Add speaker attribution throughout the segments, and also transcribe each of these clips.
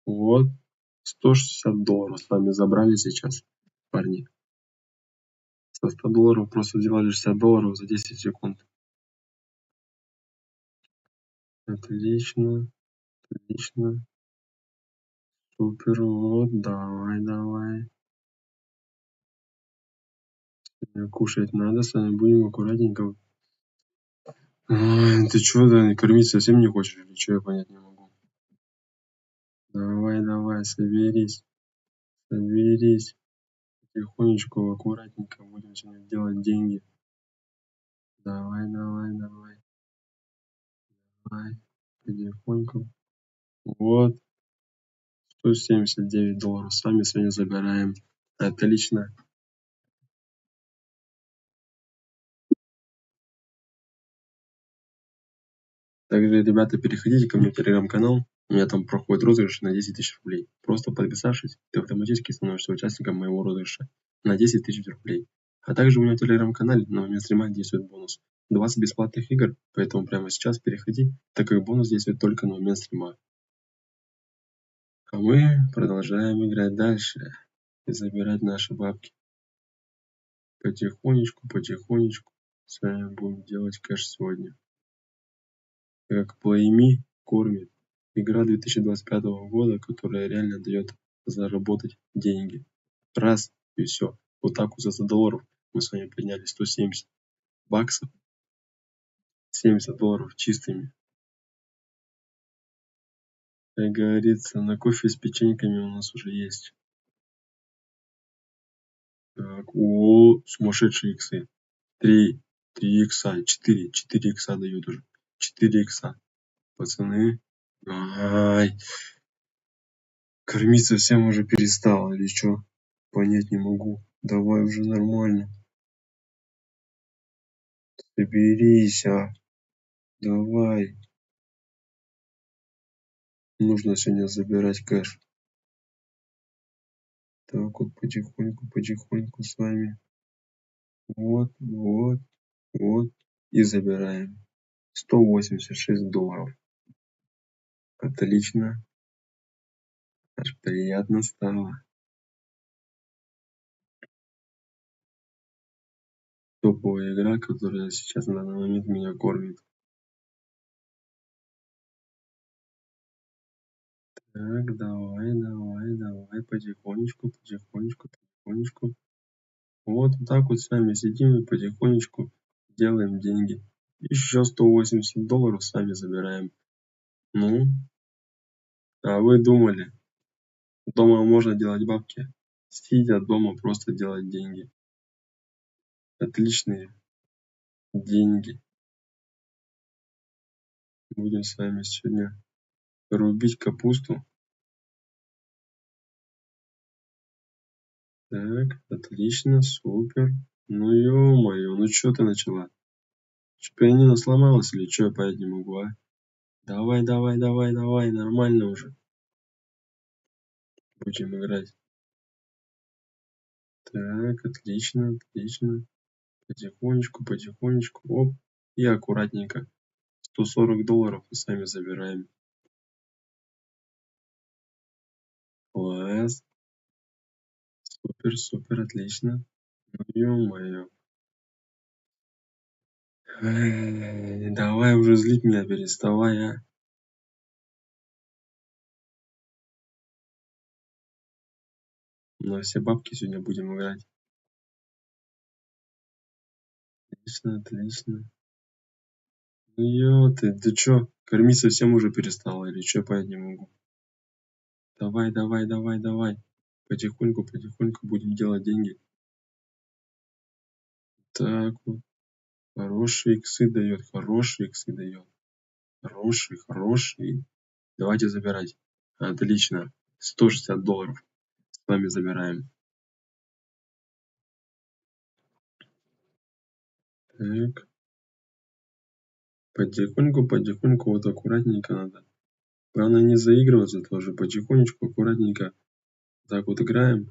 Speaker 1: Вот. $160 с вами забрали сейчас, парни. Со $100 просто сделали $60 за 10 секунд. Отлично. Отлично. Супер. Вот. Давай. Кушать надо, с вами будем аккуратненько. Ай, ты чё, да, кормить совсем не хочешь или чё, я понять не могу. Давай, соберись. Потихонечку, аккуратненько будем сегодня делать деньги. Давай. Потихоньку. Вот. $179 сами сегодня забираем. Отлично. Также, ребята, переходите ко мне в телеграм-канал. У меня там проходит розыгрыш на 10 000 рублей. Просто подписавшись, ты автоматически становишься участником моего розыгрыша на 10 000 рублей. А также у меня в телеграм-канале на момент стрима действует бонус. 20 бесплатных игр, поэтому прямо сейчас переходи, так как бонус действует только на момент стрима. А мы продолжаем играть дальше и забирать наши бабки. Потихонечку с вами будем делать кэш сегодня. Как PlayMe кормит. Игра 2025 года, которая реально дает заработать деньги. Раз и все. Вот так вот за $100 мы с вами подняли 170 баксов. $70 чистыми. Как говорится, на кофе с печеньками у нас уже есть. Так, сумасшедшие иксы. 3 икса, 4 икса дают уже. 4 икса. Пацаны. Ай. Кормить совсем уже перестал или что? Понять не могу. Давай уже нормально. Соберись, а. Давай. Нужно сегодня забирать кэш. Так вот потихоньку с вами. Вот. И забираем. $186. Отлично. Аж приятно стало. Топовая игра, которая сейчас на данный момент меня кормит. Так, давай. Потихонечку. Вот так вот с вами сидим и потихонечку делаем деньги. Еще $180 сами забираем. Ну, а вы думали, дома можно делать бабки? Сидя дома просто делать деньги. Отличные деньги. Будем с вами сегодня рубить капусту. Так, отлично, супер. Ну ё-моё, ну чё ты начала? Чё, пианино сломалось или чё, я понять не могу, а? Давай, нормально уже. Будем играть. Так, отлично. Потихонечку. Оп. И аккуратненько. $140 и сами забираем. Класс. Супер, отлично. Ну ё-моё. Давай уже злить меня, переставай, а. На все бабки сегодня будем играть. Отлично. Ну ты чё, кормить совсем уже перестала или чё, понять не могу. Давай. Потихоньку будем делать деньги. Так вот. Хорошие иксы дает. Хорошие. Давайте забирать. Отлично. $160 с вами забираем. Так. Потихоньку, вот аккуратненько надо. Главное не заигрываться тоже. Потихонечку, аккуратненько. Так вот играем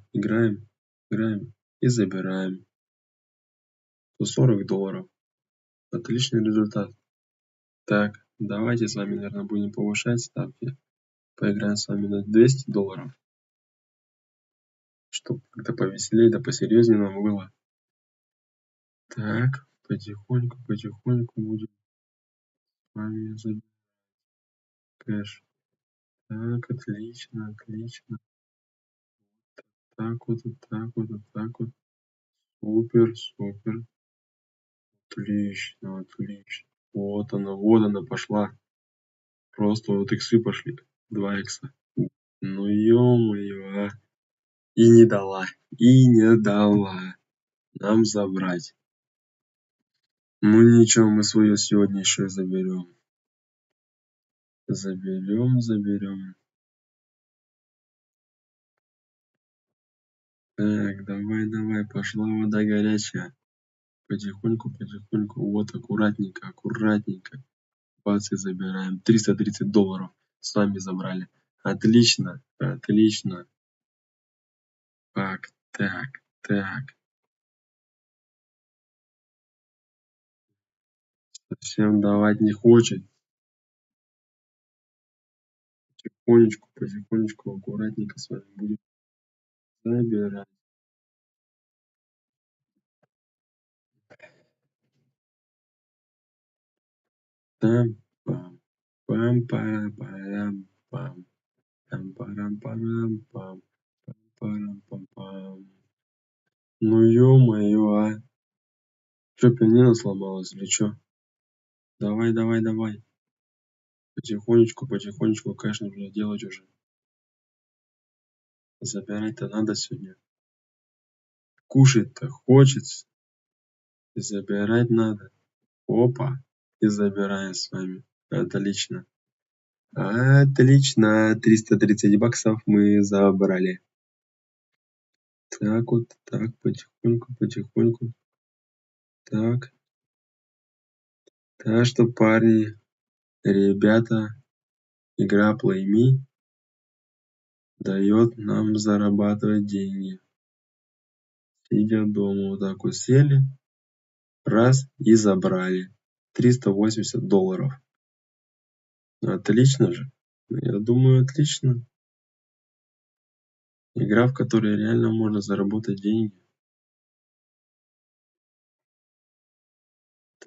Speaker 1: и забираем. $140. Отличный результат. Так, давайте с вами, наверное, будем повышать ставки. Поиграем с вами на 200 долларов. Чтоб как-то повеселее, да посерьезнее нам было. Так, потихоньку будем с вами забирать кэш. Так, отлично. Так вот. Супер. Отлично. Вот она пошла. Просто вот иксы пошли. 2 икса. Ну ё-моё, а. И не дала нам забрать. Ну ничего, мы свое сегодня еще заберем. Заберем. Так, давай, пошла вода горячая. Потихоньку. Вот, аккуратненько. Бац, и забираем. 330 долларов сами забрали. Отлично. Так. Совсем давать не хочет. Потихонечку, аккуратненько с вами будем забирать. Там-пам. Пам-парам-парам-пам. Там-парам-парам-пам. Парам-пам-пам. Ну ё-моё, а. Чё, пианино сломалось или чё? Давай. Потихонечку, кэш нужно делать уже. Забирать-то надо сегодня. Кушать-то хочется. И забирать надо. Опа. И забираем с вами. Отлично. 330 баксов мы забрали. Так вот, потихоньку. Так. Так что, парни, ребята, игра Play Me дает нам зарабатывать деньги. Сидя дома, вот так вот сели, раз и забрали. 380 долларов. Отлично же. Я думаю, отлично. Игра, в которой реально можно заработать деньги.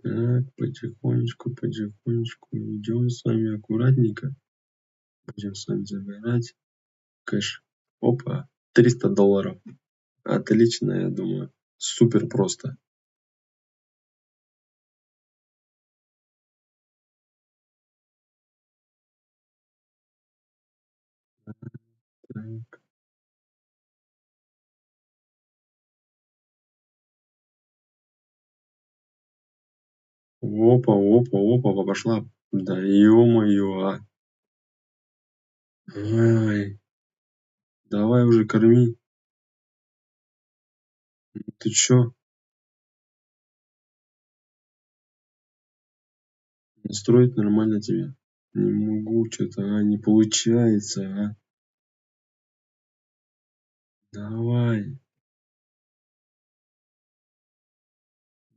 Speaker 1: Так, потихонечку. Идем с вами аккуратненько. Будем с вами забирать кэш. Опа, 300 долларов. Отлично, я думаю. Супер просто. Так. Опа, пошла. Да ё-моё, а. Ай. Давай уже корми. Ты чё? Настроить нормально тебе? Не могу, что-то, не получается, а. Давай.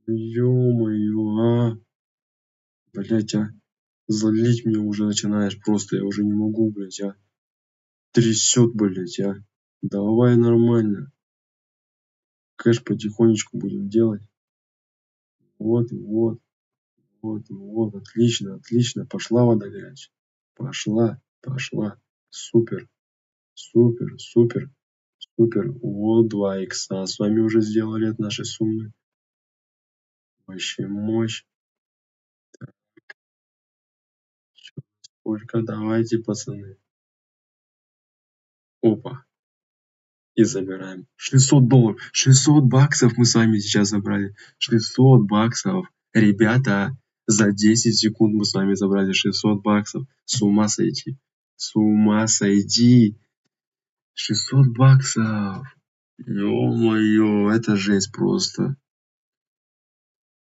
Speaker 1: Ё-моё, а. Блять, а. Злить меня уже начинаешь просто. Я уже не могу, блять, а. Трясет, блять, а. Давай нормально. Кэш потихонечку будем делать. Вот. Отлично. Пошла вода горячая. Пошла. Супер. Вот 2 икса с вами уже сделали от нашей суммы. Вообще мощь. Сколько? Давайте, пацаны. Опа. И забираем. 600 долларов. 600 баксов мы с вами сейчас забрали. 600 баксов. Ребята, за 10 секунд мы с вами забрали 600 баксов. С ума сойти. 600 баксов. Ё-моё, это жесть просто.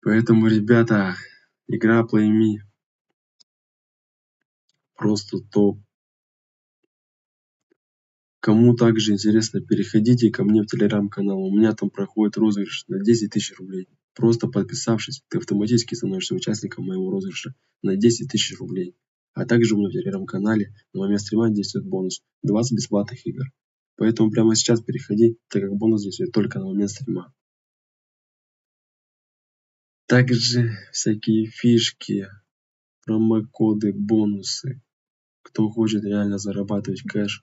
Speaker 1: Поэтому, ребята, игра Play Me просто топ. Кому также интересно, переходите ко мне в телеграм-канал. У меня там проходит розыгрыш на 10 тысяч рублей. Просто подписавшись, ты автоматически становишься участником моего розыгрыша на 10 тысяч рублей. А также у меня в телеграм-канале на момент стрима действует бонус 20 бесплатных игр. Поэтому прямо сейчас переходи, так как бонус действует только на момент стрима. Также всякие фишки, промокоды, бонусы. Кто хочет реально зарабатывать кэш,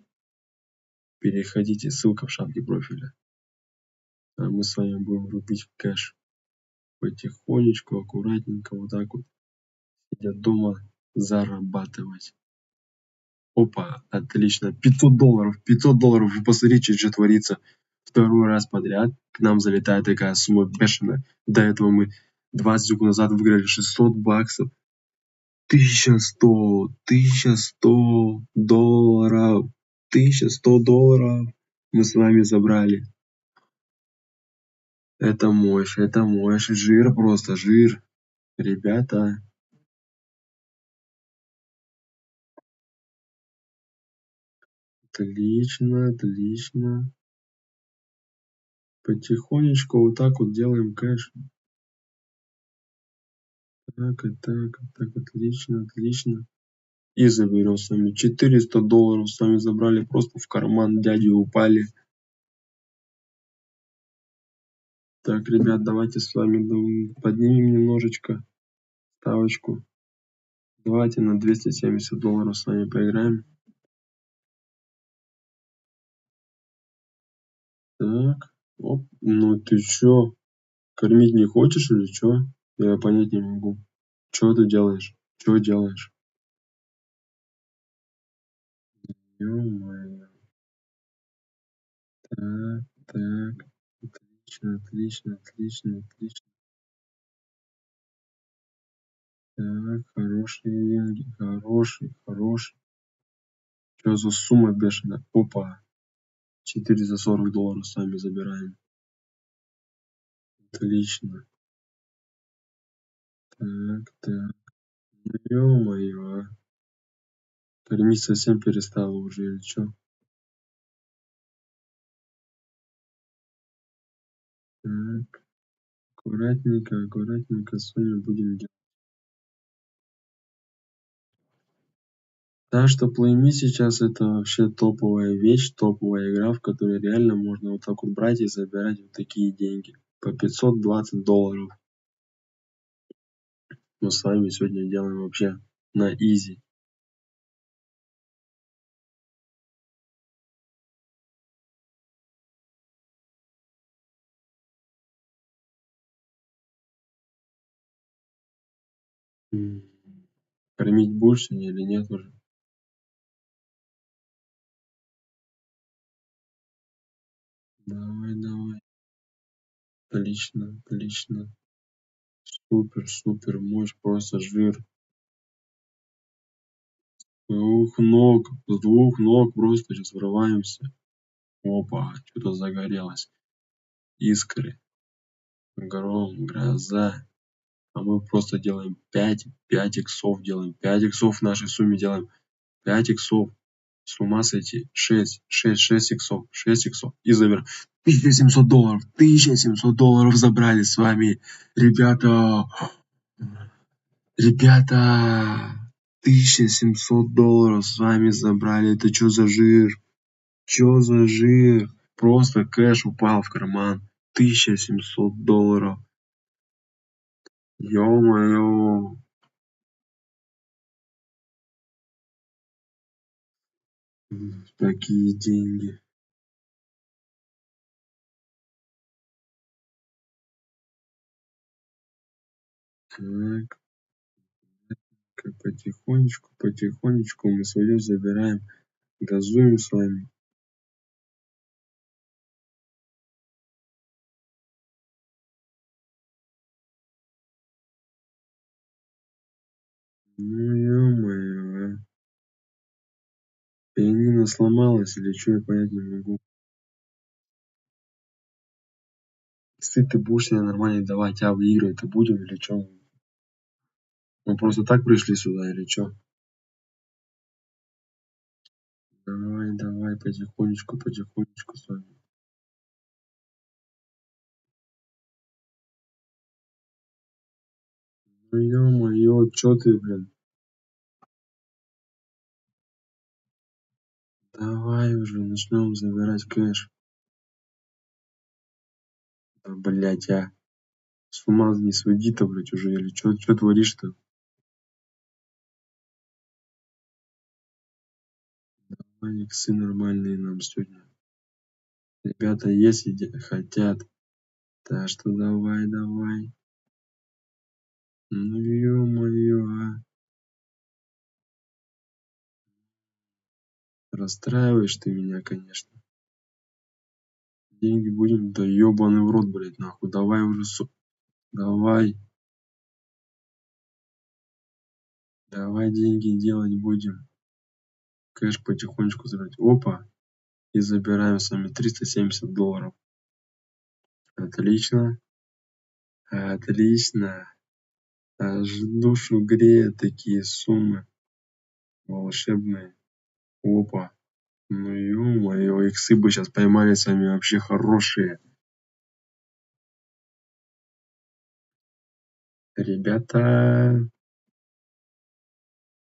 Speaker 1: переходите, ссылка в шапке профиля. А мы с вами будем рубить кэш потихонечку, аккуратненько, вот так вот, сидя дома, зарабатывать. Опа, отлично, $500, $500, вы посмотрите, что творится. Второй раз подряд к нам залетает такая сумма бешеная. До этого мы 20 секунд назад выиграли 600 баксов. 1100 долларов. 1100 долларов мы с вами забрали. Это мощь, жир просто, жир. Ребята, отлично, отлично. Потихонечку вот так вот делаем кэш. Так, отлично, отлично. И заберем с вами 400 долларов, с вами забрали, просто в карман дяди упали. Так, ребят, давайте с вами поднимем немножечко ставочку. Давайте на 270 долларов с вами поиграем. Так, оп, ну ты чё, кормить не хочешь или чё? Я понять не могу. Чё ты делаешь? Чё делаешь? Ё-моё. Так, так. Отлично, отлично, отлично, отлично. Так, хорошие деньги, хороший. Что за сумма бешеная? Опа, 440 долларов сами забираем. Отлично. Так. Ну, ё-моё, а. Кормить совсем перестала уже или чё? Так, аккуратненько с вами будем делать. Так что Play Me сейчас это вообще топовая вещь, топовая игра, в которой реально можно вот так вот брать и забирать вот такие деньги. По 520 долларов. Мы с вами сегодня делаем вообще на изи. Кормить будешь сегодня или нет уже? Давай. Отлично. Супер, мощь, просто жир. С двух ног просто сейчас врываемся. Опа, что-то загорелось. Искры, гром, гроза. А мы просто делаем 5 иксов делаем. 5 иксов в нашей сумме делаем. 5 иксов. С ума сойти. 6 иксов. 6 иксов. И забираем. 1700 долларов. 1700 долларов забрали с вами. Ребята, 1700 долларов с вами забрали. Это что за жир? Чё за жир? Просто кэш упал в карман. 1700 долларов. Ё-моё. Такие деньги. Так, потихонечку мы своё забираем. Газуем с вами. Ну ё-моё, а. Пианино сломалось или чё, я понять не могу. Если ты будешь себя нормально давать, а выигрывать-то будем или чё? Мы просто так пришли сюда или чё? Давай, потихонечку с вами. Ну ё-моё, чё ты, блин? Давай уже начнем забирать кэш. Да, блять, а. С ума не своди-то, блять, уже, или чё творишь-то? Давай иксы нормальные нам сегодня. Ребята есть хотят. Так что давай. Ну ё-моё, а. Расстраиваешь ты меня, конечно. Деньги будем, да ёбаный в рот, блять, нахуй. Давай уже, давай. Давай деньги делать будем. Кэш потихонечку забирать. Опа. И забираем с вами $370. Отлично. Отлично. Аж душу греют такие суммы волшебные. Опа. Ну ё-моё, иксы бы сейчас поймали с вами вообще хорошие. Ребята,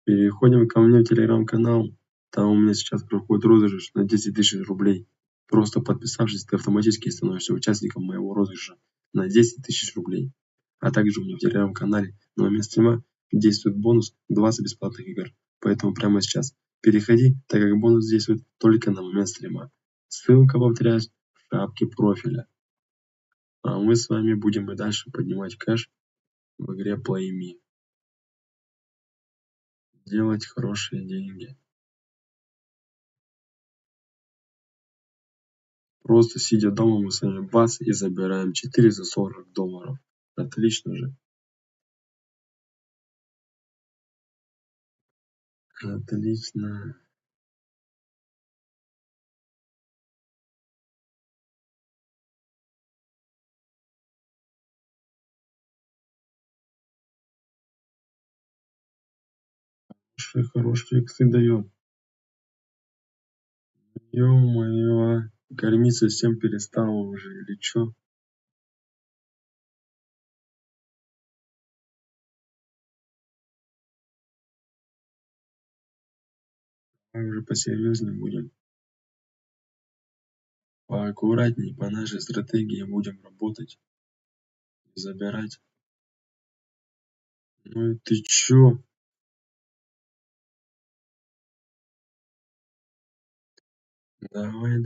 Speaker 1: переходим ко мне в телеграм-канал. Там у меня сейчас проходит розыгрыш на 10 000 рублей. Просто подписавшись, ты автоматически становишься участником моего розыгрыша на 10 000 рублей. А также у меня в телеграм-канале на момент стрима действует бонус 20 бесплатных игр. Поэтому прямо сейчас переходи, так как бонус действует только на момент стрима. Ссылка, повторяюсь, в шапке профиля. А мы с вами будем и дальше поднимать кэш в игре Play Me. Делать хорошие деньги. Просто сидя дома мы с вами бац и забираем $440. Отлично же. Отлично. Хорошие иксы дает. Ё-моё, а. Кормить совсем перестала уже или чё? Мы уже посерьезнее будем. Поаккуратней по нашей стратегии будем работать. Забирать. Ну и ты чё? Давай.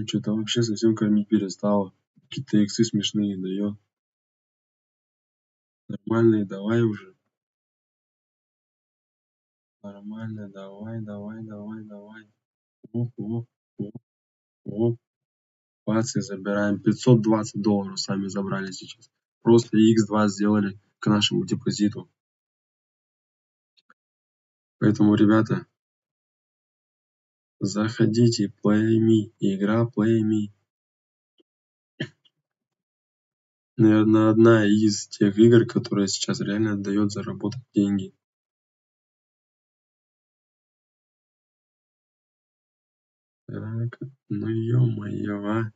Speaker 1: Чё-то вообще совсем кормить перестала. Какие-то иксы смешные даёт. Нормальные давай уже. Нормально, давай. Оп, оп, оп, оп. Бац, и забираем. $520 сами забрали сейчас. Просто X2 сделали к нашему депозиту. Поэтому, ребята, заходите, Play Me, игра Play Me. Наверное, одна из тех игр, которая сейчас реально дает заработать деньги. Так, ну ё-моё, а.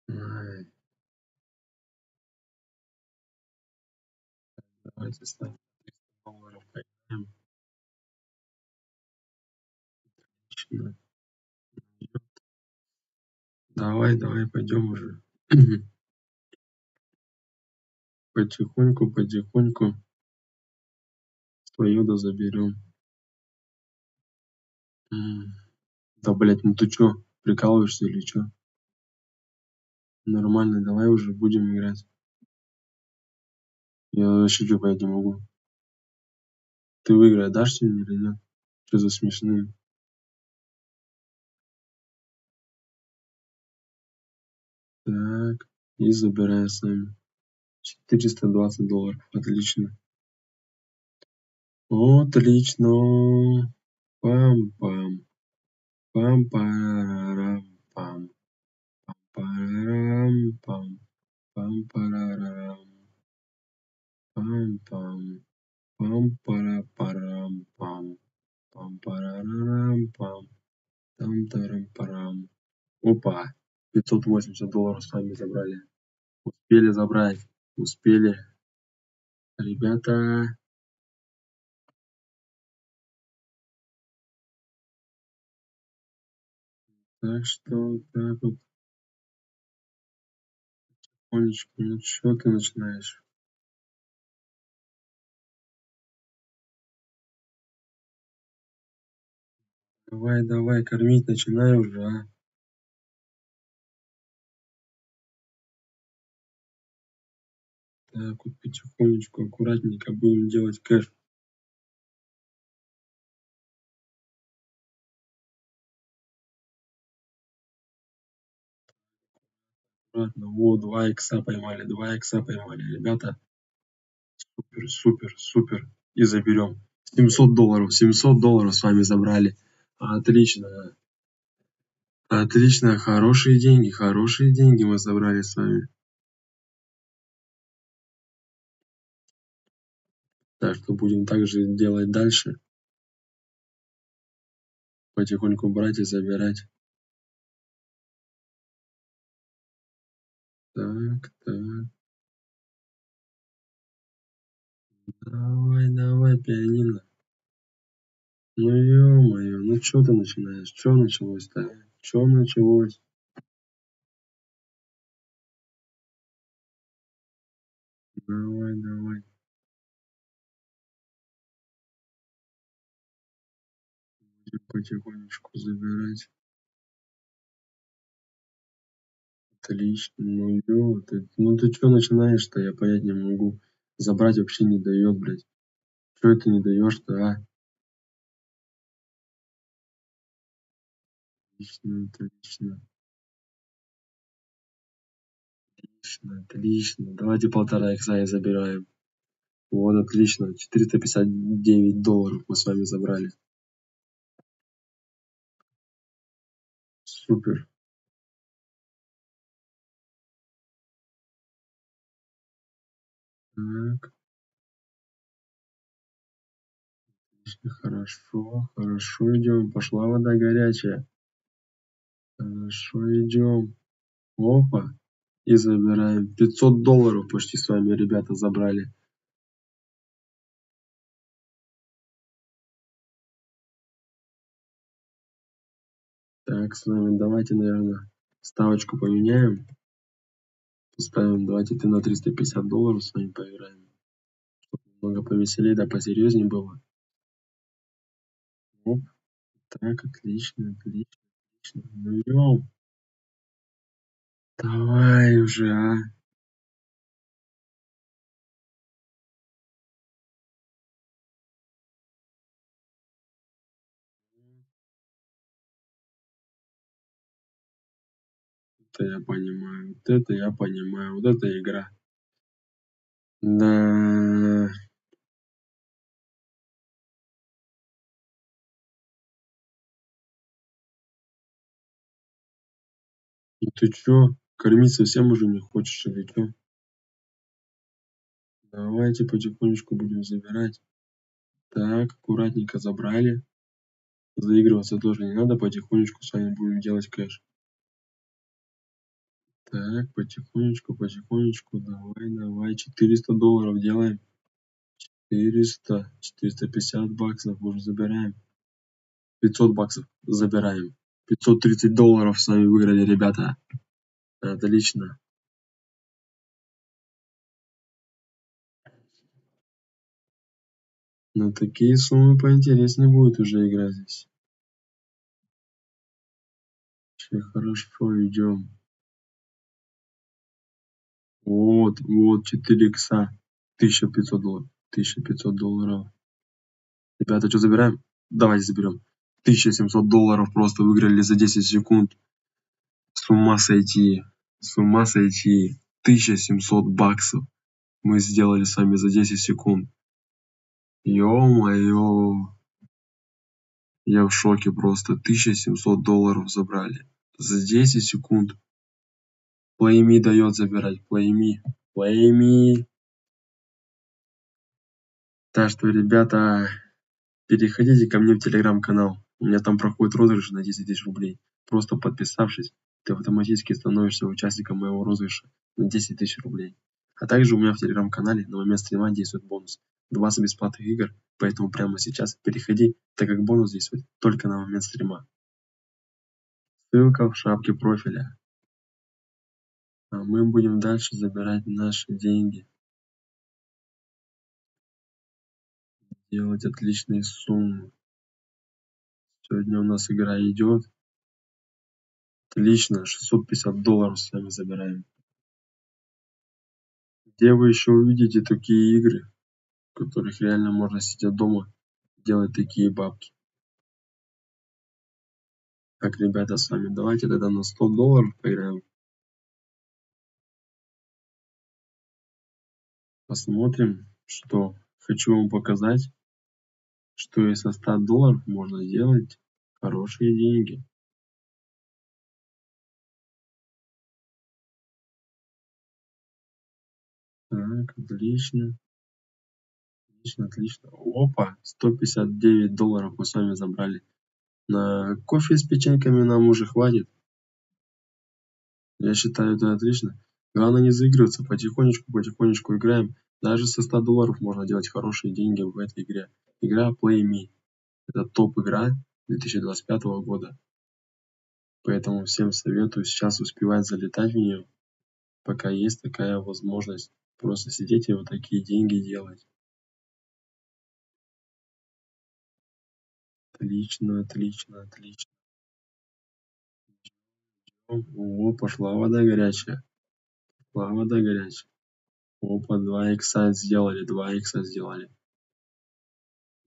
Speaker 1: Ай, давайте ставим $300 поиграем. Отлично. Давай, пойдем уже. Потихоньку свое да заберем. Да, блять, ну ты чё, прикалываешься или чё? Нормально, давай уже будем играть. Я вообще чё понять не могу. Ты в игры дашь сегодня или нет? Что за смешные? Так, и забираем сами. $420. Отлично. Отлично. Пам-пам. Пам-парарам. Пам. Парарам-пам. Пам-парарам. Пам-пам. Пам-пара-парам-пам. Пам-парарам-пам. Там-тарам-парам. Опа. $580 сами забрали. Успели забрать. Успели. Ребята. Так что вот так вот. Олечка, ну чё ты начинаешь? Давай, давай, кормить начинай уже, а. Так вот потихонечку, аккуратненько будем делать кэш. Аккуратно. Вот, 2 икса поймали, 2 икса поймали. Ребята, супер, супер, супер. И заберем. $700, $700 с вами забрали. Отлично. Отлично, хорошие деньги мы забрали с вами. Так что будем также делать дальше. Потихоньку брать и забирать. Так, так. Давай, давай, пианино. Ну ё-моё, ну чё ты начинаешь? Чё началось-то? Чё началось? Давай, давай. Будем потихонечку забирать. Отлично. Ну ты чё начинаешь-то? Я понять не могу. Забрать вообще не даёт, блядь. Чё это не даёшь-то, а? Отлично, отлично. Отлично, отлично. Давайте 1,5 икса и забираем. Вот, отлично. $459 мы с вами забрали. Супер. Так, отлично, хорошо, хорошо идем. Пошла вода горячая. Хорошо идем. Опа. И забираем. $500 почти с вами, ребята, забрали. Так, с вами давайте, наверное, ставочку поменяем. Поставим, давайте ты на $350 с вами поиграем. Чтобы немного повеселее, да посерьезнее было. Оп. Так, отлично, отлично, отлично. Ну ё. Давай уже, а. Это я понимаю, вот это я понимаю, вот это игра. Да. Ну ты чё, кормить совсем уже не хочешь или чё? Давайте потихонечку будем забирать. Так, аккуратненько забрали. Заигрываться тоже не надо, потихонечку с вами будем делать кэш. Так, потихонечку, потихонечку, давай, давай, $400 делаем. 400, $450 уже забираем. $500 забираем. $530 с вами выиграли, ребята. Отлично. На такие суммы поинтереснее будет уже играть здесь. Вообще хорошо идем. Вот, вот, 4 икса. $1500. $1500. Ребята, что забираем? Давайте заберем. $1700 просто выиграли за 10 секунд. С ума сойти. С ума сойти. $1700 мы сделали с вами за 10 секунд. Ё-моё. Я в шоке просто. $1700 забрали. За 10 секунд. Play Me дает забирать. Play Me. Play Me. Так что, ребята, переходите ко мне в телеграм-канал. У меня там проходит розыгрыш на 10 000 рублей. Просто подписавшись, ты автоматически становишься участником моего розыгрыша на 10 000 рублей. А также у меня в телеграм-канале на момент стрима действует бонус. 20 бесплатных игр, поэтому прямо сейчас переходи, так как бонус действует только на момент стрима. Ссылка в шапке профиля. А мы будем дальше забирать наши деньги. Делать отличные суммы. Сегодня у нас игра идет. Отлично, $650 с вами забираем. Где вы еще увидите такие игры, в которых реально можно сидя дома делать такие бабки? Так, ребята, с вами давайте тогда на $100 поиграем. Посмотрим, что хочу вам показать, что и со $100 можно сделать хорошие деньги. Так, отлично. Отлично. Опа, $159 мы с вами забрали. На кофе с печеньками нам уже хватит. Я считаю, это отлично. Главное не заигрываться, потихонечку играем. Даже со $100 можно делать хорошие деньги в этой игре. Игра Play Me. Это топ-игра 2025 года. Поэтому всем советую сейчас успевать залетать в нее, пока есть такая возможность. Просто сидеть и вот такие деньги делать. Отлично, отлично, отлично. О, пошла вода горячая. Пошла вода горячая. Опа, 2 икса сделали, 2 икса сделали.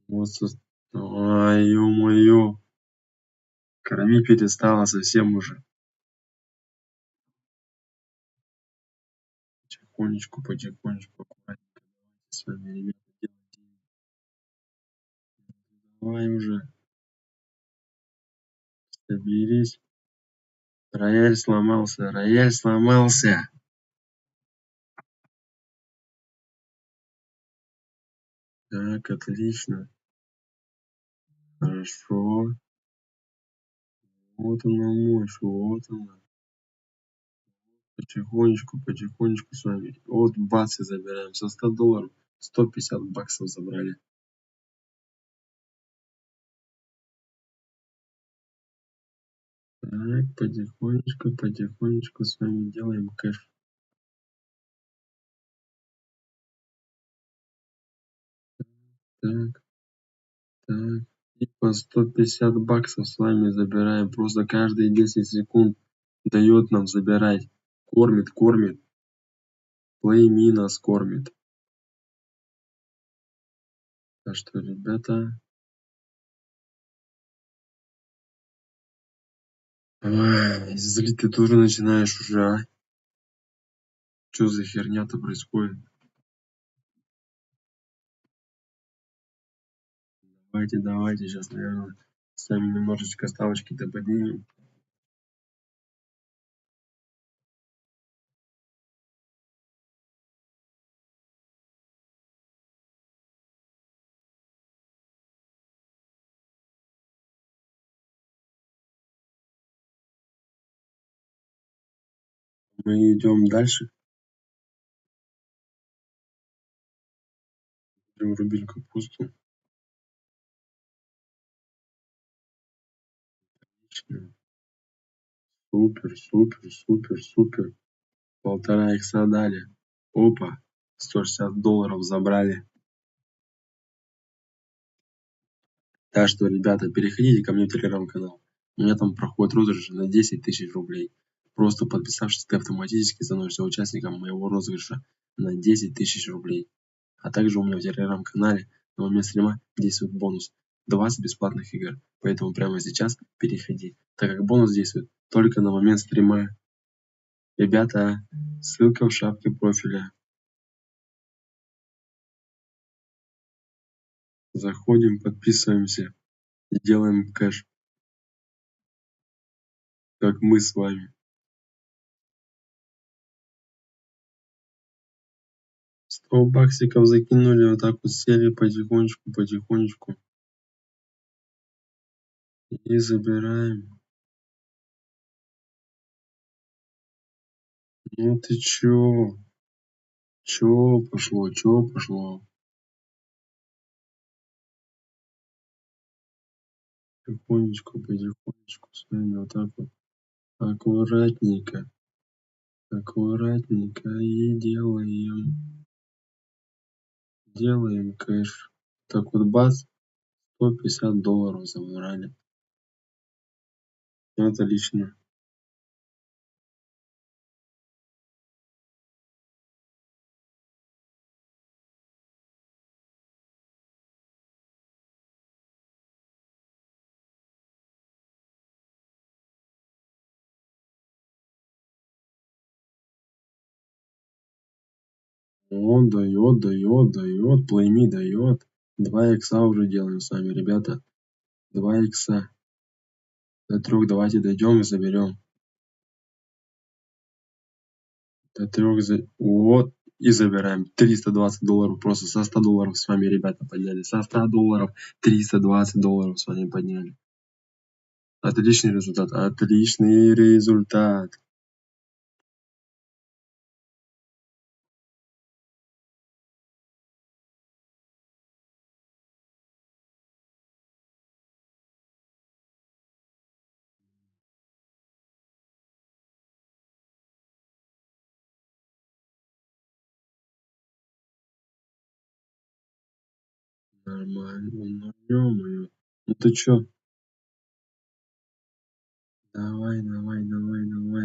Speaker 1: Вот, ай, ё-моё. Кормить перестала совсем уже. Потихонечку, аккуратненько. С вами, ребята, делайте. Давай уже, соберись. Рояль сломался, рояль сломался. Так, отлично. Хорошо. Вот она мощь, вот она. Потихонечку с вами. Вот бац и забираем. Со $100 $150 забрали. Так, потихонечку с вами делаем кэш. Так, так. И по $150 с вами забираем. Просто каждые 10 секунд дает нам забирать. Кормит. Play Me нас кормит. Так что, ребята... Ой, злить ты тоже начинаешь уже, а? Что за херня-то происходит? Давайте, сейчас, наверное, сами немножечко ставочки-то поднимем. Мы идем дальше. Будем рубить капусту. Отлично. Супер. 1,5 икса дали. Опа. $160 забрали. Так что, ребята, переходите ко мне в телеграм-канал. У меня там проходит розыгрыш на 10 тысяч рублей. Просто подписавшись, ты автоматически становишься участником моего розыгрыша на 10 тысяч рублей. А также у меня в телеграм-канале на момент стрима действует бонус 20 бесплатных игр. Поэтому прямо сейчас переходи, так как бонус действует только на момент стрима. Ребята, ссылка в шапке профиля. Заходим, подписываемся и делаем кэш, как мы с вами. 100 баксиков закинули, вот так вот сели потихонечку и забираем. Ну ты чё? Чё пошло? Потихонечку с вами вот так вот. Аккуратненько, аккуратненько и делаем кэш. Так вот бац, $150 забрали. Отлично. Он дает, плейми дает. 2 икса уже делаем с вами, ребята. 2 икса. До 3 давайте дойдем и заберем. До 3 вот. И забираем. $320 просто со $100 с вами, ребята, подняли. Со $100 $320 с вами подняли. Отличный результат. Отличный результат. Нормально. Ну, ё-моё. Ну ты чё? Давай,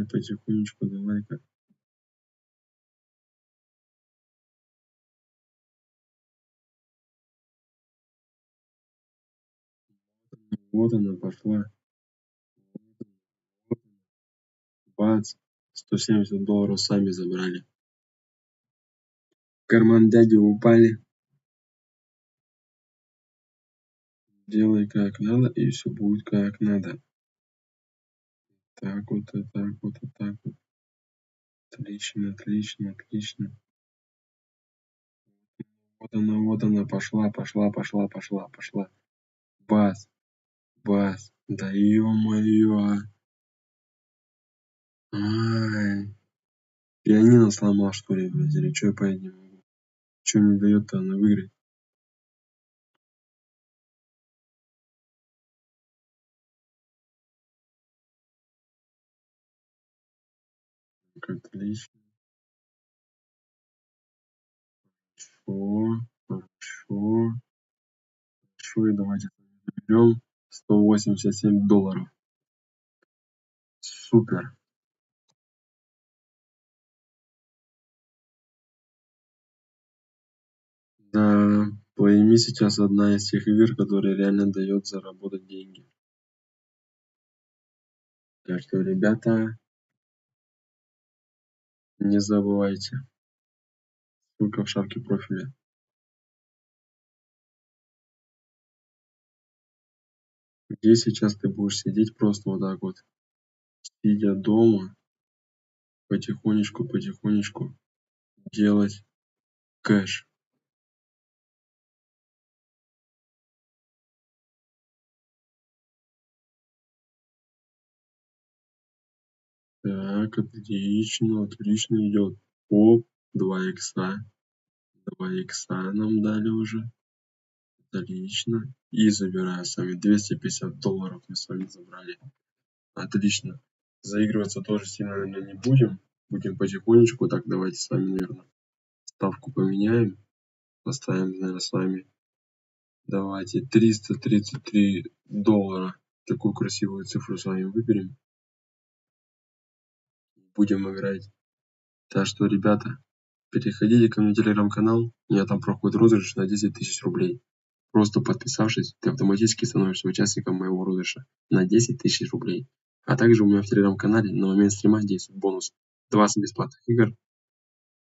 Speaker 1: потихонечку, давай-ка. Вот она пошла. Бац. $170 сами забрали. В карман дяди упали. Делай как надо, и все будет как надо. Так вот, и так вот, и так вот. Отлично, отлично, отлично. Вот она, пошла. Бац, бац. Да ё-моё. Ай. Пианино сломал, что ли, блядь, или чё я понять не могу. Чё не даёт-то она выиграть? Так, отлично. Хорошо. Хорошо, и давайте заберем $187. Супер. Да, Playme сейчас одна из тех игр, которая реально дает заработать деньги. Так что, ребята, не забывайте. Ссылка в шапке профиля. Где сейчас ты будешь сидеть просто вот так вот, сидя дома, потихонечку делать кэш. Так, отлично идет. Оп, 2 икса. 2 икса нам дали уже. Отлично. И забираю с вами $250 мы с вами забрали. Отлично. Заигрываться тоже сильно, наверное, не будем. Будем потихонечку. Так, давайте с вами, наверное, ставку поменяем. Поставим, наверное, с вами. Давайте $333. Такую красивую цифру с вами выберем. Будем играть. Так что, ребята, переходите ко мне в телеграм-канал. У меня там проходит розыгрыш на 10 000 рублей. Просто подписавшись, ты автоматически становишься участником моего розыгрыша на 10 000 рублей. А также у меня в телеграм-канале на момент стрима действует бонус 20 бесплатных игр.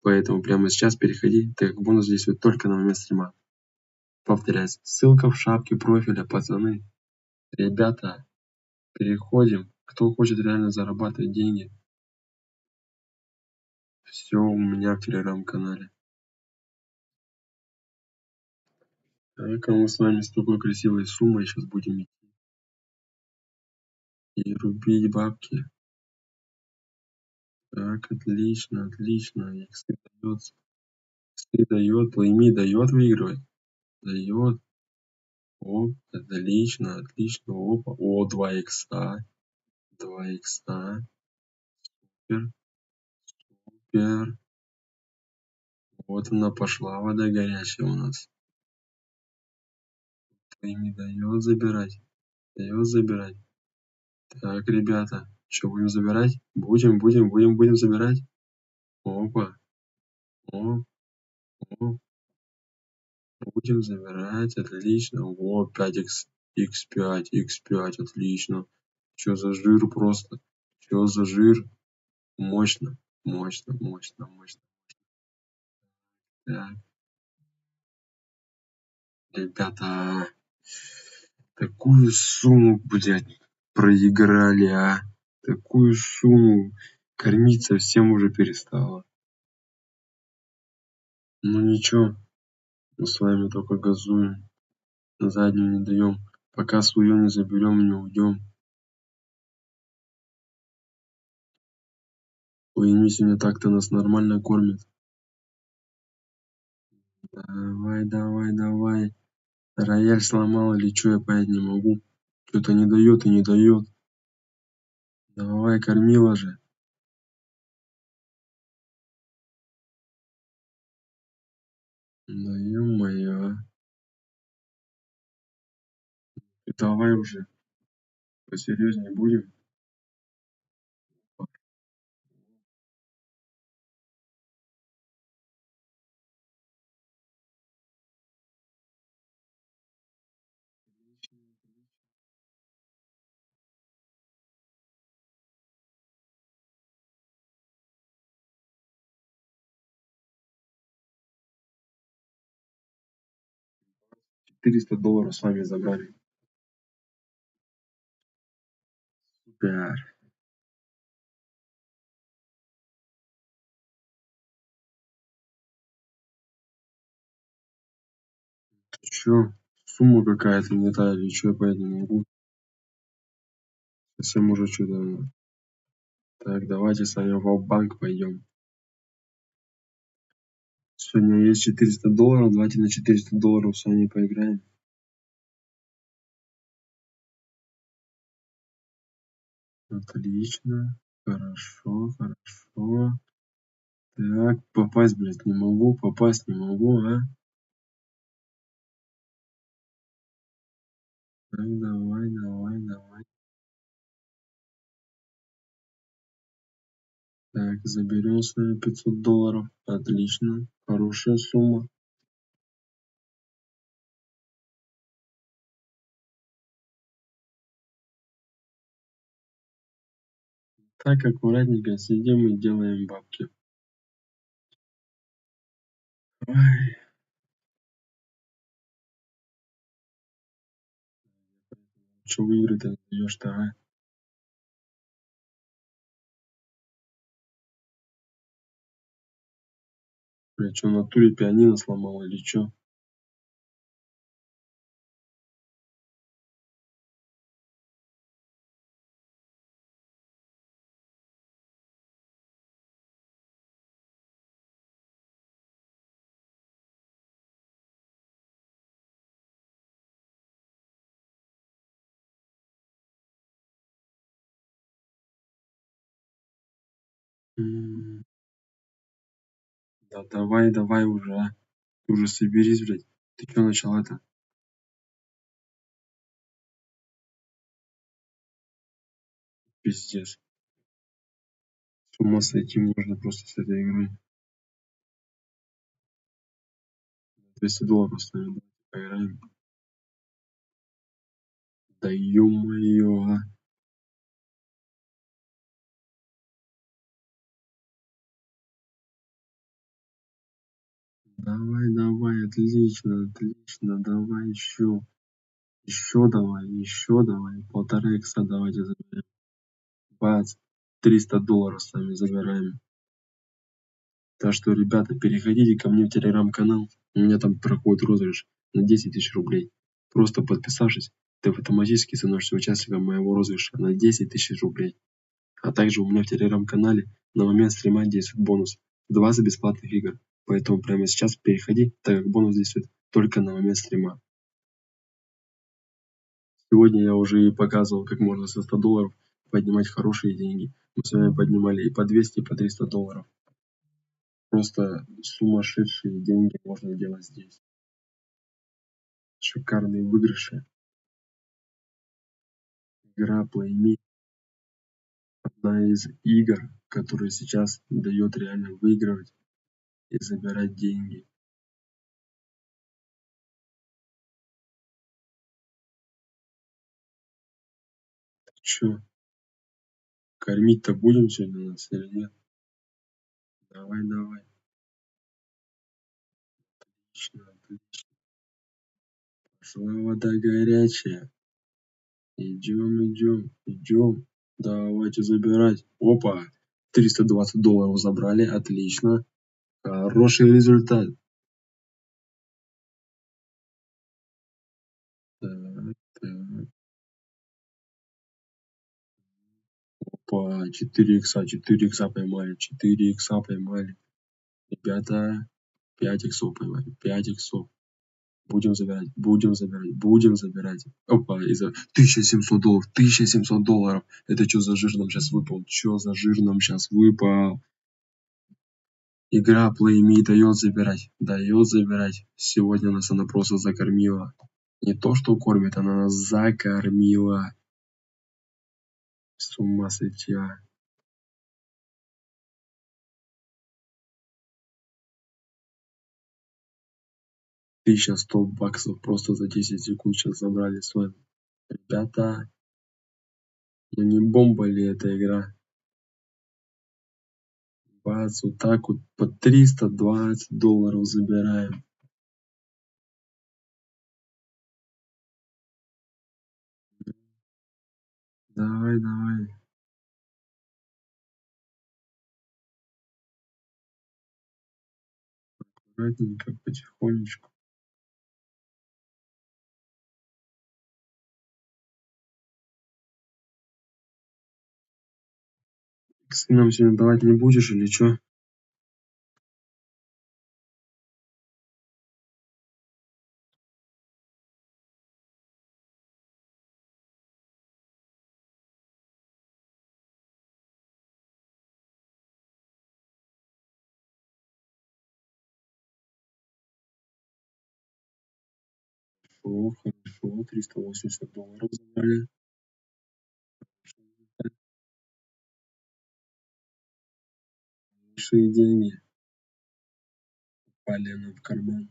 Speaker 1: Поэтому прямо сейчас переходи, так как бонус действует только на момент стрима. Повторяюсь, ссылка в шапке профиля, пацаны. Ребята, переходим. Кто хочет реально зарабатывать деньги, все у меня в телеграм-канале. Так, а мы с вами с такой красивой суммой сейчас будем идти и рубить бабки. Так, отлично. Иксы дается. Иксы дает, Playme дает выигрывать. Дает. Оп, отлично. Опа. О, 2 икса. 2 икса. Супер. Супер. Вот она пошла, вода горячая у нас. И не дает забирать. Дает забирать. Так, ребята, что будем забирать? Будем забирать. Опа. О, о. Будем забирать. Отлично. О, 5 x5, x5, отлично. Что за жир просто? Что за жир? Мощно, мощно, мощно, мощно. Так, ребята, такую сумму, блядь, проиграли, а? Такую сумму кормить совсем уже перестала. Ну ничего, мы с вами только газуем, на заднюю не даем. Пока свое не заберем, не уйдем. Поймите, мне так-то нас нормально кормят. Давай, давай, давай. Рояль сломал или что, я понять не могу. Что-то не дает и не дает. Давай, кормила же. Да ё-моё. Давай уже. Посерьезнее будем. 400 долларов с вами забрали. Супер. Ты чё? Сумма какая-то не та или чё, я понять не могу. Совсем уже что-то. Так, давайте с вами в банк пойдем. Сегодня есть 400 долларов. Давайте на 400 долларов с вами поиграем. Отлично. Хорошо, хорошо. Так, попасть, блядь, не могу, попасть не могу, а? Так, давай, давай, давай. Так, заберем с вами 500 долларов. Отлично. Хорошая сумма. Так, аккуратненько сидим и делаем бабки. Ой, что в игры-то даешь-то, а? Бля, что, в натуре пианино сломал или что? Да давай, давай уже, а. Ты уже соберись, блядь. Ты что начала-то? Пиздец. С ума сойти можно просто с этой игрой. 200 долларов с нами поиграем. Да ё-моё, а. Давай, давай, отлично, отлично. Давай еще. Еще давай, еще давай. 1,5 икса давайте заберем. Бац. 300 долларов с вами забираем. Так что, ребята, переходите ко мне в телеграм-канал. У меня там проходит розыгрыш на 10 тысяч рублей. Просто подписавшись, ты автоматически становишься участником моего розыгрыша на 10 тысяч рублей. А также у меня в телеграм-канале на момент стрима действует бонус. 20 бесплатных игр. Поэтому прямо сейчас переходи, так как бонус действует только на момент стрима. Сегодня я уже и показывал, как можно со 100 долларов поднимать хорошие деньги. Мы с вами поднимали и по 200, и по 300 долларов. Просто сумасшедшие деньги можно делать здесь. Шикарные выигрыши. Игра Play Me одна из игр, которая сейчас дает реально выигрывать и забирать деньги. Чё, кормить-то будем сегодня нас или нет? Давай, давай. Отлично, отлично. Пошла вода горячая. Идем, идем, идем. Давайте забирать. Опа! 320 долларов забрали. Отлично. Хороший результат. Так, так. Опа, 4 икса, 4 икса поймали. 4 икса поймали. Ребята, 5 иксов поймали. 5 иксов. Будем забирать, будем забирать, будем забирать. Опа, из-за 1700 долларов, 1700 долларов. Это что за жир нам сейчас выпал? Что за жир нам сейчас выпал? Игра Play Me дает забирать, дает забирать. Сегодня нас она просто закормила. Не то, что кормит, она нас закормила. С ума сойти, а. 1100 баксов просто за 10 секунд сейчас забрали с вами. Ребята, ну не бомба ли эта игра? Бац, вот так вот по 320 долларов забираем. Давай, давай. Аккуратненько, потихонечку. Иксы нам сегодня давать не будешь или чё? Хорошо, хорошо. 380 долларов забрали. Большие деньги попали нам в карман.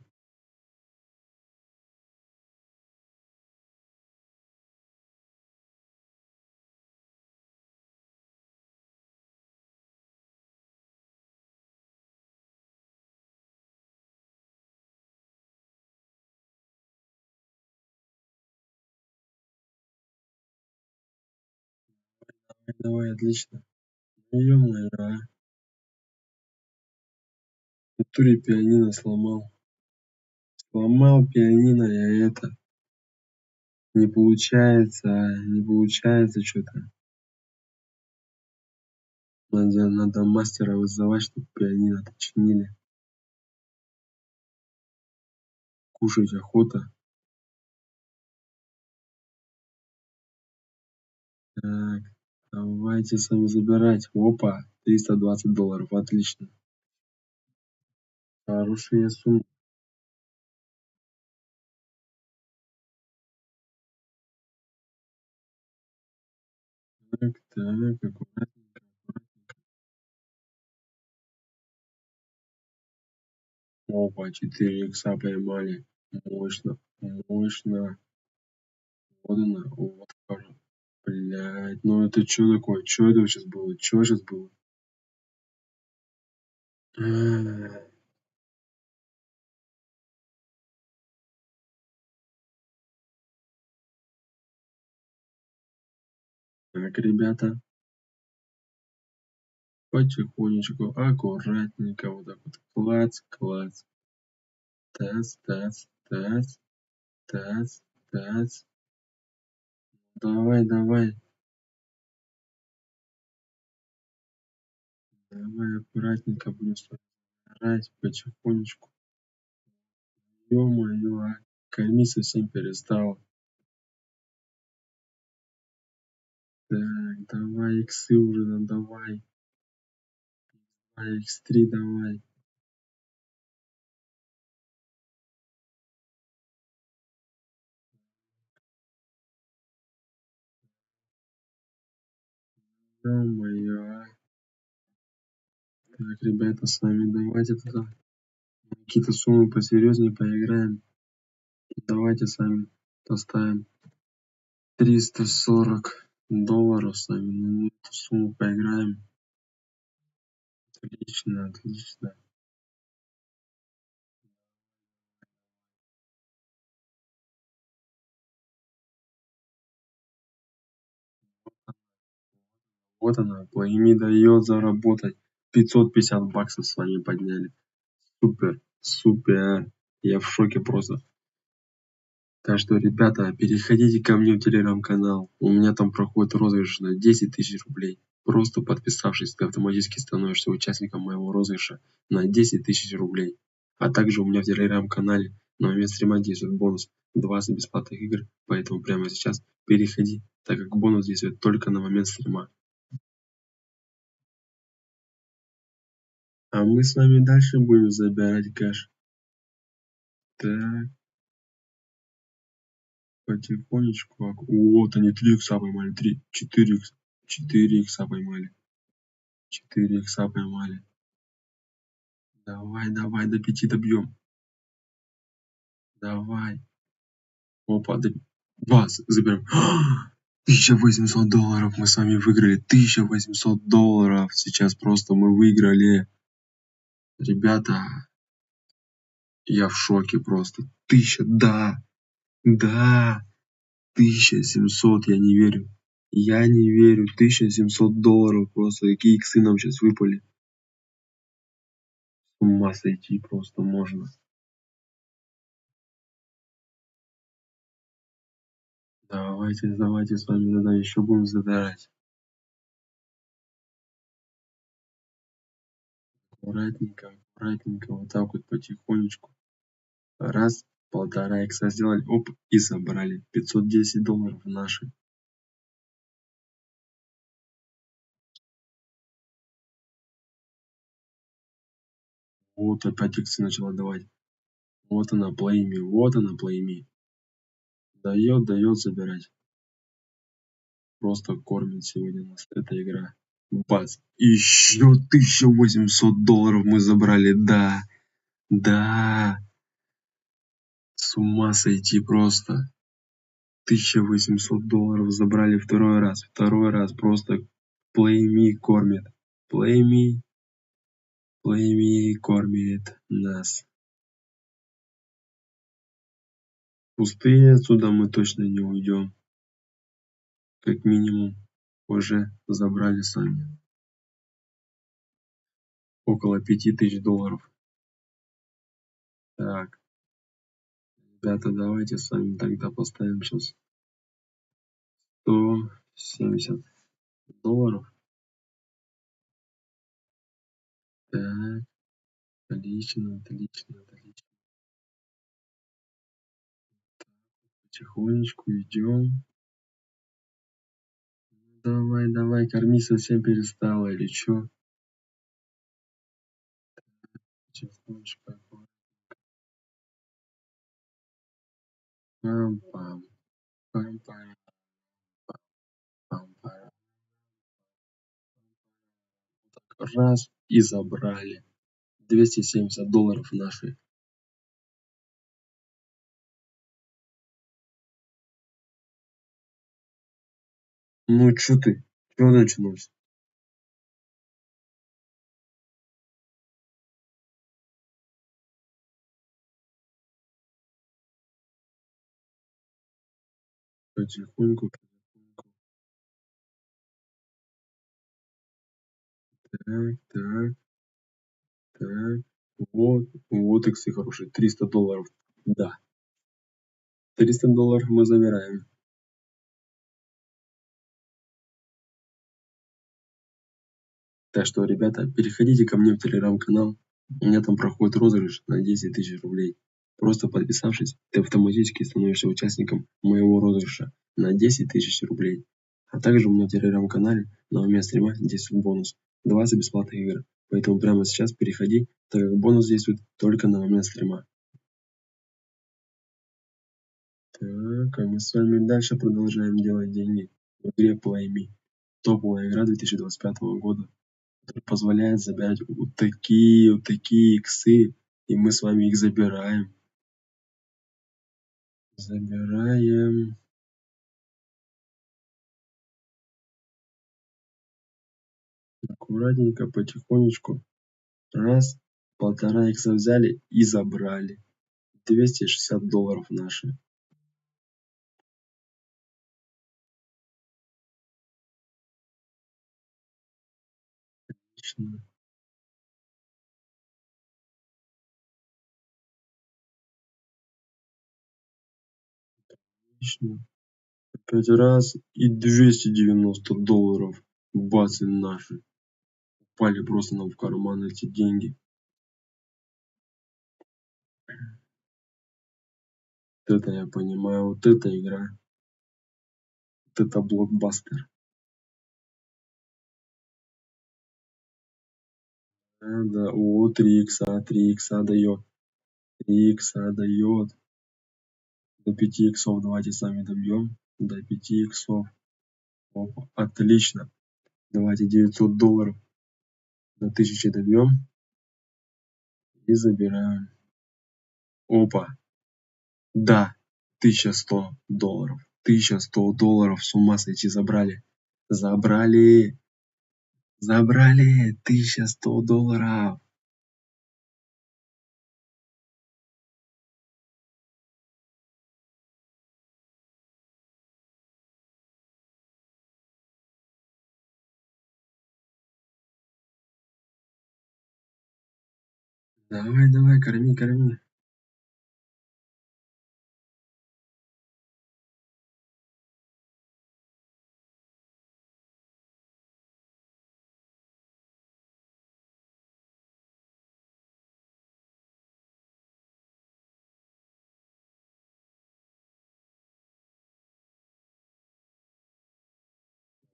Speaker 1: Давай, отлично. Ну ё-моё, а. В натуре пианино сломал. Сломал пианино я это. Не получается что-то. Надо мастера вызывать, чтобы пианино-то чинили. Кушать охота. Так, давайте с вами забирать. Опа, 320 долларов, отлично. Хорошая сумма. Так, так, аккуратненько. Опа, 4 икса поймали. Мощно, мощно. Вот она, вот хорошо. Блядь, ну это что такое? Что это сейчас было? Что сейчас было? А, Так, ребята, потихонечку, аккуратненько, вот так вот. Клац, клац. Тац, тац, тац, тац, тац. Давай, давай. Давай аккуратненько будем с вами играть потихонечку. Ё-моё, а. Кормить совсем перестал. Так, давай иксы уже, ну давай. Давай x3 давай. Ё-моё, а. Так, ребята, с вами давайте тогда какие-то суммы посерьезнее поиграем. Давайте с вами поставим $340 с вами на эту сумму поиграем. Отлично, отлично. Вот она, Плейми дает заработать. 550 баксов с вами подняли. Супер, супер. Я в шоке просто. Так что, ребята, переходите ко мне в телеграм-канал. У меня там проходит розыгрыш на 10 тысяч рублей. Просто подписавшись, ты автоматически становишься участником моего розыгрыша на 10 тысяч рублей. А также у меня в телеграм-канале на момент стрима действует бонус 20 бесплатных игр. Поэтому прямо сейчас переходи, так как бонус действует только на момент стрима. А мы с вами дальше будем забирать кэш. Так, потихонечку. Вот они, 3 икса поймали, 3, 4 икса. 4 икса поймали. 4 икса поймали. Давай, давай, до 5 добьем. Давай. Опа, до 2 заберем. $1800 мы с вами выиграли. $1800. Сейчас просто мы выиграли. Ребята, я в шоке просто. 1000, да. Да. 1700, я не верю. Я не верю. $1700 просто. Какие иксы нам сейчас выпали. С ума сойти просто можно. Давайте с вами тогда еще будем забирать. Аккуратненько, аккуратненько, вот так вот потихонечку. Раз, 1,5 икса сделали, оп, и забрали. $510 наши. Вот опять иксы начала давать. Вот она, Плейми, вот она, Плейми. Дает забирать. Просто кормит сегодня нас эта игра. Бац. Еще $1800 мы забрали, да. Да. С ума сойти просто. $1800 забрали второй раз. Второй раз просто Плейми кормит. Плейми кормит нас. Пустые отсюда мы точно не уйдем. Как минимум уже забрали сами. Около $5000. Так. Ребята, давайте с вами тогда поставим сейчас $170. Так. Отлично, отлично, отлично. Потихонечку идем. Давай, давай, корми совсем перестала или чё? Потихонечку. Пам-пам, пам-пам, пам-пам. Раз и забрали. $270 наши. Ну чё ты? Чё началось? Потихоньку, потихоньку. Так, так, так. Вот иксы хорошие. $300. Да. $300 мы забираем. Так что, ребята, переходите ко мне в телеграм-канал. У меня там проходит розыгрыш на 10 тысяч рублей. Просто подписавшись, ты автоматически становишься участником моего розыгрыша на 10 тысяч рублей. А также у меня в телеграм-канале на момент стрима действует бонус 20 бесплатных игр. Поэтому прямо сейчас переходи, так как бонус действует только на момент стрима. Так, а мы с вами дальше продолжаем делать деньги в игре Play Me. Топовая игра 2025 года, которая позволяет забирать вот такие иксы, и мы с вами их забираем. Забираем. Аккуратненько, потихонечку. Раз, 1,5 икса взяли и забрали. 260 долларов наши. Отлично, отлично. Опять раз и 290 долларов. Бац, и наши. Упали просто нам в карман эти деньги. Вот это я понимаю, вот эта игра. Вот это блокбастер. Да, о, 3 икса дает. 3 икса дает. До 5 иксов давайте сами добьем. До 5 иксов. Опа, отлично. Давайте 900 долларов до 1000 добьем и забираем. Опа, да, 1100 долларов. 1100 долларов, с ума сойти, забрали. Забрали. Забрали 1100 долларов. Давай, давай, корми, корми.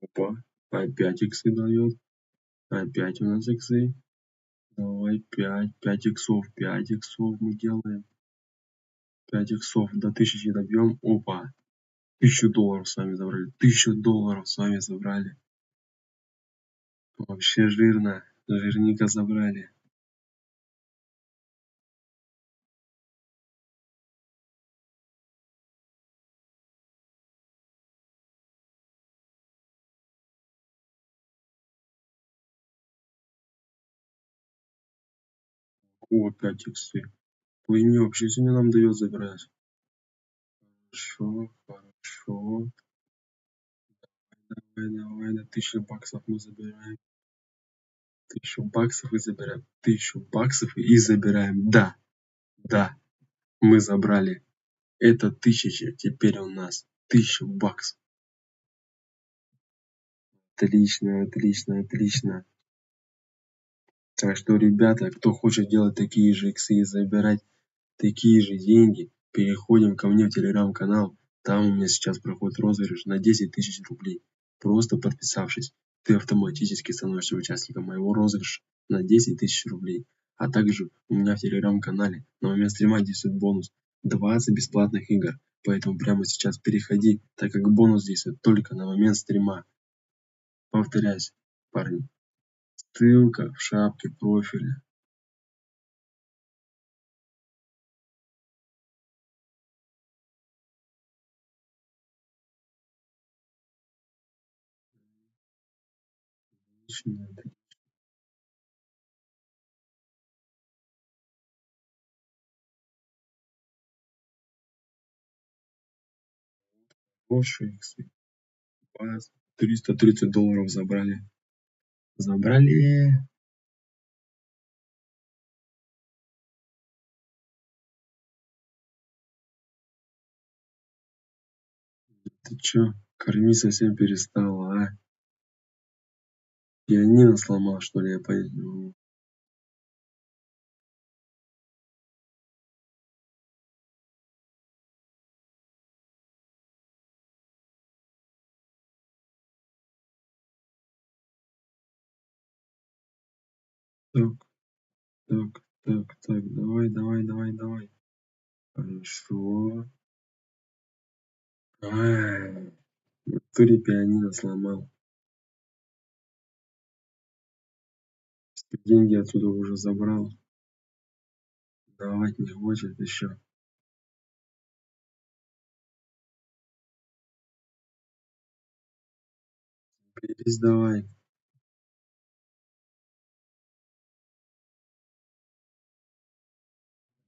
Speaker 1: Опа, опять иксы дает. Опять у нас иксы. Давай 5 иксов, 5 иксов мы делаем. 5 иксов до 1000 добьем. Опа, 1000 долларов с вами забрали. 1000 долларов с вами забрали. Вообще жирно. Жирненько забрали. О, 5 иксы. Пойми, вообще сегодня нам дает забирать. Хорошо, хорошо. Давай, давай, на 1000 баксов мы забираем. 1000 баксов и забираем. 1000 баксов и забираем. Да, да, мы забрали. Это 1000, теперь у нас 1000 баксов. Отлично, отлично, отлично. Так что, ребята, кто хочет делать такие же иксы и забирать такие же деньги, переходим ко мне в телеграм-канал. Там у меня сейчас проходит розыгрыш на 10 тысяч рублей. Просто подписавшись, ты автоматически становишься участником моего розыгрыша на 10 тысяч рублей. А также у меня в телеграм-канале на момент стрима действует бонус 20 бесплатных игр. Поэтому прямо сейчас переходи, так как бонус действует только на момент стрима. Повторяюсь, парни. Ссылка в шапке профиля. Отлично. Хорошие иксы. Бац. 330 долларов забрали. Забрали. Ты чё, кормить совсем перестала, а? Пианино сломал, что ли, я пойду. Так, так. Давай. Хорошо. Ай, в натуре пианино сломал. Деньги отсюда уже забрал. Давать не хочет еще. Берись давай.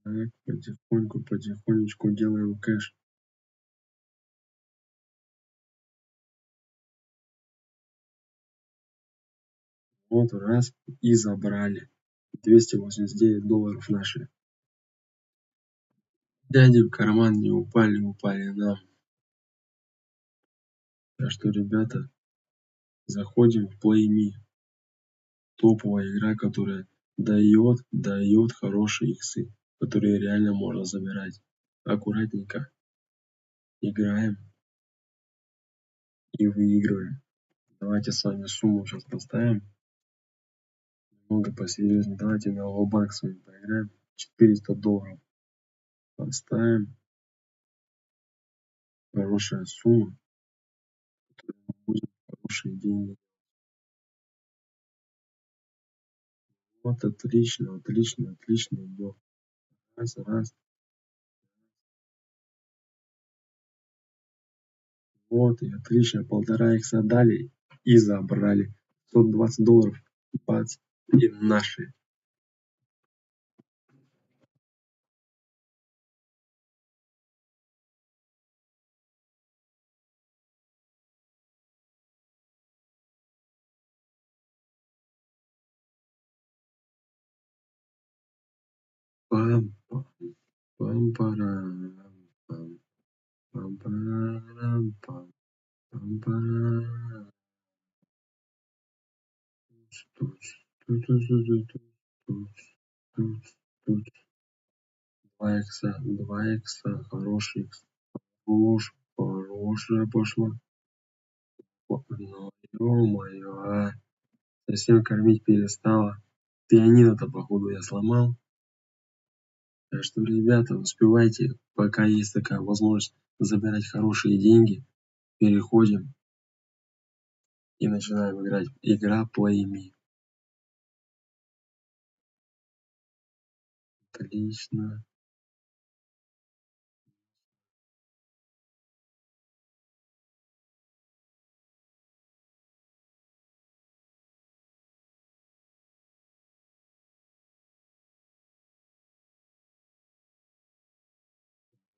Speaker 1: Так, потихонечку делаем кэш. Вот раз и забрали. $289 наши. Дяди в карман не упали нам. Так что, ребята, заходим в Play Me. Топовая игра, которая дает хорошие иксы, которые реально можно забирать. Аккуратненько играем и выигрываем. Давайте с вами сумму сейчас поставим. Немного посерьезнее. Давайте на лобак с вами поиграем. $400 поставим. Хорошая сумма. Будем хорошие деньги. Вот отлично идет. Раз. Вот и отлично. 1,5 икса дали и забрали. $120. Бац. И наши. Пам, пам, парам, пам, пам, парам, пам, пам, парам. Туц, туц, туц, туц, туц, туц, туц. 2 икса, хороший икс. Хорошая пошла. Ну, ё-моё, совсем кормить перестала. Пианино-то, походу, я сломал. Так что, ребята, успевайте, пока есть такая возможность забирать хорошие деньги. Переходим и начинаем играть. Игра Play Me. Отлично.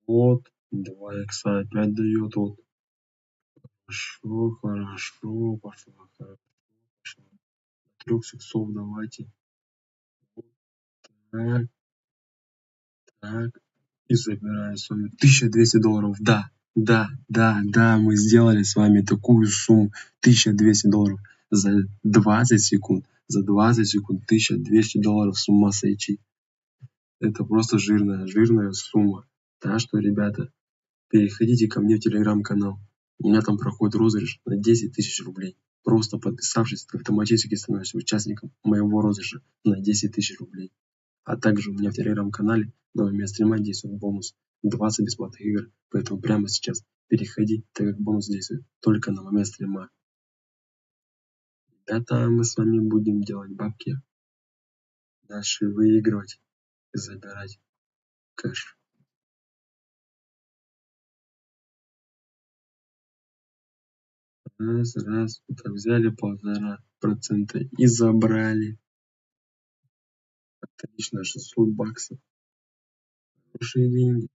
Speaker 1: Вот, 2 икса опять дает. Вот. Хорошо. Пошла. 3 иксов давайте. Так, так. И забираю с вами $1200. Да, мы сделали с вами такую сумму. $1200 за 20 секунд. За 20 секунд $1200, с ума сойти. Это просто жирная сумма. Так что, ребята, переходите ко мне в телеграм-канал. У меня там проходит розыгрыш на 10 тысяч рублей. Просто подписавшись, автоматически становишься участником моего розыгрыша на 10 тысяч рублей. А также у меня в телеграм-канале на момент стрима действует бонус 20 бесплатных игр. Поэтому прямо сейчас переходи, так как бонус действует только на момент стрима. Это мы с вами будем делать бабки. Дальше выигрывать и забирать кэш. Раз. Так взяли 1,5% и забрали. Отлично, $600. Хорошие деньги.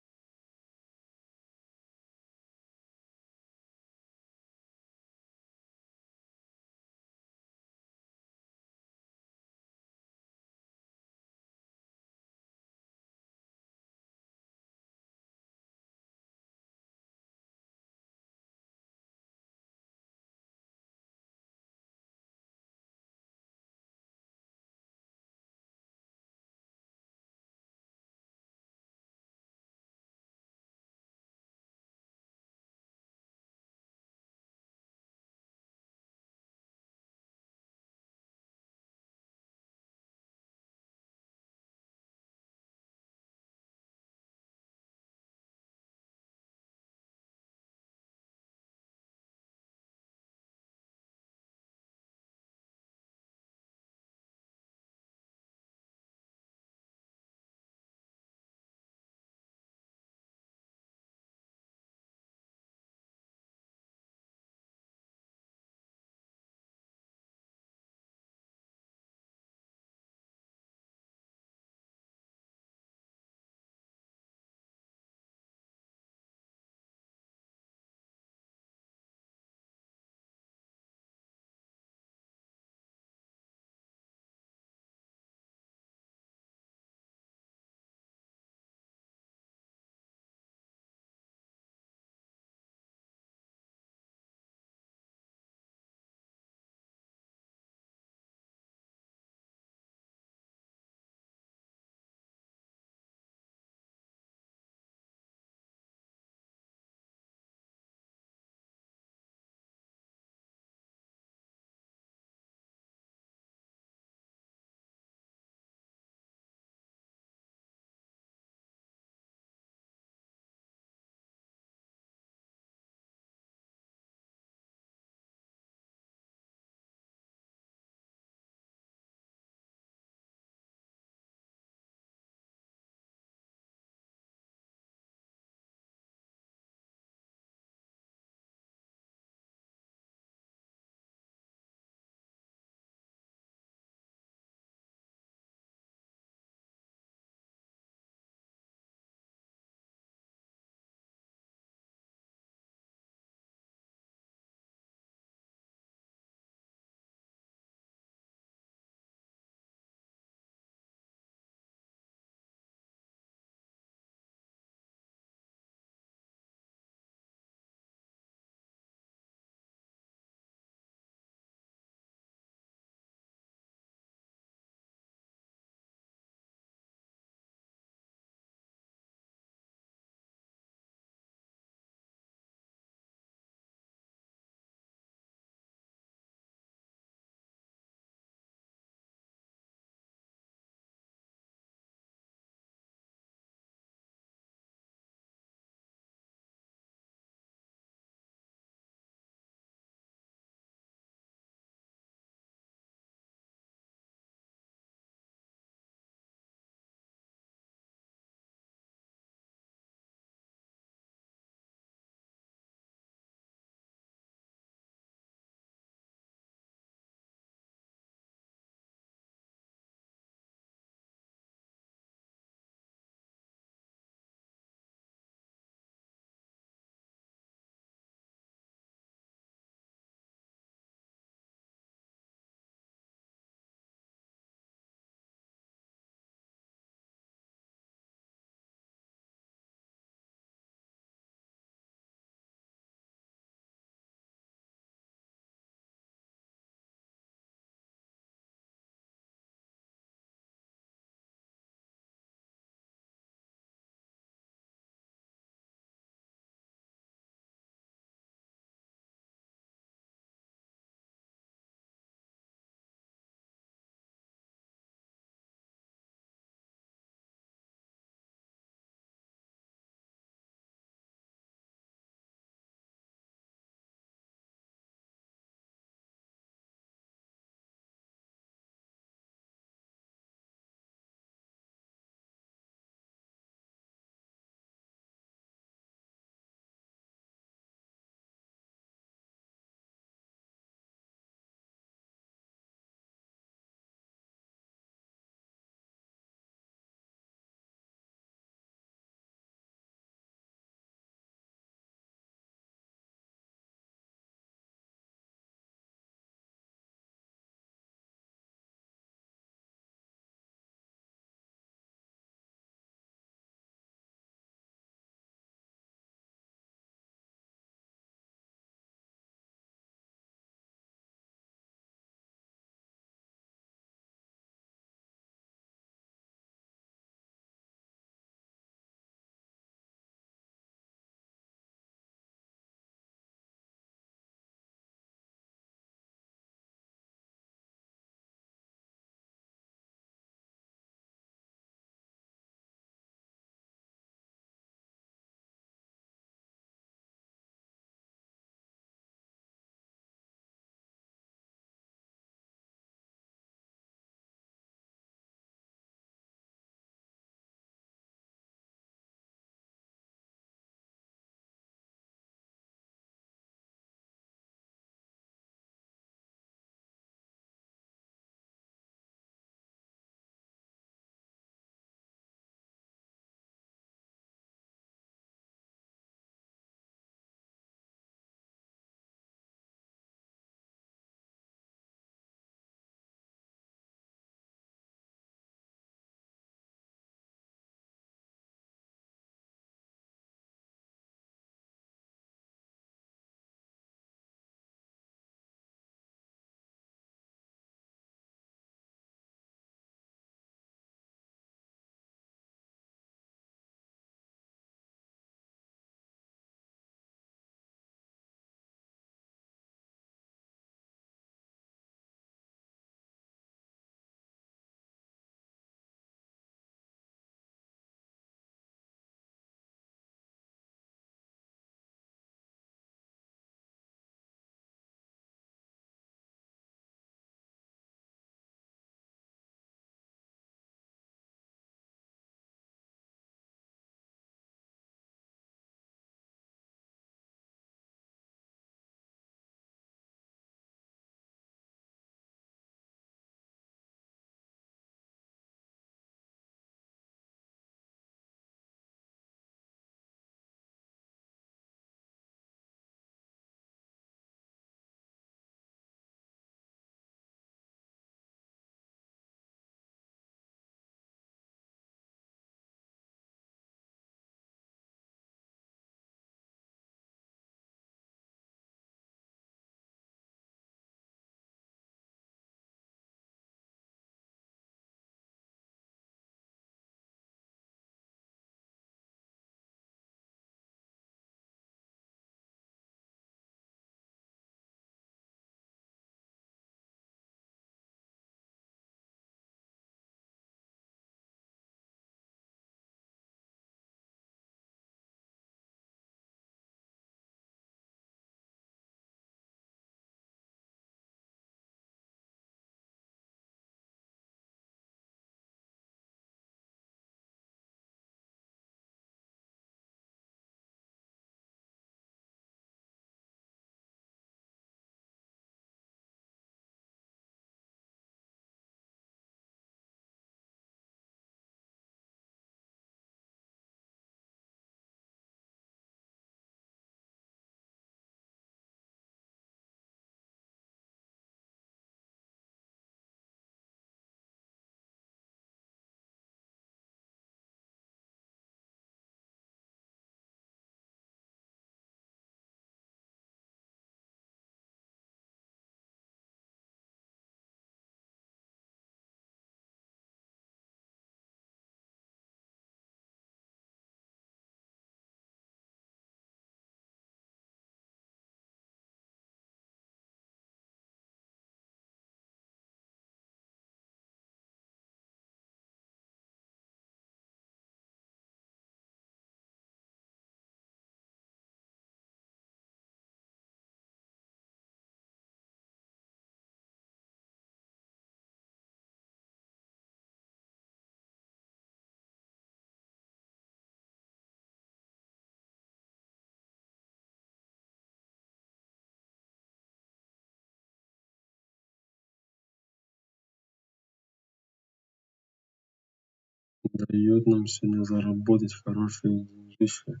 Speaker 1: дает нам сегодня заработать хорошие деньжища.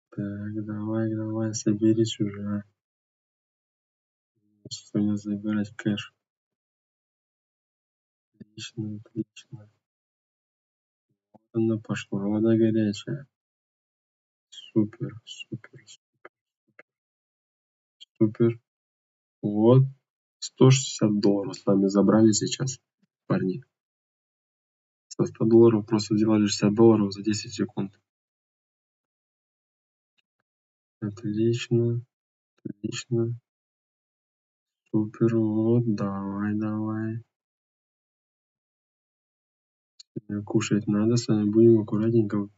Speaker 1: Так, давай, соберись уже. Сегодня забирать кэш. Отлично. Она пошла, вода горячая. Супер. Вот. $160 с вами забрали сейчас, парни. Со $100 просто сделали $60 за 10 секунд. Отлично. Супер, вот, давай. Кушать надо, с вами будем аккуратненько.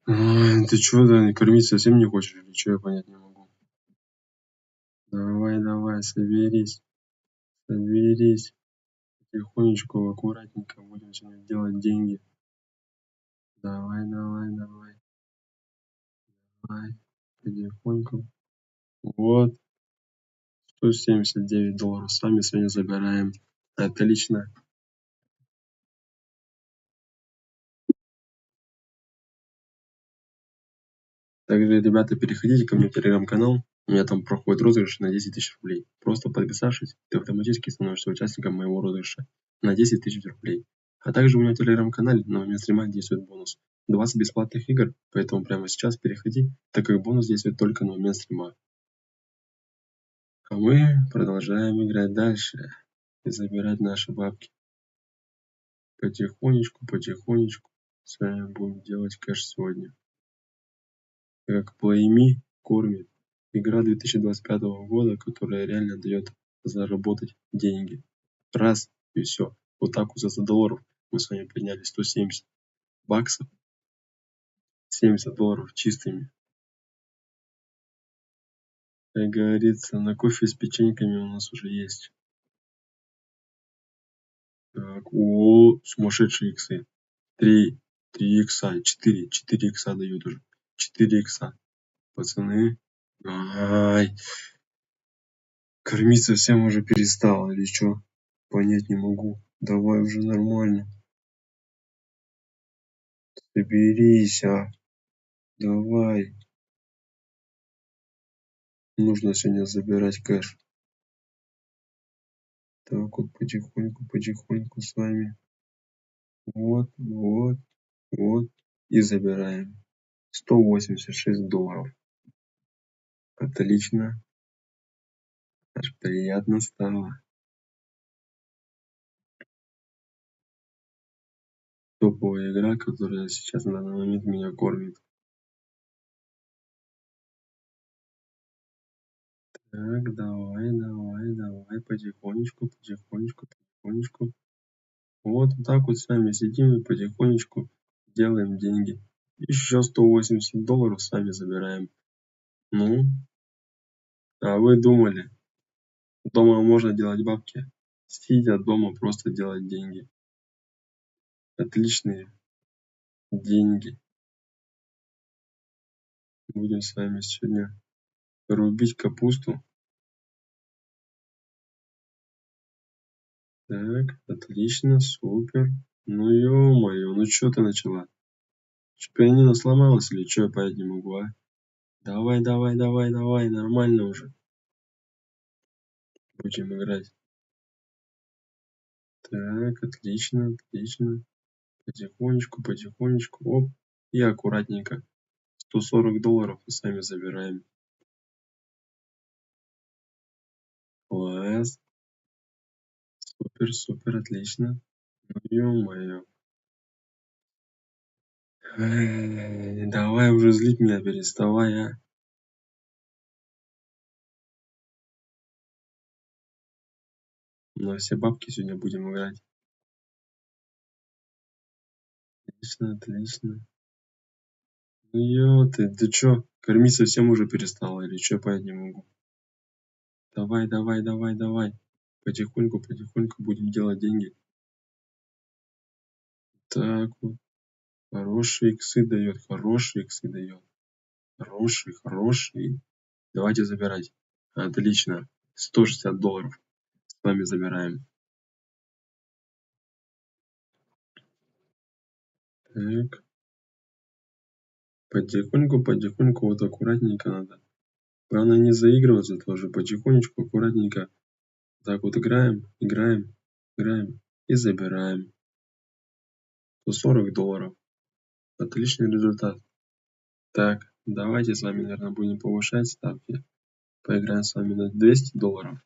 Speaker 1: Ой, ты чё, да, кормить совсем не хочешь или чё, я понять не могу. Давай, соберись. Потихонечку, аккуратненько будем сегодня делать деньги. Давай. Потихоньку. Вот. $179 с вами сегодня забираем. Отлично. Также, ребята, переходите ко мне в телеграм-канал. У меня там проходит розыгрыш на 10 000 рублей. Просто подписавшись, ты автоматически становишься участником моего розыгрыша на 10 000 рублей. А также у меня в телеграм-канале на момент стрима действует бонус. 20 бесплатных игр, поэтому прямо сейчас переходи, так как бонус действует только на момент стрима. А мы продолжаем играть дальше и забирать наши бабки. Потихонечку с вами будем делать кэш сегодня. Как PlayMe кормит. Игра 2025 года, которая реально дает заработать деньги. Раз и все. Вот так вот за $100 мы с вами подняли 170 баксов. $70 чистыми. Как говорится, на кофе с печеньками у нас уже есть. Так, сумасшедшие иксы. 3 икса, 4 икса дают уже. 4 икса. Пацаны. Ай. Кормить совсем уже перестал или что? Понять не могу. Давай уже нормально. Соберись, Давай. Нужно сегодня забирать кэш. Так вот потихоньку с вами. Вот. И забираем. $186. Отлично. Аж приятно стало. Топовая игра, которая сейчас на данный момент меня кормит. Так, давай. Потихонечку. Вот так вот с вами сидим и потихонечку делаем деньги. Еще $180 с вами забираем. Ну, а вы думали, дома можно делать бабки? Сидя дома просто делать деньги. Отличные деньги. Будем с вами сегодня рубить капусту. Так, отлично, супер. Ну ё-моё, ну чё ты начала? Чё, пианино сломалось или чё, я понять не могу, а? Давай, нормально уже. Будем играть. Так, отлично. Потихонечку. Оп. И аккуратненько. $140 мы сами забираем. Класс. Супер, отлично. Ну ё-моё. Давай уже злить меня, переставай, На все бабки сегодня будем играть. Отлично. Ну ты чё, кормить совсем уже перестала или чё, понять не могу. Давай. Потихоньку будем делать деньги. Так вот. Хорошие иксы дает. Хороший. Давайте забирать. Отлично. $160 с вами забираем. Так. Потихоньку, потихоньку, вот аккуратненько надо. Главное не заигрываться тоже. Потихонечку, аккуратненько. Так вот играем, играем, играем и забираем. $140. Отличный результат. Так, давайте с вами, наверное, будем повышать ставки. Поиграем с вами на $200.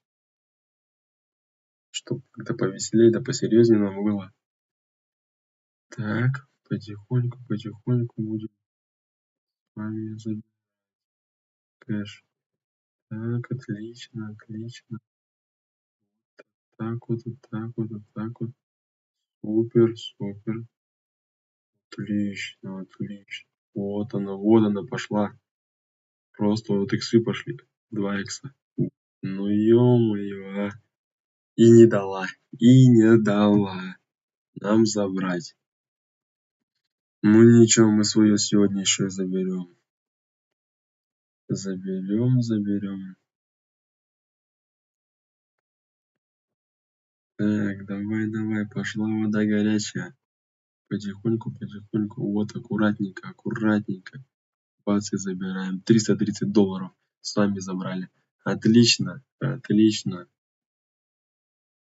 Speaker 1: Чтобы как-то повеселее, да посерьезнее нам было. Так, потихоньку, потихоньку будем с вами забирать кэш. Так, отлично, отлично. Так вот, вот так вот, вот так вот. Супер, супер. Отлично, отлично. Вот она пошла. Просто вот иксы пошли. 2 икса. Ну ё-моё, а. И не дала. И не дала нам забрать. Ну ничего, мы свое сегодня еще заберем. Заберем, заберем. Так, давай, давай, пошла вода горячая. Потихоньку, потихоньку. Вот, аккуратненько, аккуратненько. Бац, и забираем. $330 с вами забрали. Отлично, отлично.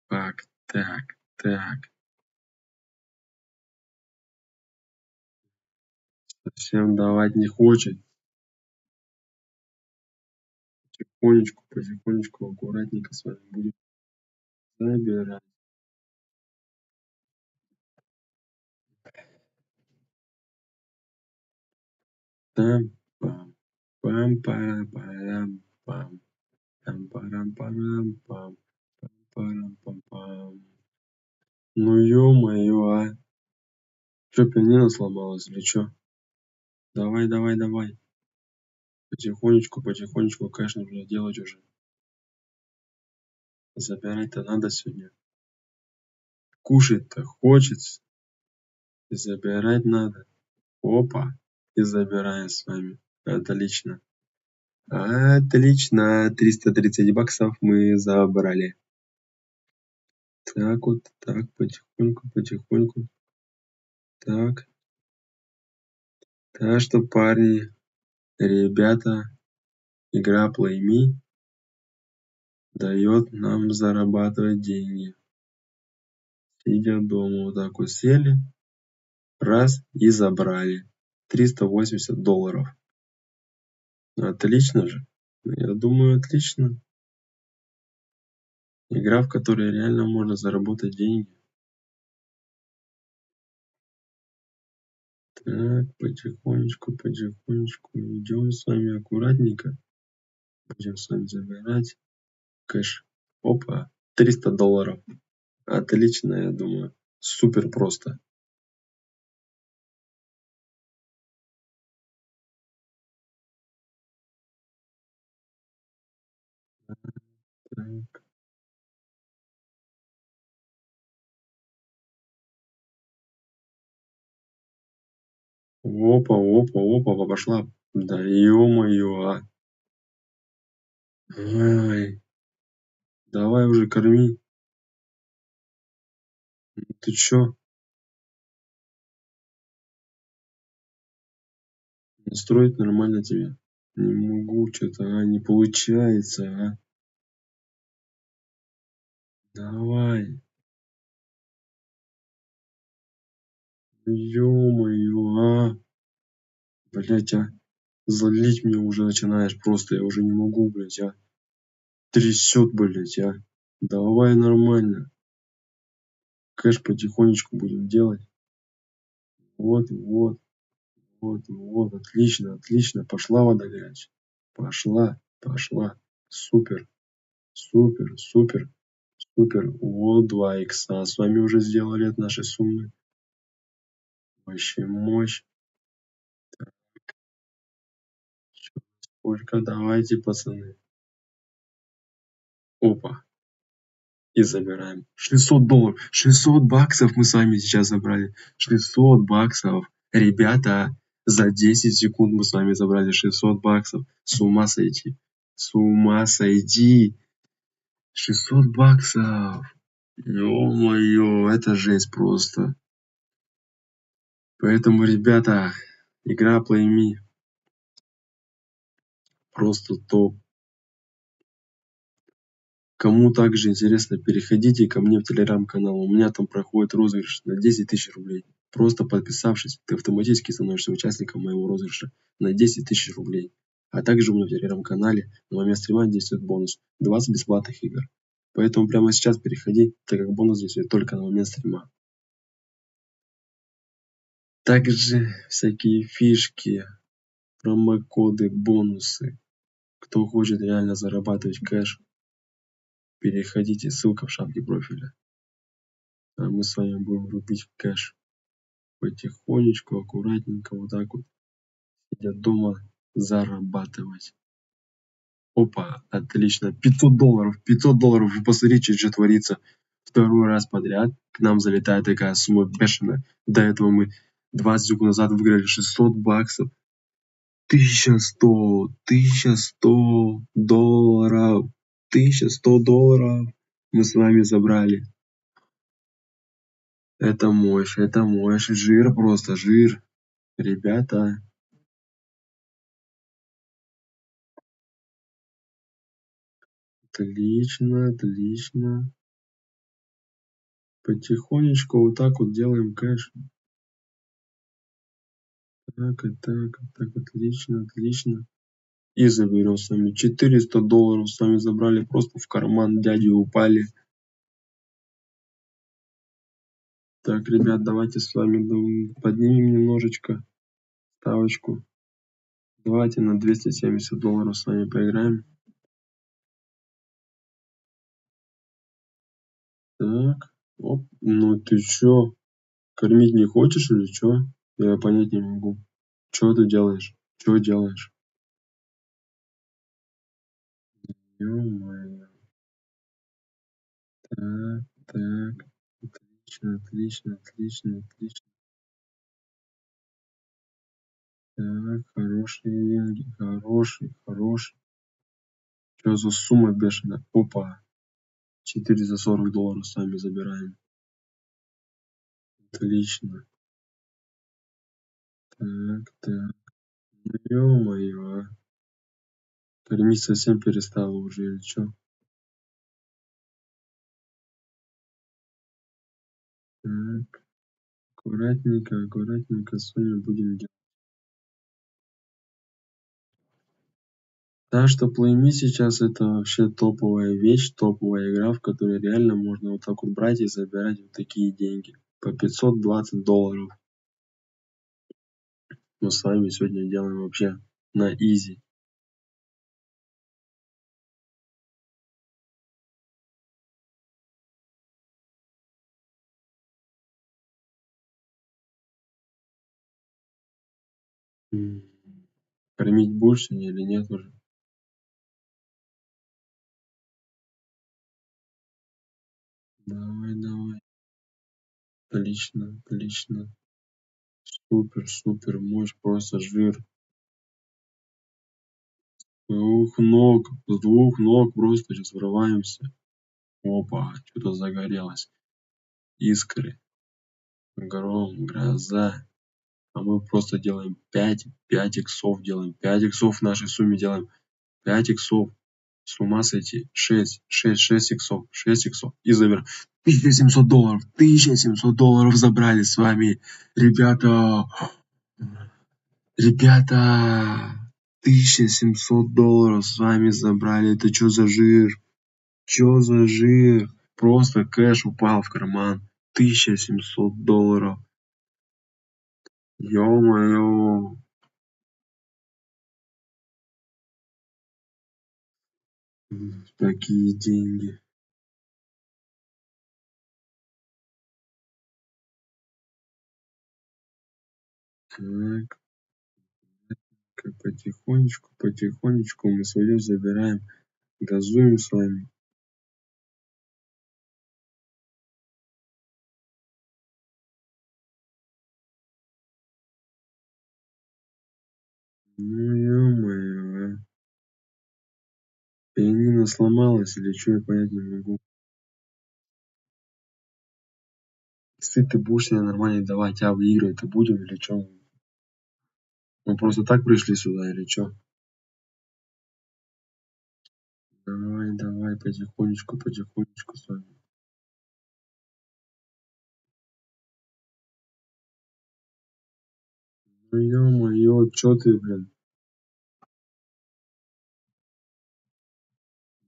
Speaker 1: Так, так, так. Совсем давать не хочет. Потихонечку, потихонечку, аккуратненько с вами будем забирать. Там, пам, пам, парам, парам, пам, там, парам, парам, пам, пам, парам, пам, пам. Ну ё-моё, а. Чё, пианино сломалось или чё? Давай, давай, давай. Потихонечку, потихонечку, кэш нужно делать уже. Забирать-то надо сегодня. Кушать-то хочется. И забирать надо. Опа. И забираем с вами. Отлично. Отлично. $330 мы забрали. Так вот, так, потихоньку, потихоньку. Так. Так что, парни, ребята, игра Play Me дает нам зарабатывать деньги. Сидя дома, вот так вот сели, раз и забрали. $380. Отлично же. Я думаю, отлично. Игра, в которой реально можно заработать деньги. Так, потихонечку, потихонечку идем с вами аккуратненько. Будем с вами забирать кэш. Опа, $300. Отлично, я думаю. Супер просто. Так. Опа, опа, опа, пошла. Да ё-моё, а. Ай, давай уже корми. Ты чё? Настроить нормально тебе? Не могу, что-то, не получается, а. Давай. Ё-моё, а. Блять, а. Злить меня уже начинаешь просто. Я уже не могу, блять, а. Трясет, блять, а. Давай нормально. Кэш потихонечку будем делать. Вот, вот, вот, вот. Отлично, отлично. Пошла вода горячая. Пошла, пошла. Супер, супер, супер, супер. Вот 2 икса с вами уже сделали от нашей суммы. Вообще мощь. Сколько? Давайте, пацаны. Опа. И забираем. $600. $600 мы с вами сейчас забрали. $600. Ребята, за 10 секунд мы с вами забрали $600. С ума сойти. С ума сойти. $600. Ё-моё, это жесть просто. Поэтому, ребята, игра Play Me просто топ. Кому также интересно, переходите ко мне в телеграм-канал. У меня там проходит розыгрыш на 10 тысяч рублей. Просто подписавшись, ты автоматически становишься участником моего розыгрыша на 10 тысяч рублей. А также у меня в телеграм-канале на момент стрима действует бонус 20 бесплатных игр. Поэтому прямо сейчас переходи, так как бонус действует только на момент стрима. Также всякие фишки, промокоды, бонусы. Кто хочет реально зарабатывать кэш, переходите, ссылка в шапке профиля. А мы с вами будем рубить кэш потихонечку, аккуратненько, вот так вот, сидя дома, зарабатывать. Опа, отлично, $500, $500, вы посмотрите, что творится. Второй раз подряд к нам залетает такая сумма бешеная. До этого мы 20 секунд назад выиграли 600 баксов. 1100 долларов. 1100 долларов мы с вами забрали. Это мощь, жир просто, жир. Ребята, отлично, отлично. Потихонечку вот так вот делаем кэш. Так, и так, и так, отлично, отлично. И заберем с вами 400 долларов. С вами забрали просто в карман дяди упали. Так, ребят, давайте с вами поднимем немножечко ставочку. Давайте на 270 долларов с вами поиграем. Так, оп, ну ты чё, кормить не хочешь или чё? Я понять не могу. Чё ты делаешь? Чё делаешь? Ё-моё. Так, так. Отлично, отлично, отлично, отлично. Так, хорошие деньги, хороший. Чё за сумма бешеная? Опа, 440 долларов сами забираем. Отлично. Так, так. Ну ё-моё, а. Кормить совсем перестала уже или чё? Так, аккуратненько с вами будем делать. Так что Play Me сейчас это вообще топовая вещь, топовая игра, в которой реально можно вот так вот брать и забирать вот такие деньги. По 520 долларов. Мы с вами сегодня делаем вообще на изи. Кормить будешь сегодня или нет уже? Давай, давай. Отлично, отлично. Супер, супер, мощь, просто жир. С двух ног просто сейчас врываемся. Опа, что-то загорелось. Искры, гром, гроза. А мы просто делаем 5 иксов делаем. 5 иксов в нашей сумме делаем. 5 иксов. С ума сойти. 6 иксов. 6 иксов. И забираем. 1700 долларов. 1700 долларов забрали с вами. Ребята. Ребята. 1700 долларов с вами забрали. Это что за жир? Чё за жир? Просто кэш упал в карман. 1700 долларов. Ё-моё. Такие деньги. Так, потихонечку мы свое забираем. Газуем с вами. Ну ё-моё, а. Пианино сломалось или что, я понять не могу. Иксы ты будешь себе нормально давать, а выигрывать-то будем или чё? Мы просто так пришли сюда или чё? Давай, давай, потихонечку, потихонечку с вами. Ну ё-моё, чё ты, блин?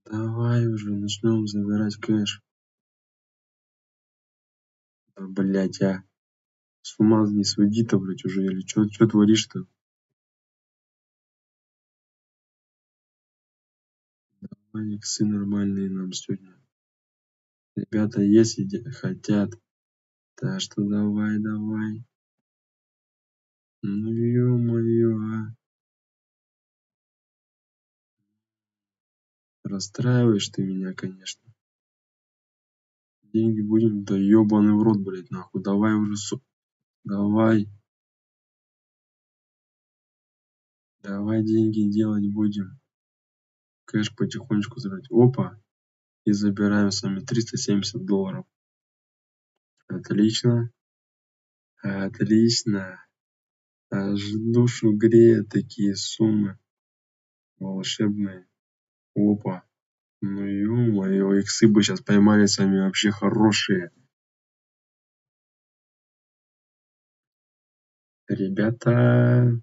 Speaker 1: Давай уже начнем забирать кэш. Да, блядь, а. С ума не своди-то, блядь, уже, или чё творишь-то? Давай иксы нормальные нам сегодня. Ребята есть хотят. Так что давай, давай. Ну ё-моё, а. Расстраиваешь ты меня, конечно. Деньги будем, да ёбаный в рот, блядь, нахуй. Давай уже, давай. Давай деньги делать будем. Кэш потихонечку забирать. Опа. И забираем с вами $370. Отлично. Отлично. Аж душу греют такие суммы волшебные. Опа. Ну ё-моё, иксы бы сейчас поймали с вами вообще хорошие. Ребята,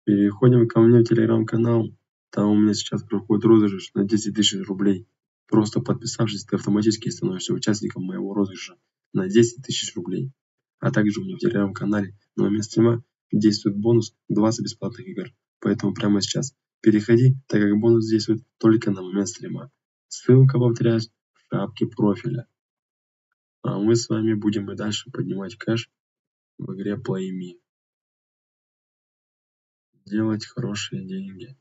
Speaker 1: переходим ко мне в телеграм-канал. Там у меня сейчас проходит розыгрыш на 10 тысяч рублей. Просто подписавшись, ты автоматически становишься участником моего розыгрыша на 10 тысяч рублей. А также у меня в телеграм-канале на момент стрима действует бонус 20 бесплатных игр. Поэтому прямо сейчас переходи, так как бонус действует только на момент стрима. Ссылка, повторяюсь, в шапке профиля. А мы с вами будем и дальше поднимать кэш в игре Play Me. Делать хорошие деньги.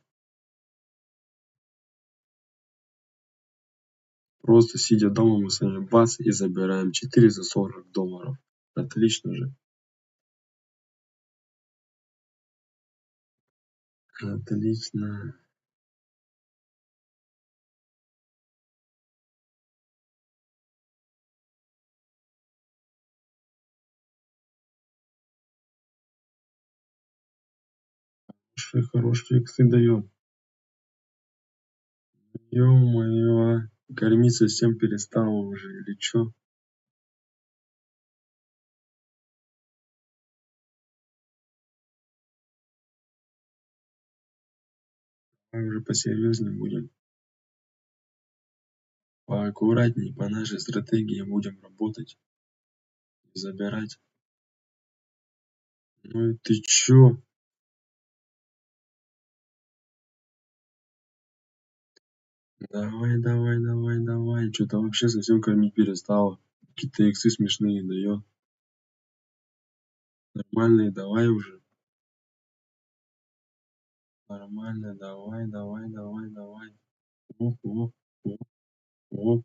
Speaker 1: Просто сидя дома, мы с вами бац и забираем $440. Отлично же. Отлично. Хорошие иксы даёт. Ё-моё, а. Кормить совсем перестала уже или чё? Давай уже посерьёзнее будем. Поаккуратней, по нашей стратегии будем работать. Забирать. Ну ты чё? Давай, давай, давай, давай. Чё-то вообще совсем кормить перестала. Какие-то иксы смешные даёт. Нормальные давай уже. Нормально, давай, давай, давай, давай. Оп, оп, оп, оп.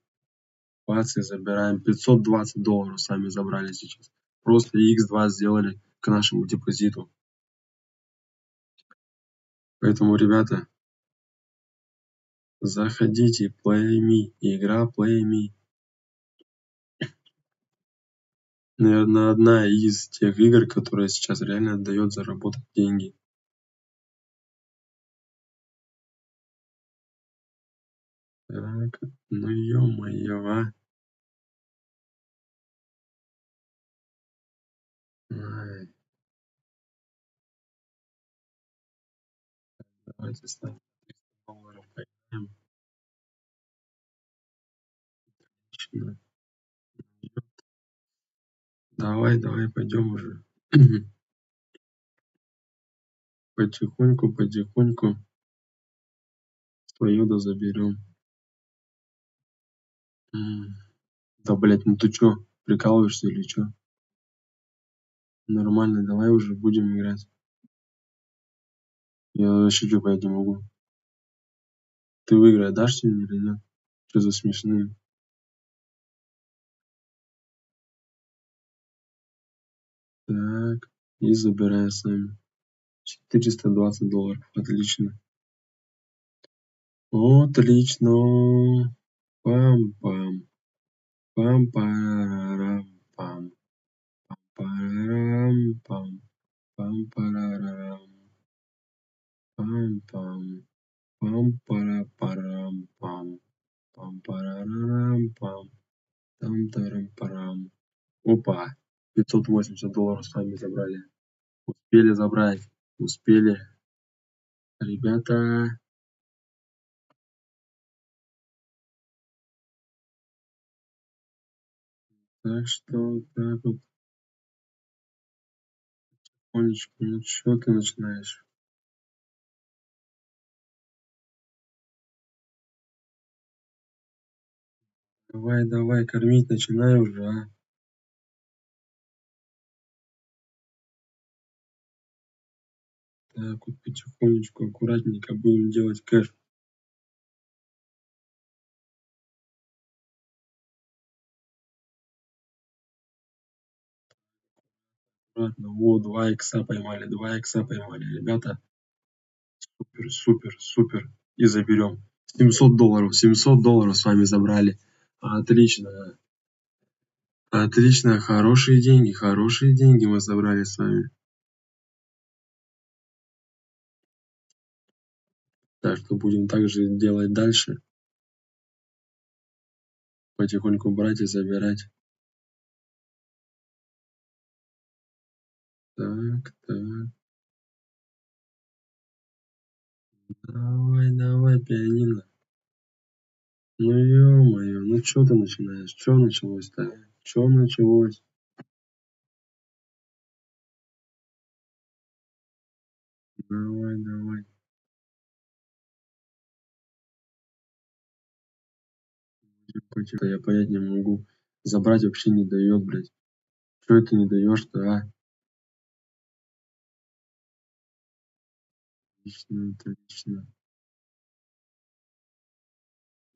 Speaker 1: Бац, и забираем. $520 сами забрали сейчас. Просто X2 сделали к нашему депозиту. Поэтому, ребята, заходите, Play Me, игра Play Me. Наверное, одна из тех игр, которая сейчас реально дает заработать деньги. Так, ну ё-моё, а. Ай, давайте ставим $300 поиграем. Отлично. Давай, давай, пойдем уже. Потихоньку, потихоньку свое да заберем. Да, блядь, ну ты чё, прикалываешься или чё? Нормально, давай уже будем играть. Я вообще чё понять не могу. Ты в игры дашь сегодня или нет? Чё за смешные? Так, и забираем сами. $420. Отлично. Отлично. Пам-пам. Пам-парарам, пам. Парарам, пам. Пам-парарам. Пам-пам. Пам-пара-парам, пам. Пам-парарам, пам. Там-тарам-парам. Опа! $580 с вами забрали. Успели забрать. Успели. Ребята. Так что так вот. Олечка, ну чё ты начинаешь? Давай, давай, кормить начинай уже, а. Так вот потихонечку, аккуратненько будем делать кэш. Аккуратно. Во, 2 икса поймали, 2 икса поймали. Ребята, супер, супер, супер. И заберем. $700 с вами забрали. Отлично. Отлично, хорошие деньги мы забрали с вами. Так что будем также делать дальше. Потихоньку брать и забирать. Так, так. Давай, давай, пианино. Ну ё-моё, ну чё ты начинаешь? Чё началось-то? Чё началось? Давай, давай. Тихо, я понять не могу. Забрать вообще не даёт, блядь. Чё это не даёшь-то, а? Отлично, отлично.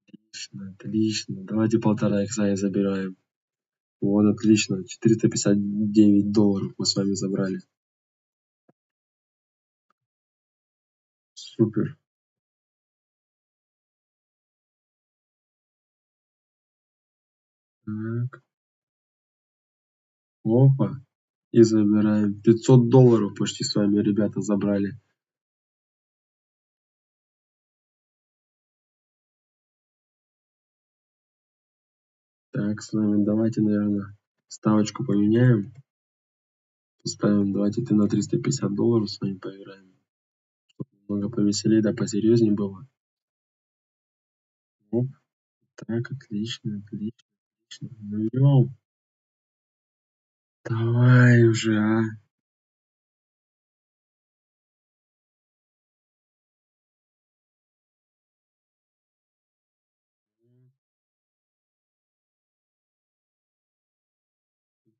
Speaker 1: Отлично, отлично. Давайте 1,5 икса и забираем. Вот, отлично. $459 мы с вами забрали. Супер. Так. Опа. И забираем. $500 почти с вами, ребята, забрали. Так, с вами давайте, наверное, ставочку поменяем. Поставим, давайте ты на $350 с вами поиграем. Чтобы немного повеселее, да посерьезнее было. Оп. Так, отлично, отлично, отлично. Ну ёу. Давай уже, а.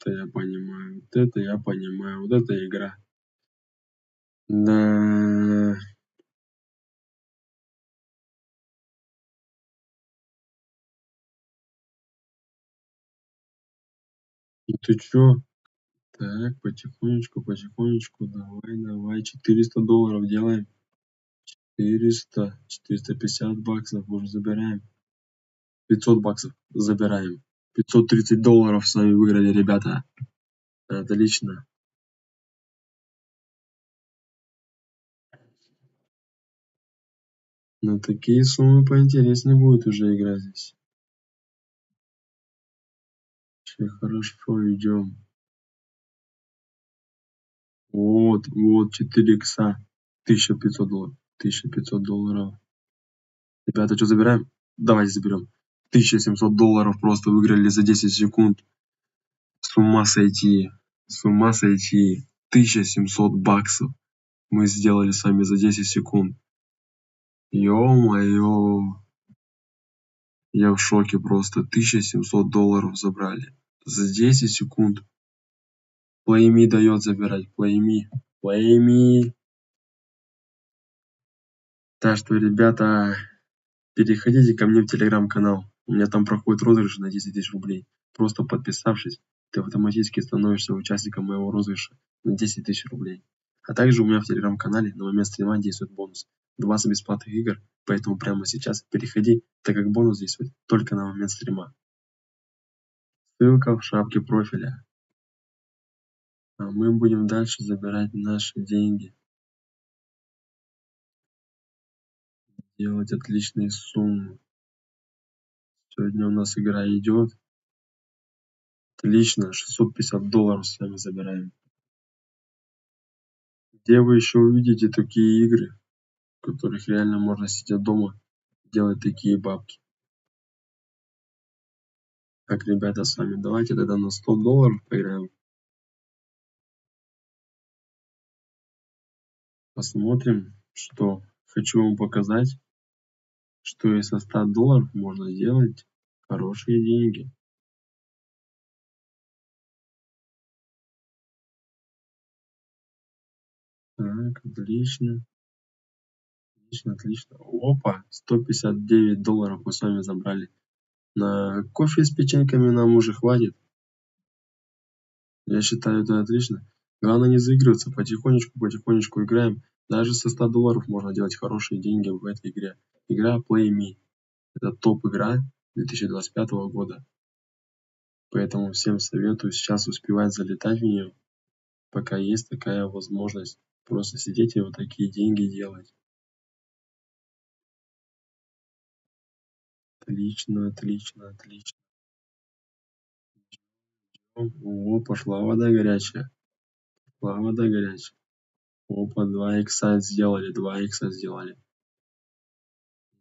Speaker 1: Это я понимаю, вот это я понимаю, вот это игра. Да. Ну ты чё? Так, потихонечку, потихонечку. Давай, давай. $400 делаем. 400, $450 уже забираем. $500 забираем. $530 с вами выиграли, ребята. Отлично. На такие суммы поинтереснее будет уже играть здесь. Вообще хорошо идем. Вот, вот, 4 икса. $1500. $1500. Ребята, что забираем? Давайте заберем. $1700 просто выиграли за 10 секунд. С ума сойти. С ума сойти. $1700 мы сделали с вами за 10 секунд. Ё-моё. Я в шоке просто. $1700 забрали. За 10 секунд. Play Me дает забирать. Play Me. Play Me. Так что, ребята, переходите ко мне в телеграм-канал. У меня там проходит розыгрыш на 10 000 рублей. Просто подписавшись, ты автоматически становишься участником моего розыгрыша на 10 000 рублей. А также у меня в телеграм-канале на момент стрима действует бонус. 20 бесплатных игр, поэтому прямо сейчас переходи, так как бонус действует только на момент стрима. Ссылка в шапке профиля. А мы будем дальше забирать наши деньги. Делать отличные суммы. Сегодня у нас игра идет. Отлично, $650 с вами забираем. Где вы еще увидите такие игры, в которых реально можно сидя дома делать такие бабки? Так, ребята, с вами давайте тогда на $100 поиграем. Посмотрим, что хочу вам показать, что и со $100 можно делать хорошие деньги. Так, отлично. Отлично, отлично. Опа, $159 мы с вами забрали. На кофе с печеньками нам уже хватит. Я считаю, это отлично. Главное не заигрываться, потихонечку играем. Даже со $100 можно делать хорошие деньги в этой игре. Игра Play Me. Это топ-игра 2025 года. Поэтому всем советую сейчас успевать залетать в нее, пока есть такая возможность. Просто сидеть и вот такие деньги делать. Отлично, отлично, отлично. О, пошла вода горячая. Пошла вода горячая. Опа, 2 икса сделали, 2 икса сделали.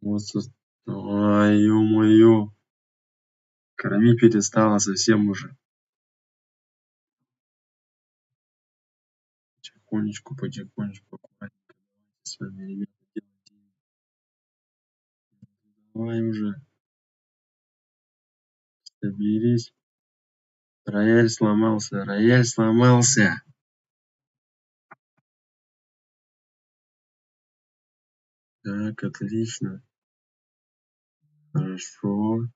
Speaker 1: Вот, ай, ё-моё. Кормить перестала совсем уже. Потихонечку, аккуратненько. С вами, ребята, делайте. Давай уже, соберись. Рояль сломался, рояль сломался. Так, отлично. Хорошо.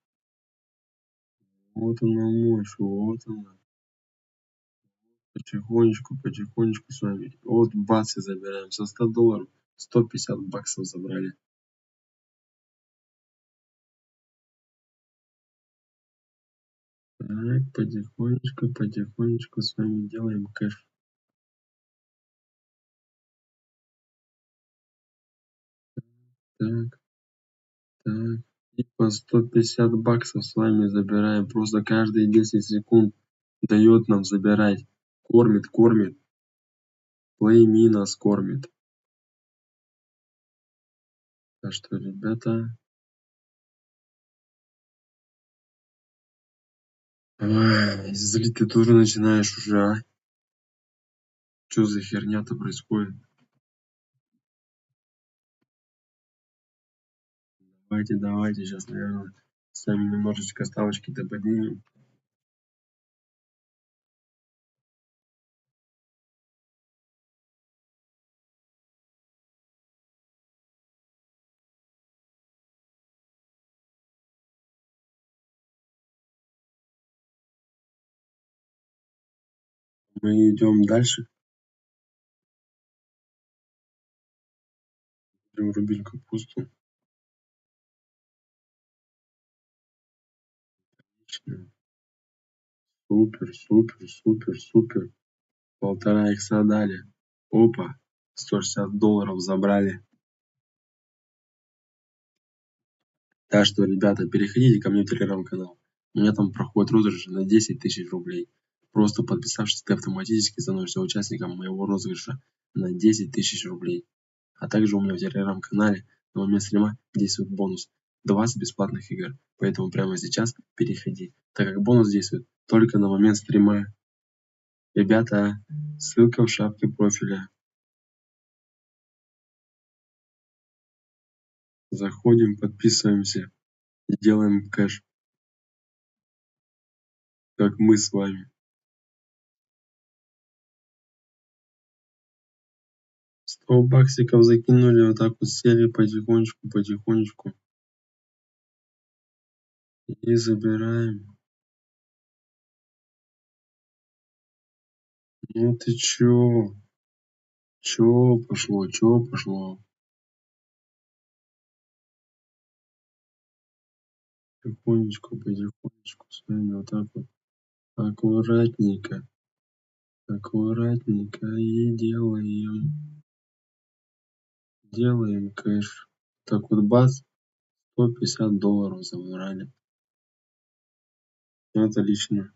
Speaker 1: Вот она мощь, вот она. Потихонечку с вами. Вот бац и забираем. Со $100 $150 забрали. Так, потихонечку с вами делаем кэш. Так, так. И по $150 с вами забираем. Просто каждые 10 секунд дает нам забирать. Кормит. Play Me нас кормит. Так что, ребята... Ой, злить ты тоже начинаешь уже, а? Чё за херня-то происходит? Давайте, сейчас, наверное, сами немножечко ставочки-то поднимем. Мы идем дальше. Будем рубить капусту. Отлично. Супер. 1,5 икса дали. Опа, $160 забрали. Так что, ребята, переходите ко мне в телеграм-канал. У меня там проходят розыгрыши на 10 тысяч рублей. Просто подписавшись, ты автоматически становишься участником моего розыгрыша на 10 тысяч рублей. А также у меня в телеграм-канале на момент стрима действует бонус 20 бесплатных игр. Поэтому прямо сейчас переходи, так как бонус действует только на момент стрима. Ребята, ссылка в шапке профиля. Заходим, подписываемся и делаем кэш, как мы с вами. 100 баксиков закинули, вот так вот сели потихонечку. И забираем. Ну ты чё? Чё пошло? Потихонечку с вами вот так вот. Аккуратненько, аккуратненько и делаем кэш. Так вот бац, $150 забрали. Отлично.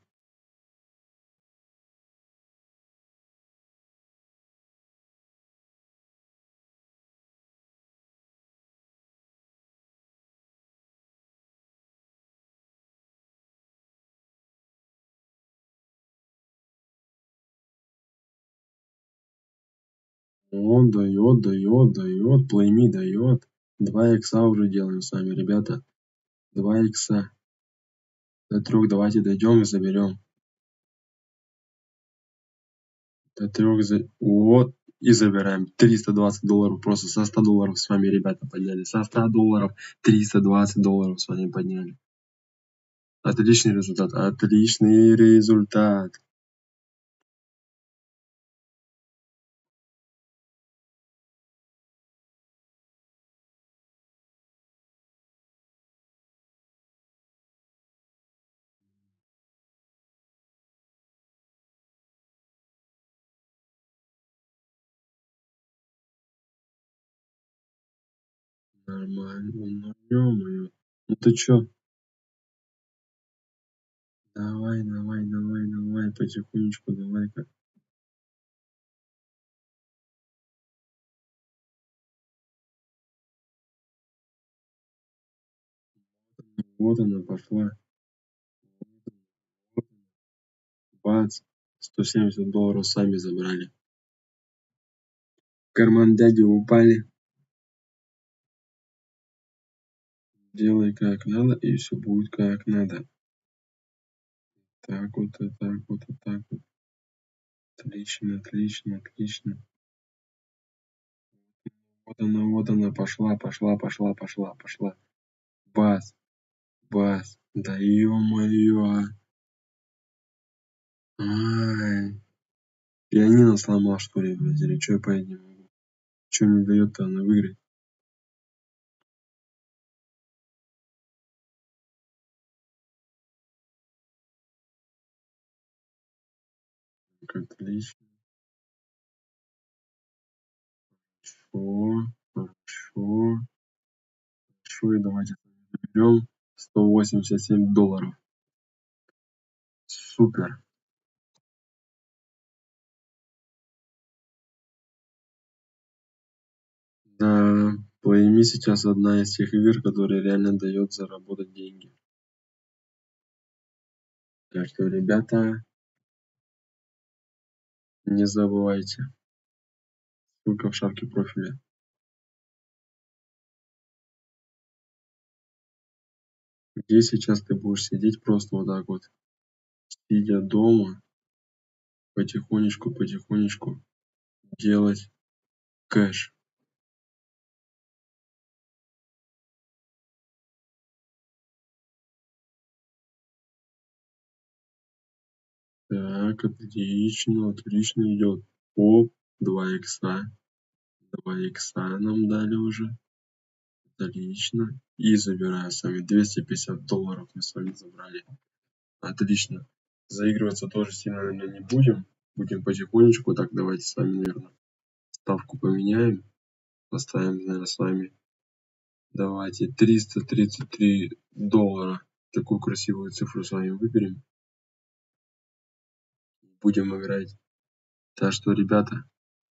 Speaker 1: Он дает, плейми дает. 2 икса уже делаем с вами, ребята. 2 икса. До 3 давайте дойдем и заберем. До 3 вот. И забираем. $320 просто со $100 с вами, ребята, подняли. Со $100 $320 с вами подняли. Отличный результат. Отличный результат. Нормально. Ну, ё-моё. Ну ты чё? Давай. Потихонечку давай-ка. Вот она пошла. Бац. $170 сами забрали. В карман дяди упали. Делай как надо, и все будет как надо. Так вот, и так вот, и так вот. Отлично. Вот она, пошла. Бац. Да ё-моё. Ай. Пианино сломал, что ли, блядь, или чё я понять не могу. Чё не дает-то она выиграть? Так, отлично. Хорошо. И давайте заберем $187. Супер. Да, Playme сейчас одна из тех игр, которая реально дает заработать деньги. Так что, ребята, не забывайте. Ссылка в шапке профиля. Где сейчас ты будешь сидеть просто вот так вот, сидя дома, потихонечку делать кэш. Так, отлично идет. Оп, 2 икса. 2 икса нам дали уже. Отлично. И забираю с вами $250 мы с вами забрали. Отлично. Заигрываться тоже сильно, наверное, не будем. Будем потихонечку. Так, давайте с вами, наверное, ставку поменяем. Поставим, наверное, с вами. Давайте $333. Такую красивую цифру с вами выберем. Будем играть. Так что, ребята,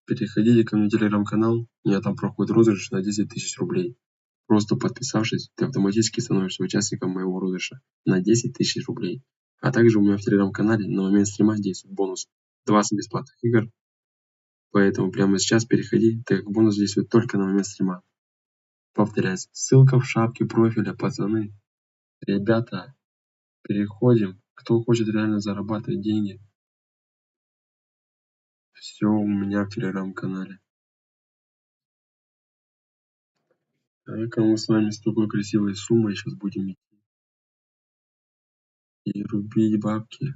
Speaker 1: переходите ко мне в телеграм-канал. У меня там проходит розыгрыш на 10 000 рублей. Просто подписавшись, ты автоматически становишься участником моего розыгрыша на 10 000 рублей. А также у меня в телеграм-канале на момент стрима действует бонус 20 бесплатных игр. Поэтому прямо сейчас переходи, так как бонус действует только на момент стрима. Повторяюсь, ссылка в шапке профиля, пацаны. Ребята, переходим. Кто хочет реально зарабатывать деньги, все у меня в телеграм-канале. Так, а мы с вами с такой красивой суммой сейчас будем идти и рубить бабки.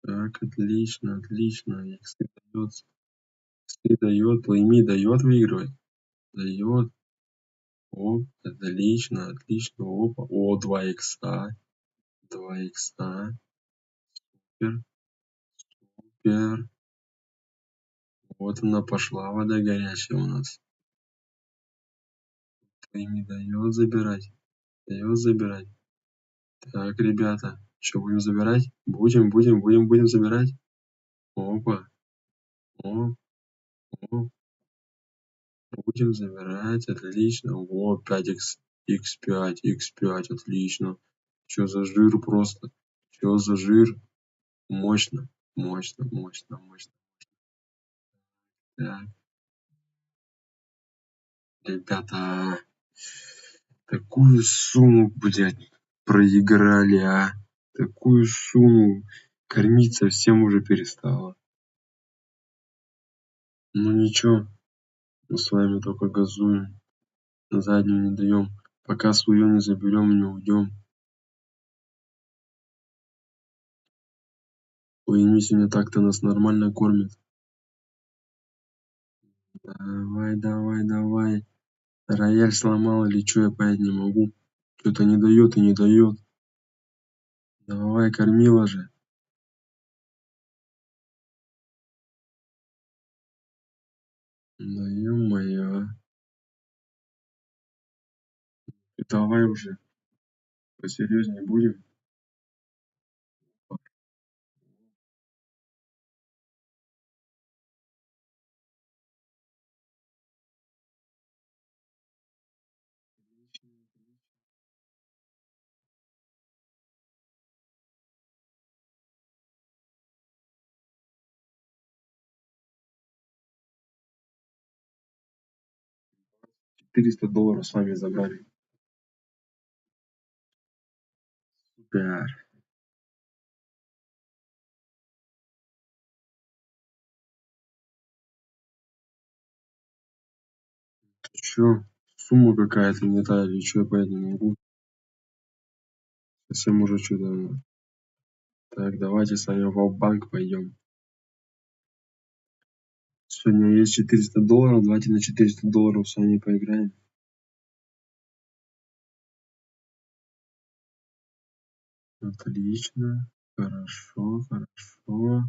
Speaker 1: Так, отлично. Иксы дается. Иксы дает, плейми дает выигрывать. Дает. Оп, отлично. Опа. О, 2 икса. 2 икса. Супер. Супер. Вот она пошла, вода горячая у нас. Не дает забирать. Дает забирать. Так, ребята, что будем забирать? Будем забирать. Опа. Оп, оп. Будем забирать. Отлично. О, 5 x5, x5, отлично. Что за жир просто? Что за жир? Мощно, мощно, мощно, мощно. Так, ребята, такую сумму, блядь, проиграли, а? Такую сумму кормить совсем уже перестала. Ну ничего, мы с вами только газуем, на заднюю не даем. Пока свое не заберем, не уйдем. Ой, сегодня так-то нас нормально кормит. Давай, давай, давай. Рояль сломал или что, я понять не могу. Что-то не дает и не дает. Давай, кормила же. Да ё-моё. Давай уже. Посерьезнее будем. 400 долларов с вами забрали. Супер. Ты чё? Сумма какая-то не та или чё, я понять не могу. Совсем уже что-то. Так, давайте с вами в банк пойдем. Сегодня есть 400 долларов. Давайте на 400 долларов с вами поиграем. Отлично. Хорошо, хорошо.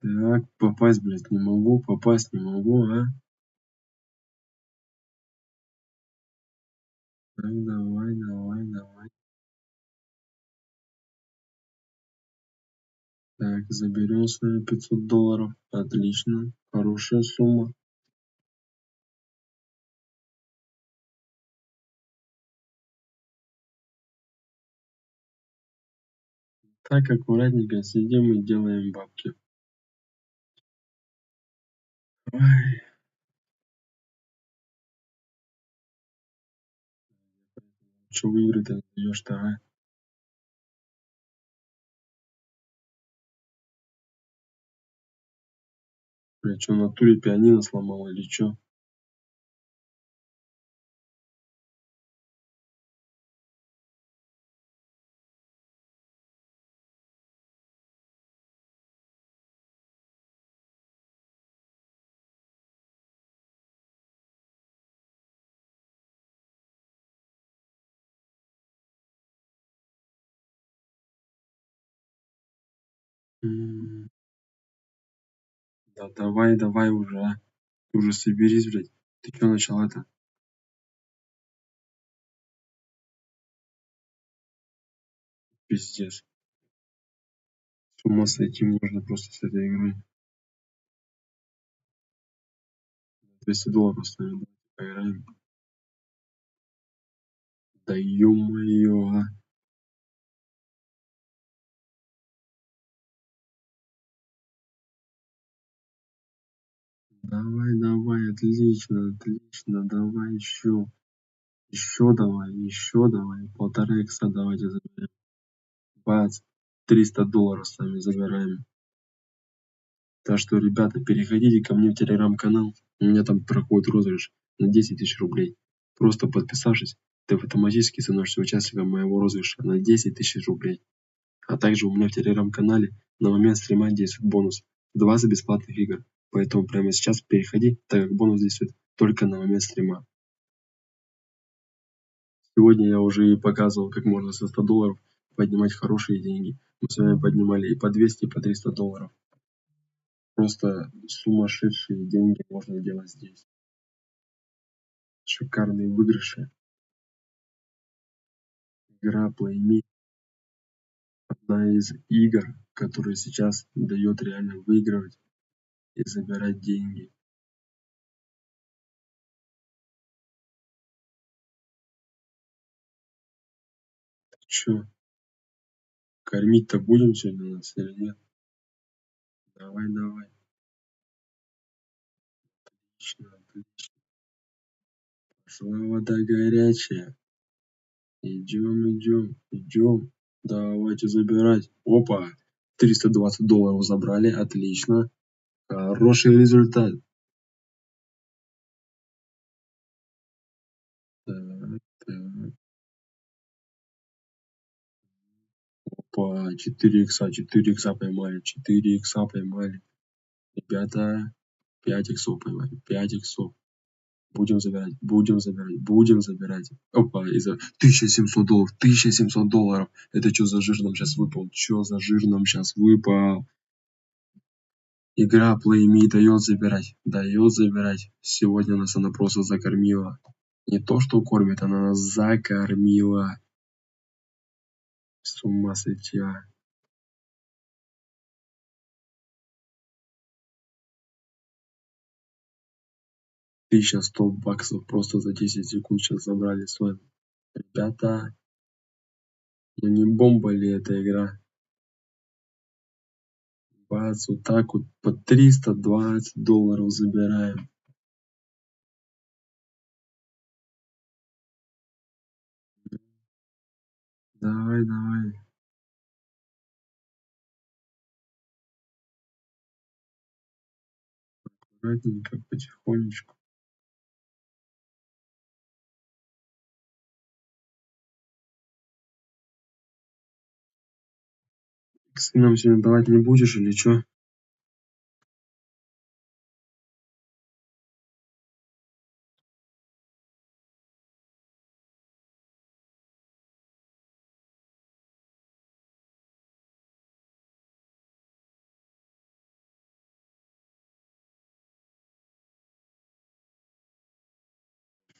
Speaker 1: Так, попасть, блядь, не могу. Попасть не могу, а? Так, давай, давай, давай. Так, заберем с вами 500 долларов. Отлично. Хорошая сумма. Так, аккуратненько сидим и делаем бабки. Ой, что в игры-то не даешь-то, а? Бля, что, в натуре пианино сломал или что? Да давай, давай уже, а. Ты уже соберись, блядь. Ты что начала-то? Пиздец. С ума сойти можно просто с этой игрой. 200 долларов стоит. Поиграем. Да ё-моё, а. Давай, давай, отлично, отлично. Давай еще. Еще давай, еще давай. 1,5 икса давайте заберем. Бац. 300 долларов с вами забираем. Так что, ребята, переходите ко мне в телеграм-канал. У меня там проходит розыгрыш на 10 тысяч рублей. Просто подписавшись, ты автоматически становишься участником моего розыгрыша на 10 тысяч рублей. А также у меня в телеграм-канале на момент стрима действует бонус 20 бесплатных игр. Поэтому прямо сейчас переходи, так как бонус действует только на момент стрима. Сегодня я уже и показывал, как можно со 100 долларов поднимать хорошие деньги. Мы с вами поднимали и по 200, и по 300 долларов. Просто сумасшедшие деньги можно делать здесь. Шикарные выигрыши. Игра PlayMe одна из игр, которая сейчас дает реально выигрывать и забирать деньги. Чё, кормить-то будем сегодня нас или нет? Давай, давай. Отлично, отлично. Пошла вода горячая. Идем, идем, идем. Давайте забирать. Опа, 320 долларов забрали, отлично. Хороший результат. Так, так. Опа, 4 икса, 4 икса поймали, 4 икса поймали. Ребята, 5 иксов поймали, 5 иксов. Будем забирать, будем забирать, будем забирать. Опа, и за 1700 долларов, 1700 долларов. Это что за жир нам сейчас выпал? Что за жир нам сейчас выпал? Игра PlayMe дает забирать, дает забирать. Сегодня нас она просто закормила. Не то, что кормит, она нас закормила. С ума сойти, а. 1100 баксов просто за 10 секунд сейчас забрали с вами. Ребята, ну не бомба ли эта игра? Бац, вот так вот по 320 долларов забираем. Давай, давай. Аккуратненько, потихонечку. Иксы нам сегодня давать не будешь или чё?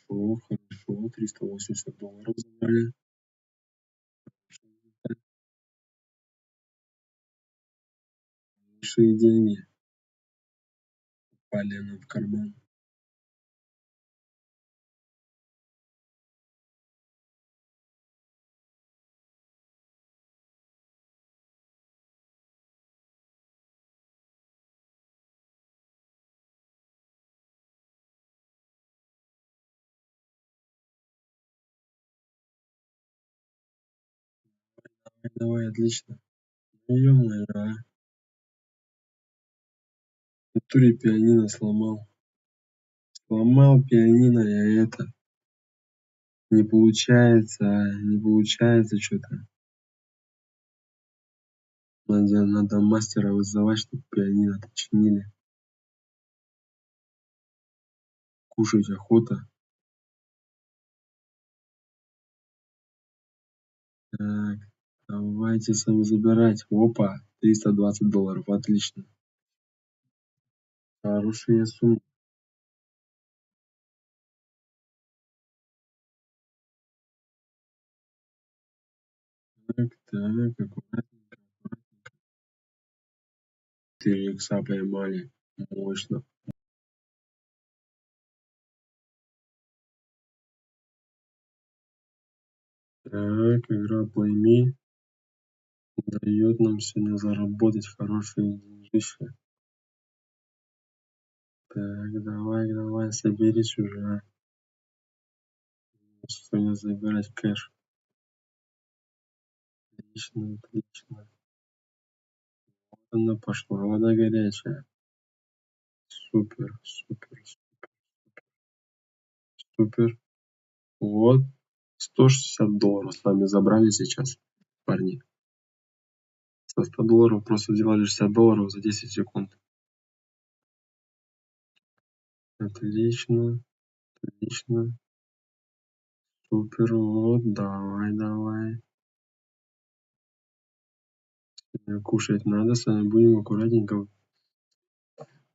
Speaker 1: Хорошо, хорошо. 380 долларов забрали. Большие деньги попали нам в карман. Давай, отлично. Ё-моё, а. В натуре пианино сломал. Сломал пианино я это. Не получается что-то. Надо мастера вызывать, чтобы пианино починили. Кушать охота. Так, давайте сами забирать. Опа, 320 долларов, отлично. Хорошая сумма. Так, так, аккуратненько. 4 икса поймали. Мощно. Так, игра PlayMe дает нам сегодня заработать хорошие деньжища. Так, давай, давай, соберись уже, а. Сегодня забирать кэш. Отлично, отлично. Она пошла, вода горячая. Супер, супер, супер. Вот. 160 долларов с вами забрали сейчас, парни. Со 100 долларов просто сделали 60 долларов за 10 секунд. Отлично, отлично. Супер, вот, давай, давай. Кушать надо, с вами будем аккуратненько.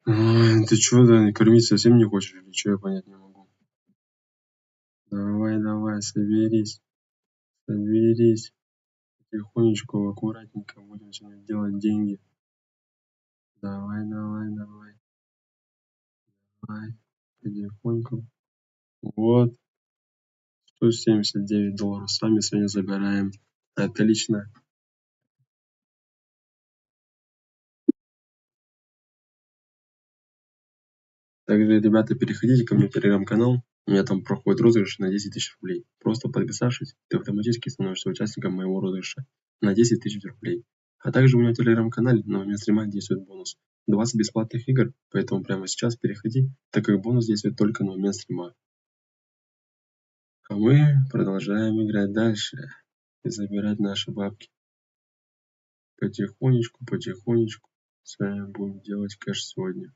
Speaker 1: Ай, ты чё, да, кормить совсем не хочешь или чё, я понять не могу. Давай, давай, соберись, соберись. Потихонечку, аккуратненько будем сегодня делать деньги. Давай, давай, давай, давай. Потихоньку. Вот, $179 сами сегодня забираем. Отлично. Также, ребята, переходите ко мне в телеграм-канал. У меня там проходит розыгрыш на 10 000 рублей. Просто подписавшись, ты автоматически становишься участником моего розыгрыша на 10 000 рублей. А также у меня в телеграм-канале на момент стрима действует бонус. 20 бесплатных игр, поэтому прямо сейчас переходи, так как бонус действует только на момент стрима. А мы продолжаем играть дальше и забирать наши бабки. Потихонечку, потихонечку с вами будем делать кэш сегодня.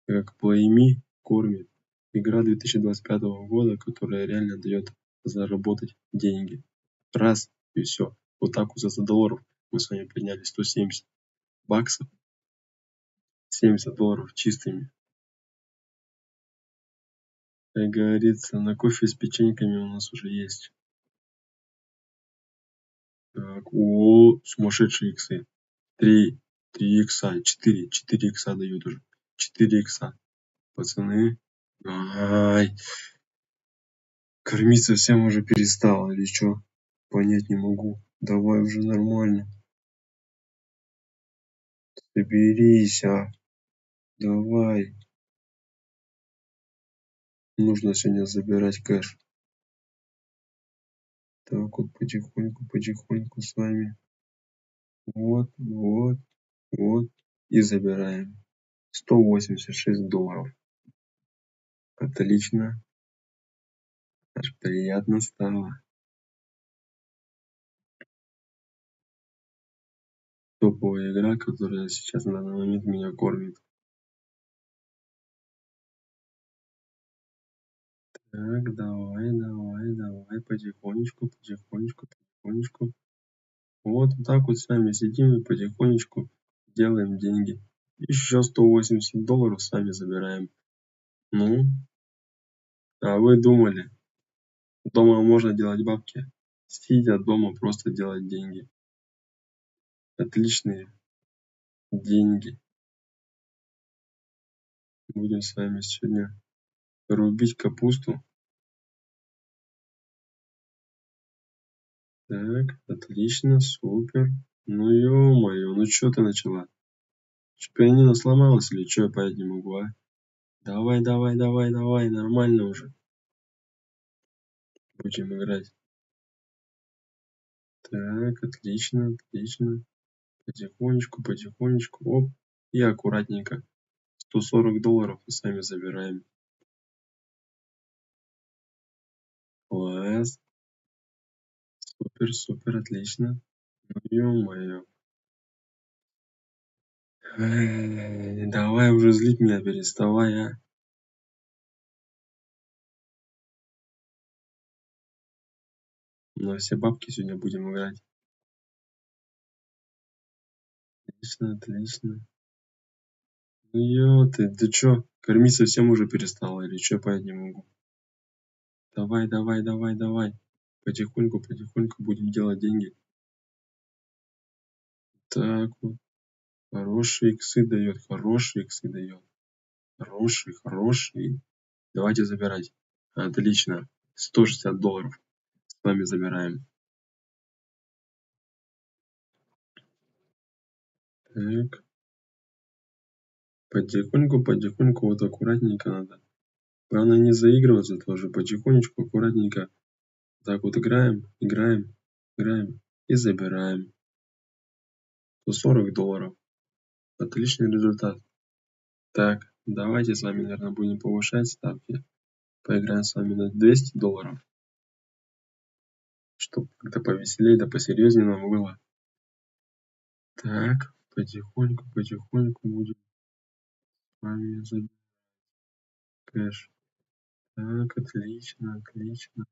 Speaker 1: Как Play Me кормит. Игра 2025 года, которая реально дает заработать деньги. Раз и все. Вот так вот за $100 мы с вами подняли 170 баксов. $70 чистыми. Как говорится, на кофе с печеньками у нас уже есть. Так, о, сумасшедшие иксы. 3 икса, 4 икса дают уже. 4 икса. Пацаны. Ай, кормить совсем уже перестал или что? Понять не могу. Давай уже нормально. Соберись, а. Давай. Нужно сегодня забирать кэш. Так вот потихоньку, потихоньку с вами. Вот, вот, вот. И забираем. $186. Отлично. Аж приятно стало. Топовая игра, которая сейчас на данный момент меня кормит. Так, давай, давай, давай, потихонечку, потихонечку, потихонечку. Вот так вот с вами сидим и потихонечку делаем деньги. Еще $180 сами забираем. Ну, а вы думали, дома можно делать бабки? Сидя дома просто делать деньги. Отличные деньги. Будем с вами сегодня рубить капусту. Так, отлично, супер. Ну ё-моё, ну чё ты начала? Чё, пианино сломалось или чё, я понять не могу, а? Давай, давай, давай, давай, нормально уже. Будем играть. Так, отлично, отлично. Потихонечку, потихонечку. Оп. И аккуратненько. $140 мы сами забираем. Класс. Супер, супер, отлично. Ну ё-моё. Давай уже злить меня, переставай, а. На все бабки сегодня будем играть. Отлично, отлично. Ну ты чё, кормить совсем уже перестала или чё, понять не могу. Давай, давай, давай, давай. Потихоньку, потихоньку будем делать деньги. Так вот. Хорошие иксы дает, хорошие иксы дает. Хороший, хороший. Давайте забирать. Отлично. $160 с вами забираем. Так. Потихоньку, потихоньку, вот аккуратненько надо. Главное не заигрываться тоже. Потихонечку, аккуратненько. Так вот играем, играем, играем и забираем. $140. Отличный результат. Так, давайте с вами, наверное, будем повышать ставки. Поиграем с вами на $200. Чтобы как-то повеселее, да посерьезнее нам было. Так, потихоньку, потихоньку будем с вами забирать кэш. Так, отлично, отлично.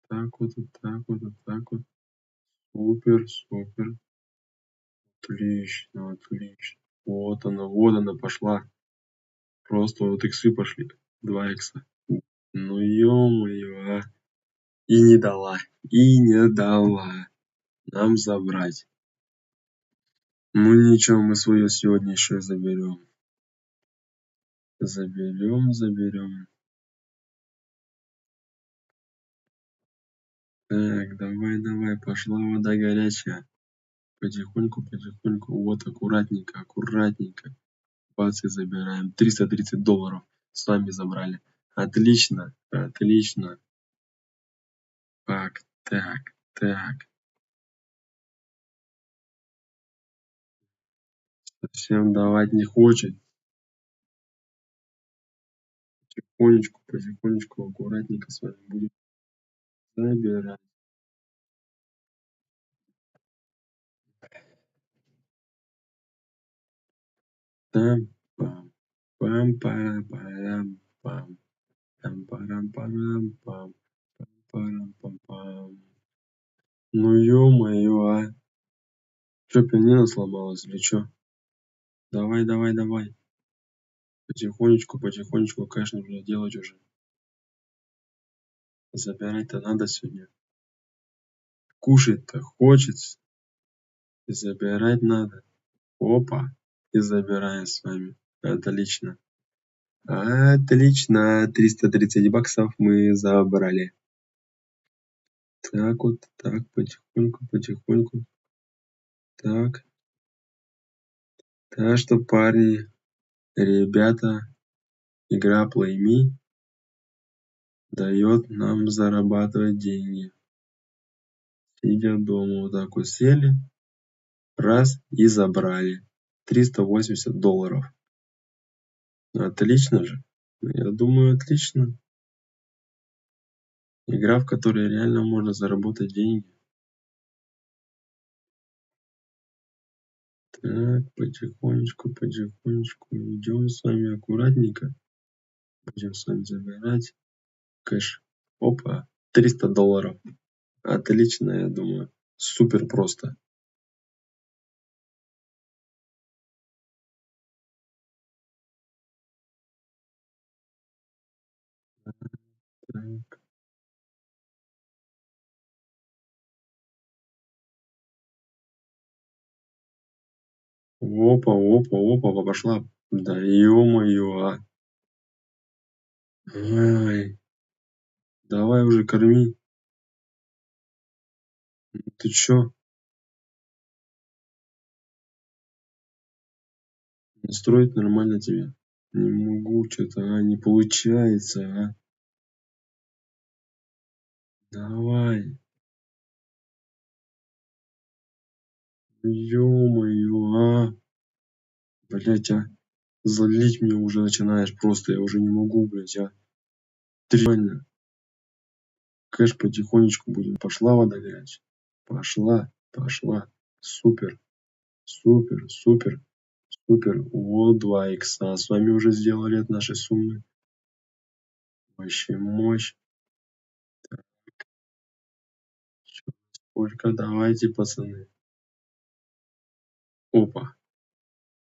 Speaker 1: Так вот, вот так вот, вот так вот. Супер, супер. Отлично, отлично. Вот она пошла. Просто вот иксы пошли. 2 икса. Ну ё-моё, а. И не дала. И не дала нам забрать. Ну ничего, мы свое сегодня еще заберем. Заберем. Так, давай, пошла вода горячая. Потихоньку. Вот, аккуратненько. Бац, и забираем. $330 с вами забрали. Отлично. Так. Совсем давать не хочет. Потихонечку, аккуратненько с вами будем забирать. Там, пам, пам. Там, парам, пам. Ну ё-моё, а. Чё, пианино сломалось или чё? Давай. Потихонечку, кэш нужно делать уже. Забирать-то надо сегодня. Кушать-то хочется. И забирать надо. Опа. И забираем с вами. Отлично. 330 баксов мы забрали. Так вот, так, потихоньку. Так. Так что, парни, ребята, игра Play Me дает нам зарабатывать деньги. Сидя дома, вот так вот сели, раз и забрали. $380. Отлично же. Я думаю, отлично. Игра, в которой реально можно заработать деньги. Так, потихонечку. Идем с вами аккуратненько. Будем с вами забирать кэш. Опа, $300. Отлично, я думаю. Супер просто. Так. Опа, пошла. Да ё-моё, а. Ай, давай уже корми. Ты чё? Настроить нормально тебе? Не могу, что-то, не получается, а. Давай. Ё-моё, а. Блять, а. Злить меня уже начинаешь просто. Я уже не могу, блять, а. Ты реально. Кэш потихонечку будем. Пошла вода горячая. Пошла. Супер. Вот 2 икса. С вами уже сделали от нашей суммы. Вообще мощь. Сколько? Давайте, пацаны. Опа.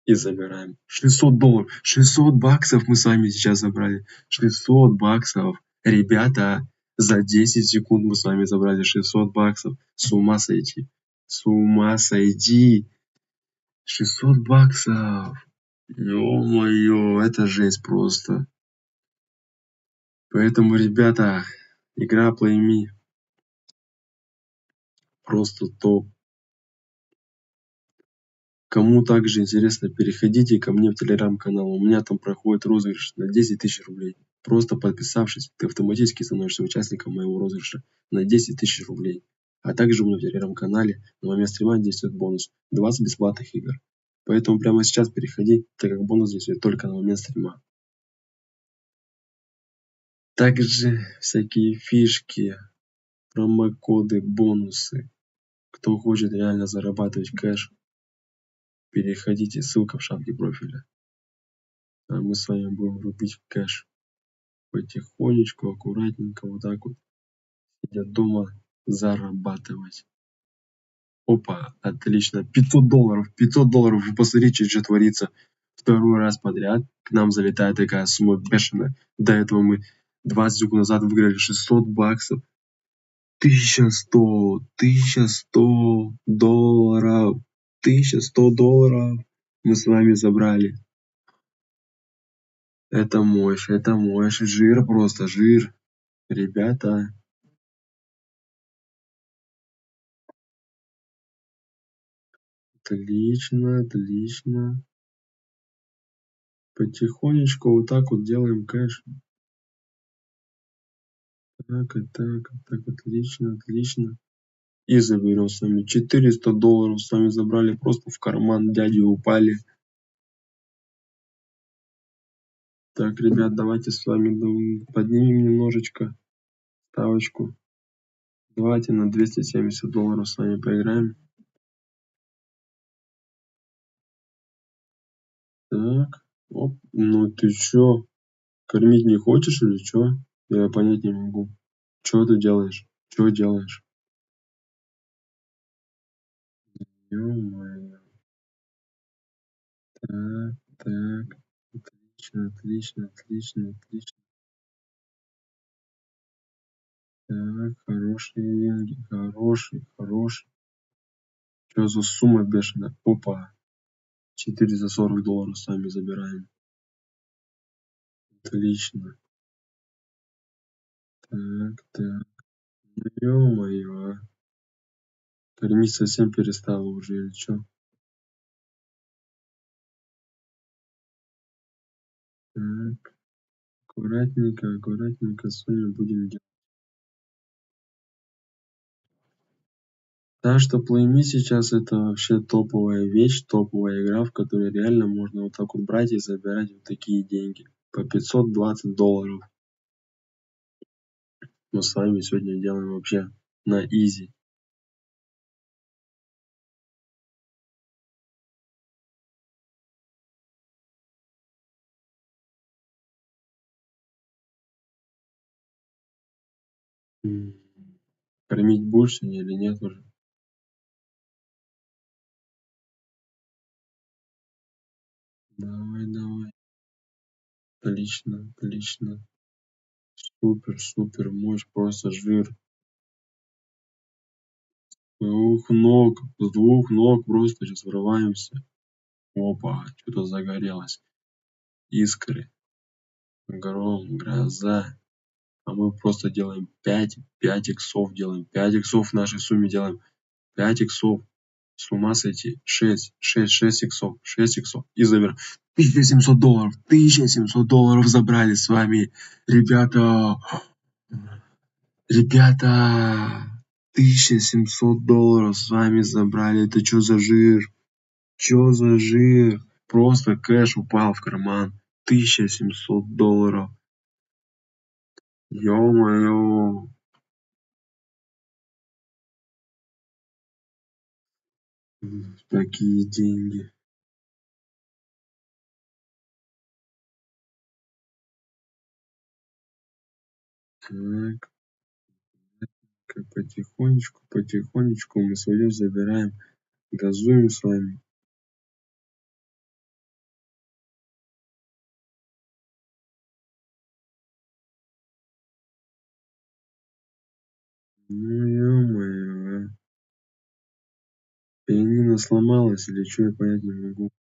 Speaker 1: И забираем. $600. 600 баксов мы с вами сейчас забрали. 600 баксов. Ребята, за 10 секунд мы с вами забрали 600 баксов. С ума сойти. 600 баксов. Ё-моё, это жесть просто. Поэтому, ребята, игра Play Me просто топ. Кому также интересно, переходите ко мне в телеграм-канал. У меня там проходит розыгрыш на 10 тысяч рублей. Просто подписавшись, ты автоматически становишься участником моего розыгрыша на 10 тысяч рублей. А также у меня в телеграм-канале на момент стрима действует бонус 20 бесплатных игр. Поэтому прямо сейчас переходи, так как бонус действует только на момент стрима. Также всякие фишки, промокоды, бонусы. Кто хочет реально зарабатывать кэш, переходите, ссылка в шапке профиля. А мы с вами будем рубить кэш. Потихонечку, аккуратненько, вот так вот, сидя дома, зарабатывать. Опа, отлично. $500. $500. Вы посмотрите, что творится. Второй раз подряд к нам залетает такая сумма бешеная. До этого мы 20 секунд назад выиграли $600. 1100 долларов. $1100 мы с вами забрали. Это мощь, это мощь. Жир просто, жир. Ребята. Отлично, отлично. Потихонечку вот так вот делаем кэш. Так, и так, и так, отлично, отлично. И заберем с вами $400 с вами забрали, просто в карман дяди упали. Так, ребят, давайте с вами поднимем немножечко ставочку. Давайте на $270 с вами поиграем. Так, оп, ну ты чё, кормить не хочешь или чё? Я понять не могу. Чё ты делаешь? Чё делаешь? Ё-моё. Так, так. Отлично, отлично, отлично, отлично. Так, хорошие деньги, хороший, хороший. Что за сумма бешеная? Опа, $440 сами забираем. Отлично. Так, так. Ну, ё-моё, а. Кормить совсем перестала уже или чё? Так, аккуратненько, аккуратненько с вами будем делать. Так что Play.me сейчас это вообще топовая вещь, топовая игра, в которой реально можно вот так вот брать и забирать вот такие деньги. По $520. Мы с вами сегодня делаем вообще на изи. Кормить будешь сегодня или нет уже? Давай, давай. Отлично, отлично. Супер, супер, мощь, просто жир. С двух ног просто сейчас врываемся. Опа, что-то загорелось. Искры, гром, гроза. А мы просто делаем 5 иксов делаем. 5 иксов в нашей сумме делаем. 5 иксов. С ума сойти. 6 иксов. 6 иксов. И забираем. $1700. $1700 забрали с вами. Ребята. Ребята. $1700 с вами забрали. Это что за жир? Чё за жир? Просто кэш упал в карман. $1700. Ё-моё. Такие деньги. Так, потихонечку, потихонечку мы свое забираем. Газуем с вами. Ну ё-моё, а. Пианино сломалось или чё, я понять не могу.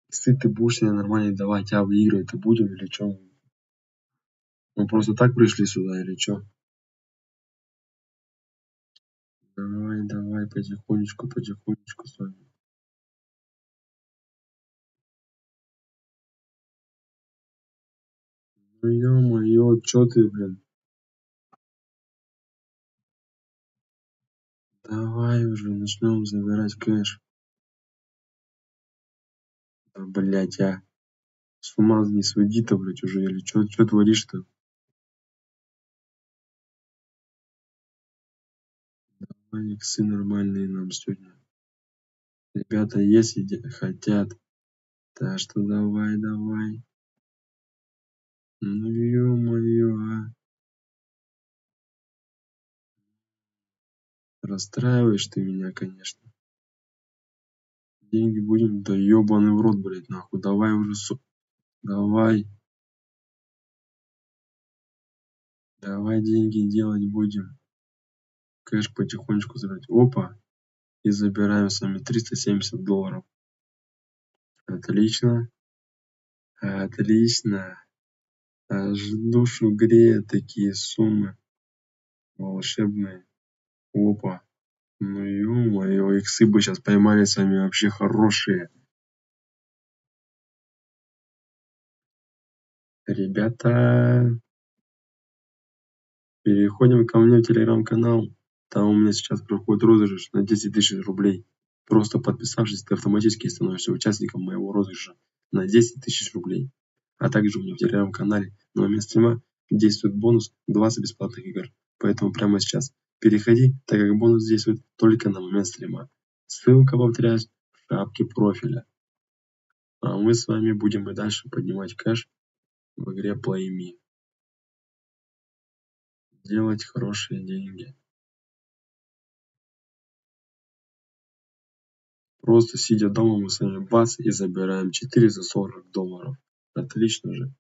Speaker 1: Если ты будешь себе нормально давать, а выигрывать-то будем или чё? Мы просто так пришли сюда или чё? Давай, давай, потихонечку, потихонечку с вами. Ну ё-моё, чё ты, блин? Давай уже начнём забирать кэш. Да, блядь, а. С ума не своди-то, блядь, уже или чё творишь-то? Давай иксы нормальные нам сегодня. Ребята есть хотят. Так что давай, давай. Ну ё-моё, а. Расстраиваешь ты меня, конечно. Деньги будем? Да ёбаный в рот, блядь, нахуй. Давай уже, давай. Давай деньги делать будем. Кэш потихонечку забирать. Опа. И забираем с вами $370. Отлично. Отлично. Аж душу греют такие суммы волшебные. Опа. Ну ё-моё, иксы бы сейчас поймали с вами вообще хорошие. Ребята, переходим ко мне в телеграм-канал. Там у меня сейчас проходит розыгрыш на 10 тысяч рублей. Просто подписавшись, ты автоматически становишься участником моего розыгрыша на 10 тысяч рублей. А также у меня в телеграм-канале на момент стрима действует бонус 20 бесплатных игр. Поэтому прямо сейчас переходи, так как бонус действует только на момент стрима. Ссылка, повторяюсь, в шапке профиля. А мы с вами будем и дальше поднимать кэш в игре Play Me. Делать хорошие деньги. Просто сидя дома, мы с вами бац и забираем $440. Отлично же.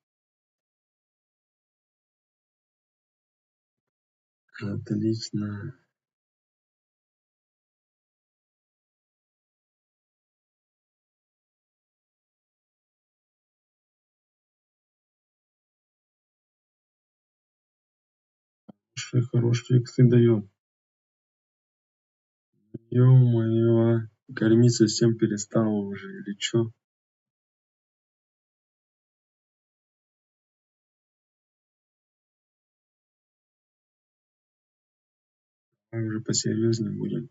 Speaker 1: Отлично. Хорошие иксы дает. Ё-моё, кормить совсем перестала уже или чё? Давай уже посерьезнее будем.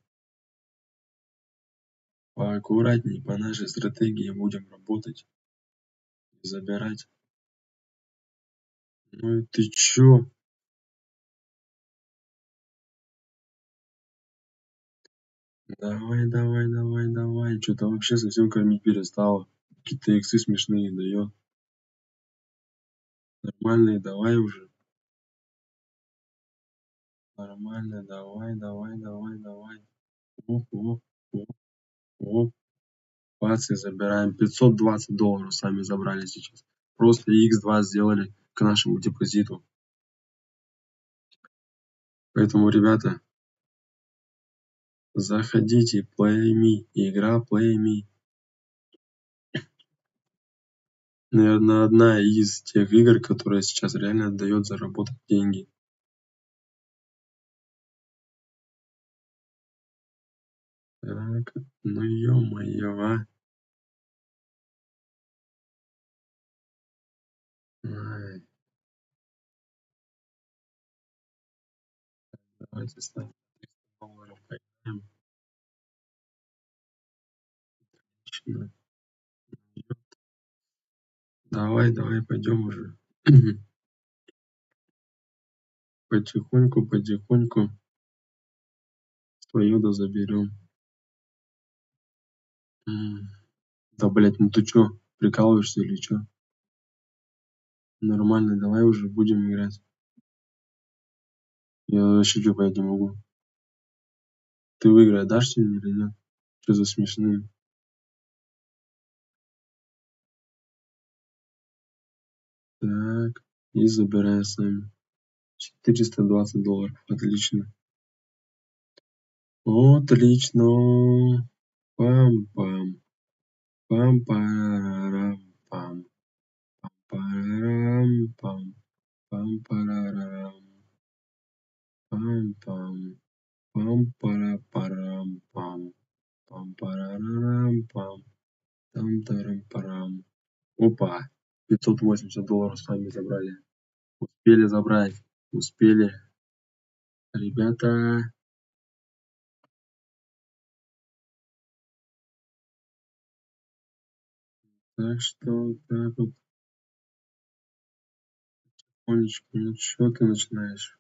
Speaker 1: Поаккуратней по нашей стратегии будем работать. Забирать. Ну и ты чё? Давай, давай, давай, давай. Чё-то вообще совсем кормить перестала. Какие-то иксы смешные дает. Нормальные давай уже. Нормально, давай, давай, давай, давай. Оп, оп, оп, оп. Бац, и забираем. $520 сами забрали сейчас. Просто X2 сделали к нашему депозиту. Поэтому, ребята, заходите, Play Me, игра Play Me. Наверное, одна из тех игр, которая сейчас реально дает заработать деньги. Так, ну ё-моё, а. Ай, давайте ставим $300 поиграем. Отлично. Давай, давай, пойдем уже. Потихоньку, потихоньку свое да заберем. Да, блядь, ну ты чё, прикалываешься или чё? Нормально, давай уже будем играть. Я вообще чё понять не могу. Ты выиграть дашь сегодня или нет? Чё за смешные? Так, и забираем сами. $420. Отлично. Отлично. Пам-пам. Пам-парарам-пам. Пам-парарам-пам. Пам-парарам. Пам-пам. Пам-пара-парам-пам. Пам-парарам-пам. Там-тарам-парам. Опа! $580 с вами забрали. Успели забрать. Успели. Ребята. Так что так вот. Олечка, ну чё ты начинаешь?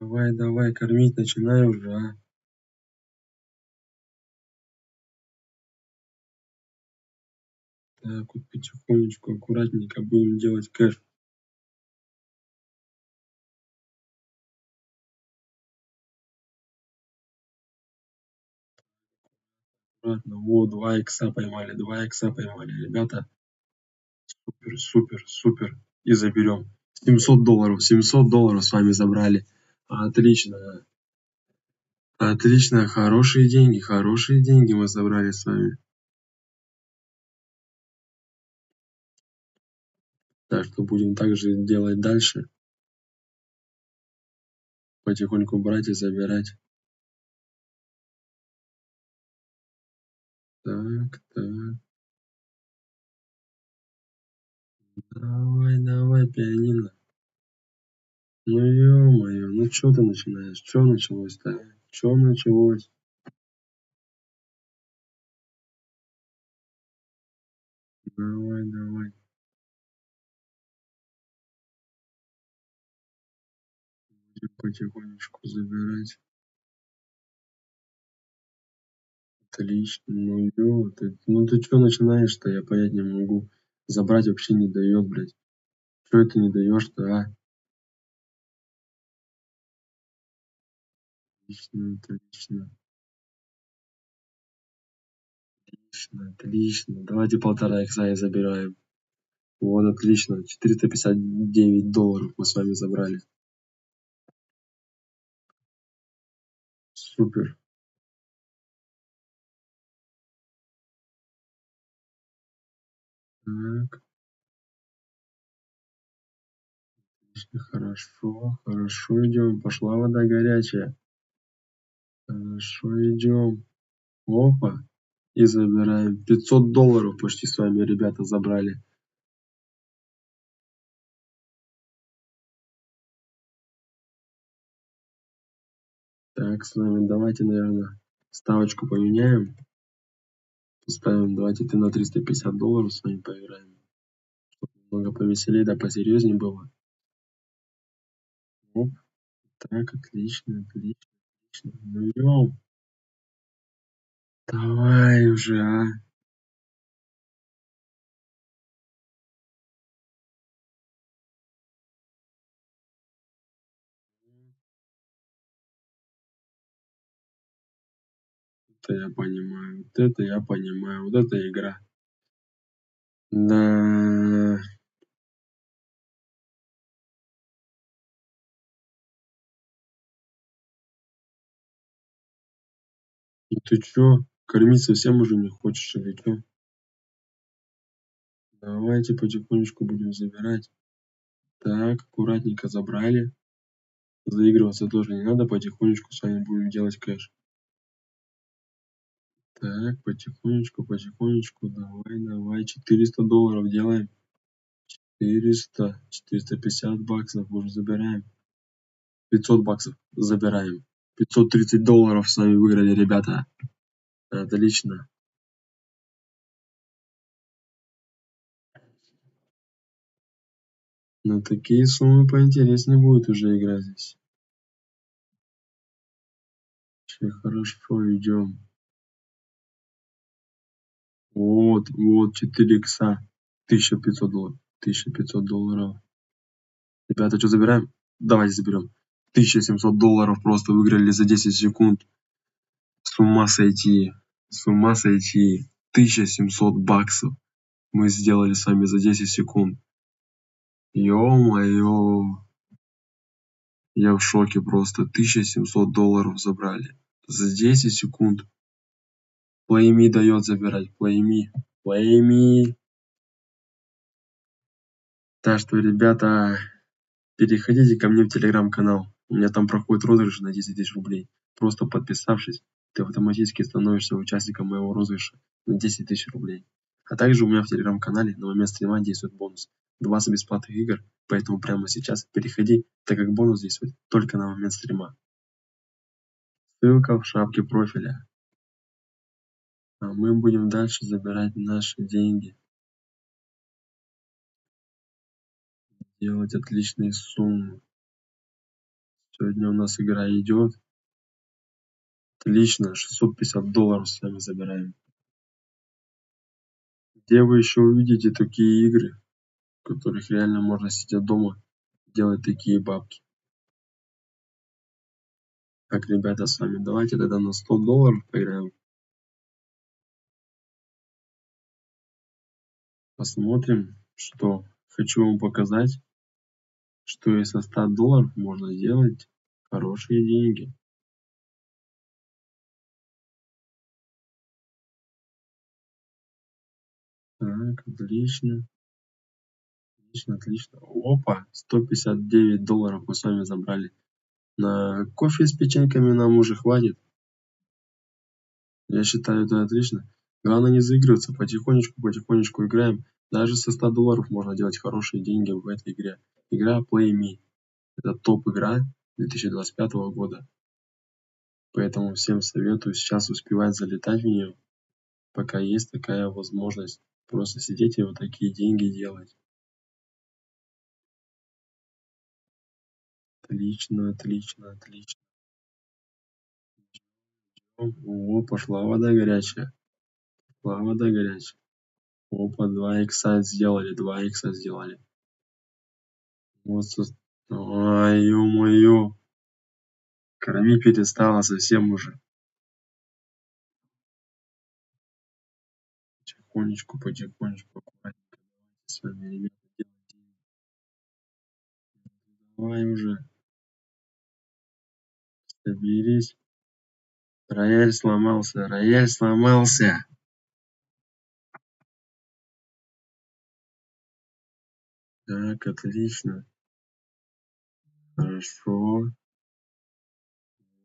Speaker 1: Давай, давай, кормить начинай уже, а. Так вот потихонечку, аккуратненько будем делать кэш. Аккуратно. Вот, 2 икса поймали, 2 икса поймали. Ребята, супер, супер, супер. И заберем. $700 с вами забрали. Отлично. Отлично, хорошие деньги мы забрали с вами. Так что будем также делать дальше. Потихоньку брать и забирать. Так, так. Давай, давай, пианино. Ну ё-моё, ну чё ты начинаешь? Чё началось-то? Чё началось? Давай, давай. Будем потихонечку забирать. Отлично. Ну ты чё начинаешь-то? Я понять не могу. Забрать вообще не даёт, блядь. Чё это не даёшь-то, а? Отлично, отлично. Отлично, отлично. Давайте 1,5 икса и забираем. Вот, отлично. $459 мы с вами забрали. Супер. Так, отлично, хорошо, хорошо идем. Пошла вода горячая. Хорошо идем. Опа. И забираем. $500 почти с вами, ребята, забрали. Так, с вами давайте, наверное, ставочку поменяем. Поставим, давайте ты на $350 с вами поиграем. Чтобы немного повеселее, да посерьезнее было. Оп. Так, отлично, отлично, отлично. Ну ём. Давай уже, а. Это я понимаю, вот это я понимаю, вот это игра. Да. И ты чё, кормить совсем уже не хочешь или чё? Давайте потихонечку будем забирать. Так, аккуратненько забрали. Заигрываться тоже не надо, потихонечку с вами будем делать кэш. Так, потихонечку, потихонечку, давай, давай, $400 делаем. 400, $450 уже забираем. $500 забираем. $530 с вами выиграли, ребята. Отлично. На такие суммы поинтереснее будет уже играть здесь. Очень хорошо идем. Вот, вот, 4 икса. $1500. $1500. Ребята, что забираем? Давайте заберем. $1700 просто выиграли за 10 секунд. С ума сойти. С ума сойти. $1700 мы сделали с вами за 10 секунд. Ё-моё. Я в шоке просто. $1700 забрали. За 10 секунд. Плейми дает забирать. Плейми. Плейми. Так что, ребята, переходите ко мне в телеграм-канал. У меня там проходит розыгрыш на 10 000 рублей. Просто подписавшись, ты автоматически становишься участником моего розыгрыша на 10 000 рублей. А также у меня в телеграм-канале на момент стрима действует бонус. 20 бесплатных игр, поэтому прямо сейчас переходи, так как бонус действует только на момент стрима. Ссылка в шапке профиля. А мы будем дальше забирать наши деньги. Делать отличные суммы. Сегодня у нас игра идет. Отлично, $650 с вами забираем. Где вы еще увидите такие игры, в которых реально можно сидя дома делать такие бабки? Так, ребята, с вами давайте тогда на $100 поиграем. Посмотрим, что хочу вам показать, что и со $100 можно сделать хорошие деньги. Так, отлично. Отлично, отлично. Опа, $159 мы с вами забрали. На кофе с печеньками нам уже хватит. Я считаю, это отлично. Главное не заигрываться, потихонечку играем. Даже со $100 можно делать хорошие деньги в этой игре. Игра Play Me. Это топ-игра 2025 года. Поэтому всем советую сейчас успевать залетать в нее, пока есть такая возможность. Просто сидеть и вот такие деньги делать. Отлично, отлично, отлично. О, пошла вода горячая. Пошла вода горячая. Опа, 2 икса сделали, 2 икса сделали. Вот, ай, ё-моё. Кормить перестала совсем уже. Потихонечку, аккуратненько. С вами, ребята, делаем. Давай уже, соберись. Рояль сломался, рояль сломался. Так, отлично. Хорошо.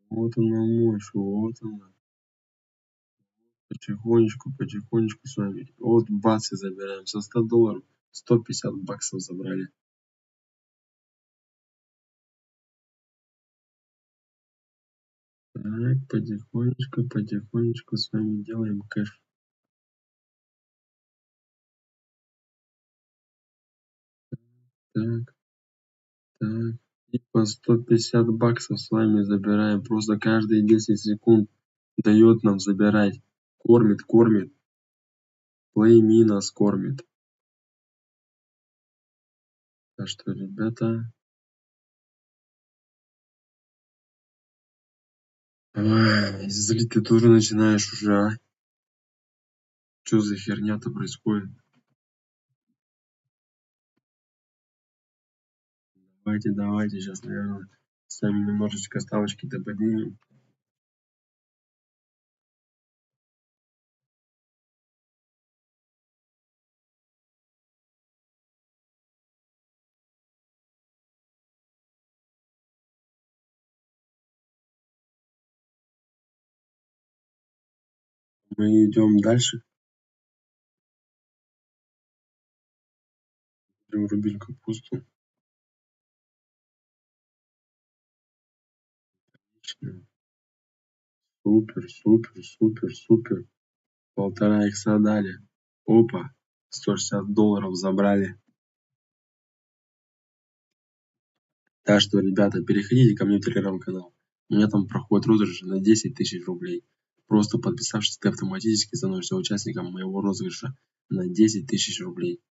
Speaker 1: Вот она мощь, вот она. Потихонечку с вами. Вот бац и забираем. Со $100 $150 забрали. Так, потихонечку с вами делаем кэш. Так, так. И по $150 с вами забираем. Просто каждые 10 секунд дает нам забирать. Кормит. Play Me нас кормит. Так что, ребята, злить ты тоже начинаешь уже, а? Что за херня-то происходит? Давайте, сейчас, наверное, сами немножечко ставочки-то поднимем. Мы идем дальше. Будем рубить капусту. Отлично. Супер. 1,5 икса дали. Опа, $160 забрали. Так что, ребята, переходите ко мне в телеграм-канал. У меня там проходит розыгрыш на 10 тысяч рублей. Просто подписавшись, ты автоматически становишься участником моего розыгрыша на 10 тысяч рублей.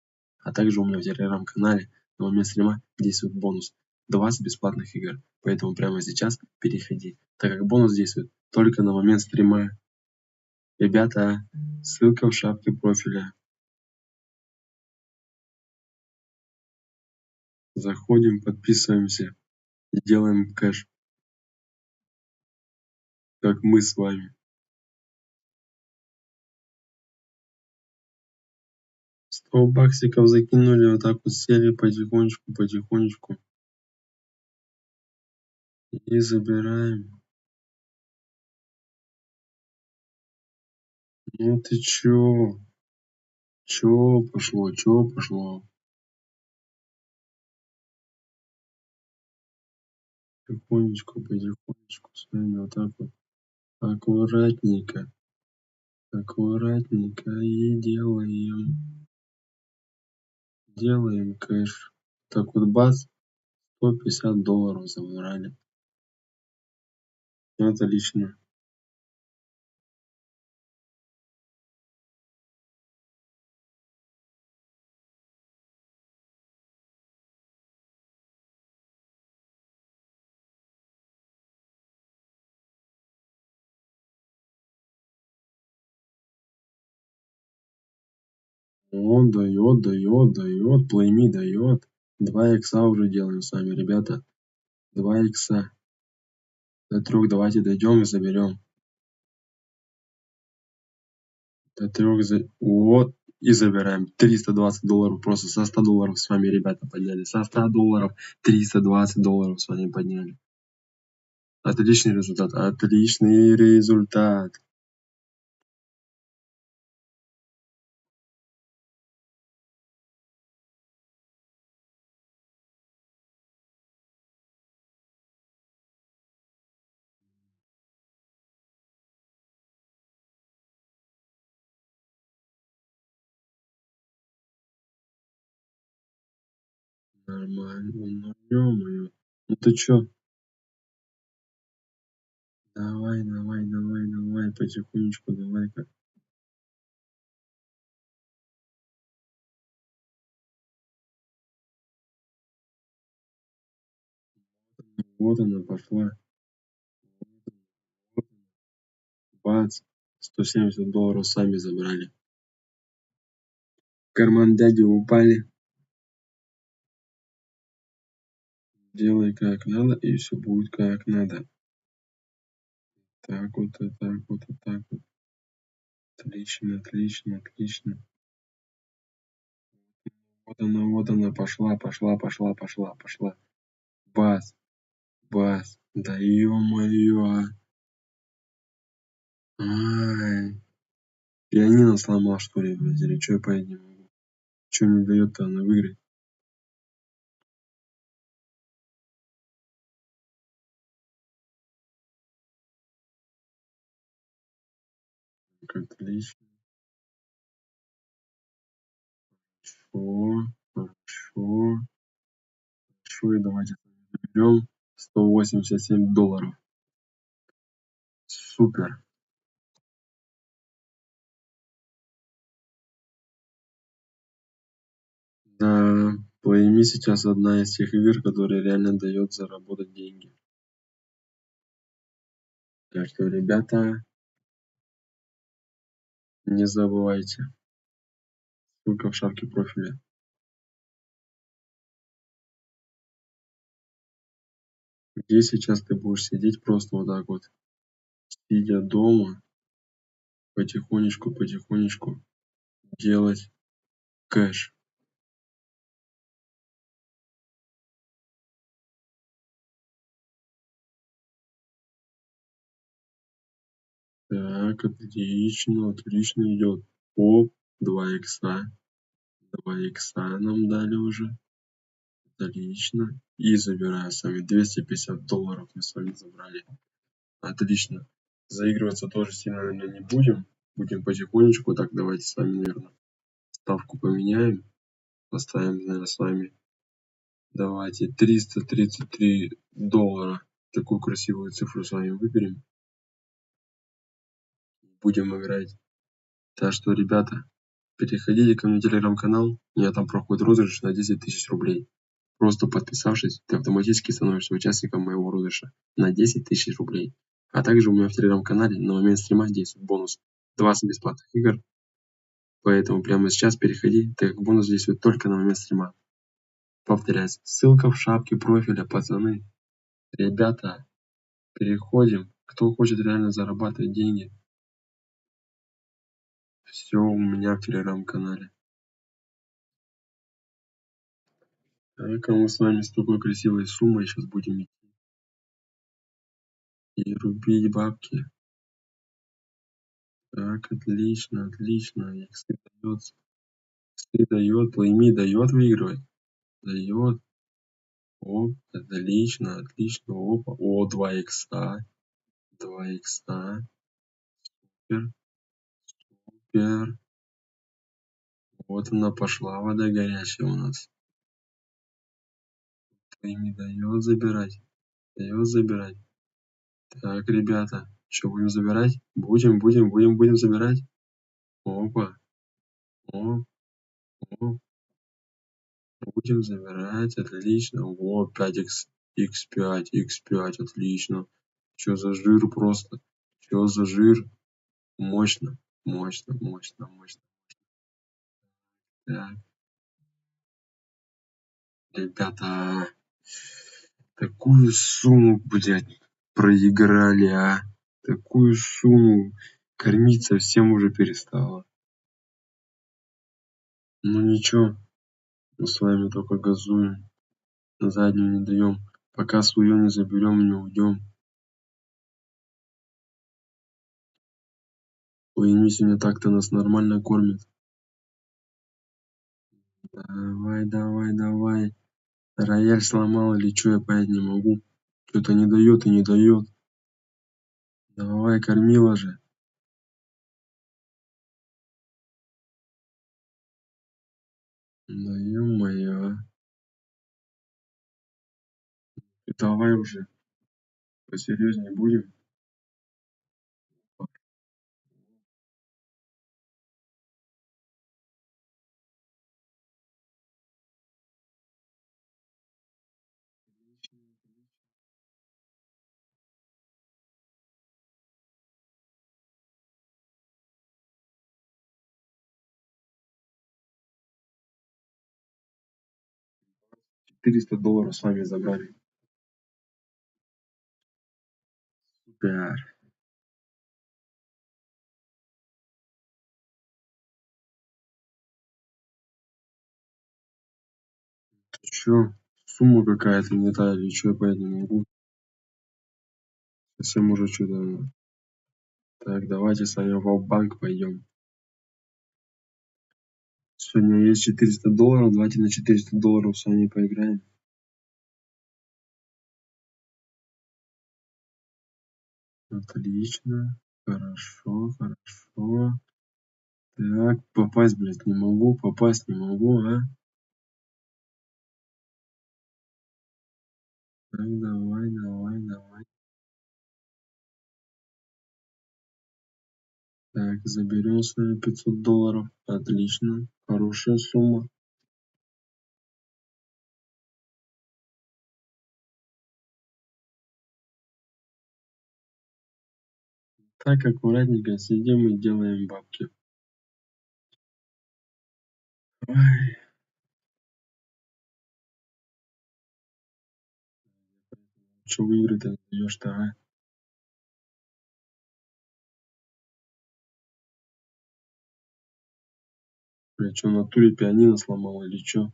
Speaker 1: А также у меня в телеграм-канале на момент стрима действует бонус 20 бесплатных игр. Поэтому прямо сейчас переходи, так как бонус действует только на момент стрима. Ребята, ссылка в шапке профиля. Заходим, подписываемся и делаем кэш, как мы с вами. 100 баксиков закинули, вот так вот сели потихонечку и забираем. Ну ты чё? Чё пошло? Потихонечку с вами вот так вот. Аккуратненько и делаем кэш. Так вот бац, $150 забрали. Отлично. Он дает, плейми дает. 2 икса уже делаем с вами, ребята. 2 икса. До 3 давайте дойдем и заберем. До 3 вот. И забираем. $320 просто со $100 с вами, ребята, подняли. Со $100 $320 с вами подняли. Отличный результат. Отличный результат. Нормально. Ну, ё-моё. Ну ты чё? Давай, потихонечку, давай-ка. Вот она пошла. Вот она. Бац. $170 сами забрали. В карман дяди упали. Делай как надо, и все будет как надо. Так вот, и так вот, и так вот. Отлично, отлично, отлично. Вот она, пошла. Бац, бац. Да ё-моё. Ай. Пианино сломал, что ли, блядь, или чё я понять не могу. Чё не даёт-то она выиграть? Так, отлично. Хорошо. Хорошо, и давайте заберем $187. Супер. Да, Playme сейчас одна из тех игр, которая реально дает заработать деньги. Так что, ребята, не забывайте. Ссылка в шапке профиля. Где сейчас ты будешь сидеть просто вот так вот, сидя дома, потихонечку делать кэш. Так, отлично идет. Оп, 2 икса. 2 икса нам дали уже. Отлично. И забираю сами. $250 мы с вами забрали. Отлично. Заигрываться тоже сильно, наверное, не будем. Будем потихонечку. Так, давайте с вами, наверное, ставку поменяем. Поставим, наверное, с вами. Давайте $333. Такую красивую цифру с вами выберем. Будем играть. Так что, ребята, переходите ко мне в телеграм-канал. У меня там проходит розыгрыш на 10 000 рублей. Просто подписавшись, ты автоматически становишься участником моего розыгрыша на 10 000 рублей. А также у меня в телеграм-канале на момент стрима действует бонус 20 бесплатных игр. Поэтому прямо сейчас переходи, так как бонус действует только на момент стрима. Повторяюсь, ссылка в шапке профиля, пацаны. Ребята, переходим. Кто хочет реально зарабатывать деньги, все у меня в телеграм-канале. Так, а мы с вами с такой красивой суммой сейчас будем идти и рубить бабки. Так, отлично. Иксы дается. Иксы дает, плейми дает выигрывать. Дает. Оп, отлично. Опа. О, 2 икса. 2 икса. Супер. Супер. Вот она пошла, вода горячая у нас. Плейми дает забирать. Так, ребята, что будем забирать? Будем забирать. Опа. Оп, оп. Будем забирать, отлично. О, 5 x5, отлично. Чё за жир просто? Чё за жир? Мощно. Так, ребята, такую сумму, блядь, проиграли, а. Такую сумму. Кормить совсем уже перестала. Ну ничего, мы с вами только газуем. На заднюю не даем. Пока свое не заберем, не уйдем. Пойми, сегодня так-то нас нормально кормят. Давай, давай, давай. Рояль сломал или что, я понять не могу. Что-то не дает и не дает. Давай, кормила же. Да ё-моё. И давай уже. Посерьезнее будем. 400 долларов с вами забрали. Супер. Ты чё? Сумма какая-то не та или чё, я понять не могу. Совсем уже что-то. Так, давайте с вами в банк пойдем. Сегодня есть 400 долларов. Давайте на 400 долларов с вами поиграем. Отлично. Хорошо, хорошо. Так, попасть, блядь, не могу. Попасть не могу, а? Так, давай, давай, давай. Так, заберем с вами 500 долларов. Отлично. Хорошая сумма. Так, аккуратненько сидим и делаем бабки. Ой, что в игры-то не даешь-то, а? Бля, что, в натуре пианино сломал или что?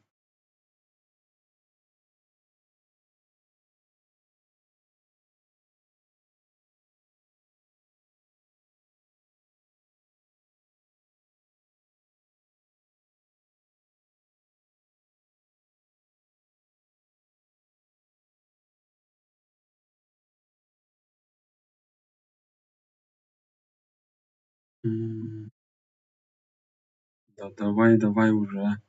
Speaker 1: М, Да давай, давай уже, а.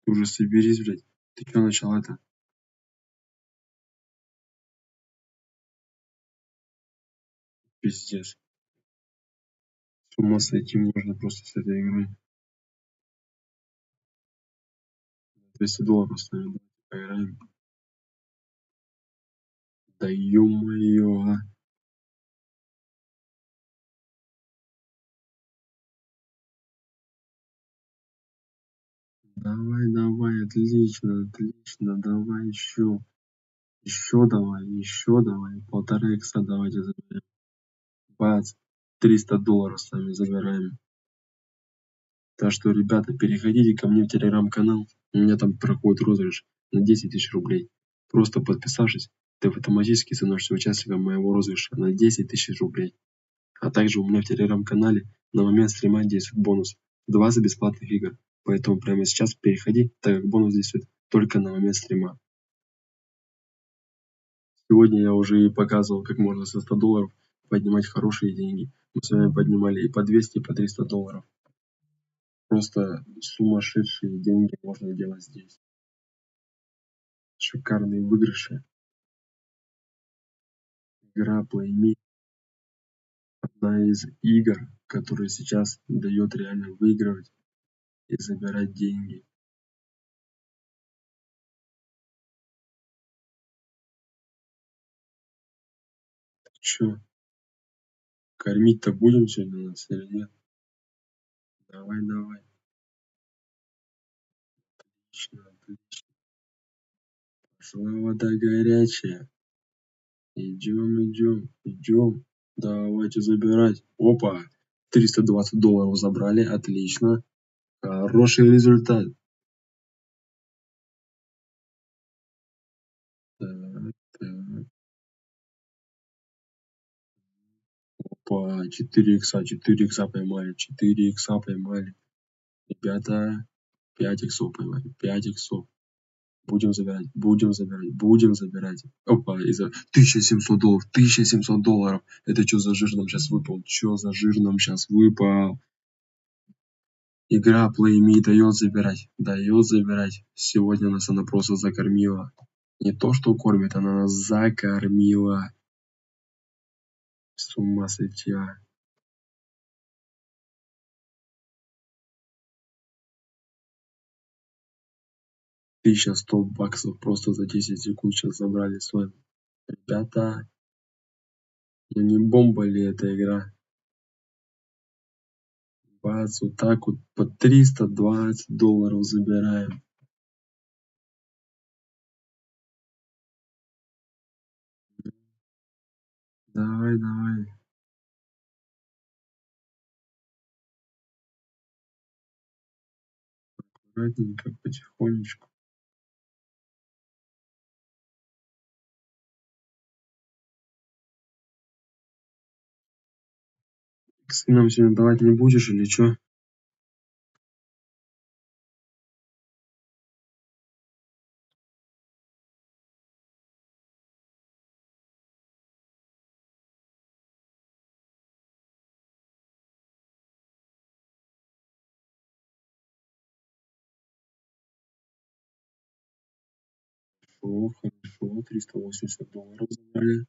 Speaker 1: Ты уже соберись, блядь. Ты что начала-то? Пиздец. С ума сойти можно просто с этой игрой. 200 долларов с вами поиграем. Да ё-моё, а. Давай, давай, отлично, отлично. Давай еще. Еще давай, еще давай. 1,5 икса давайте заберем. Бац. 300 долларов с вами забираем. Так что, ребята, переходите ко мне в телеграм-канал. У меня там проходит розыгрыш на 10 тысяч рублей. Просто подписавшись, ты автоматически становишься участником моего розыгрыша на 10 тысяч рублей. А также у меня в телеграм-канале на момент стрима действует бонус. 20 бесплатных игр. Поэтому прямо сейчас переходи, так как бонус действует только на момент стрима. Сегодня я уже и показывал, как можно со 100 долларов поднимать хорошие деньги. Мы с вами поднимали и по 200, и по 300 долларов. Просто сумасшедшие деньги можно делать здесь. Шикарные выигрыши. Игра Play Me одна из игр, которая сейчас дает реально выигрывать и забирать деньги. Чё, кормить-то будем сегодня нас или нет? Давай, давай. отлично, отлично. Пошла вода горячая. Идем, идем, идем. Давайте забирать. Опа! $320 забрали. Отлично. Хороший результат. Так, так. Опа, 4 икса, 4 икса поймали, 4 икса поймали. Ребята, 5 иксов поймали, 5 иксов. Будем забирать, будем забирать, будем забирать. Опа, из-за $1700, $1700. Это что за жир нам сейчас выпал? Что за жир нам сейчас выпал? Игра Play Me дает забирать, дает забирать. Сегодня нас она просто закормила. Не то, что кормит, она нас закормила. С ума сойти. 1100 баксов просто за 10 секунд сейчас забрали с вами. Ребята, ну не бомба ли эта игра? Бац, вот так вот по $320 забираем. Давай, давай. Аккуратненько, потихонечку. Иксы нам сегодня давать не будешь или чё? Хорошо, хорошо. $380 забрали.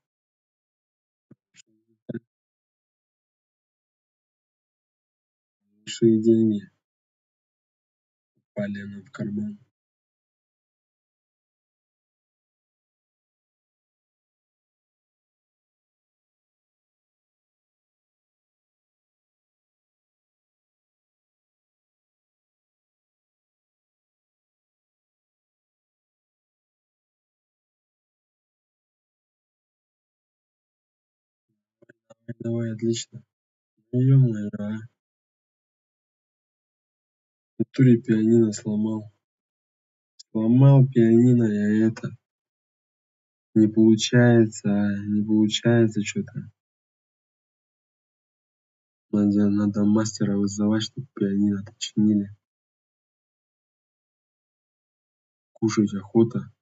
Speaker 1: Большие деньги упали нам в карман. Давай, отлично. Ё-моё, а. В натуре пианино сломал. Сломал пианино я это. Не получается что-то. Надо мастера вызывать, чтобы пианино починили. Кушать охота.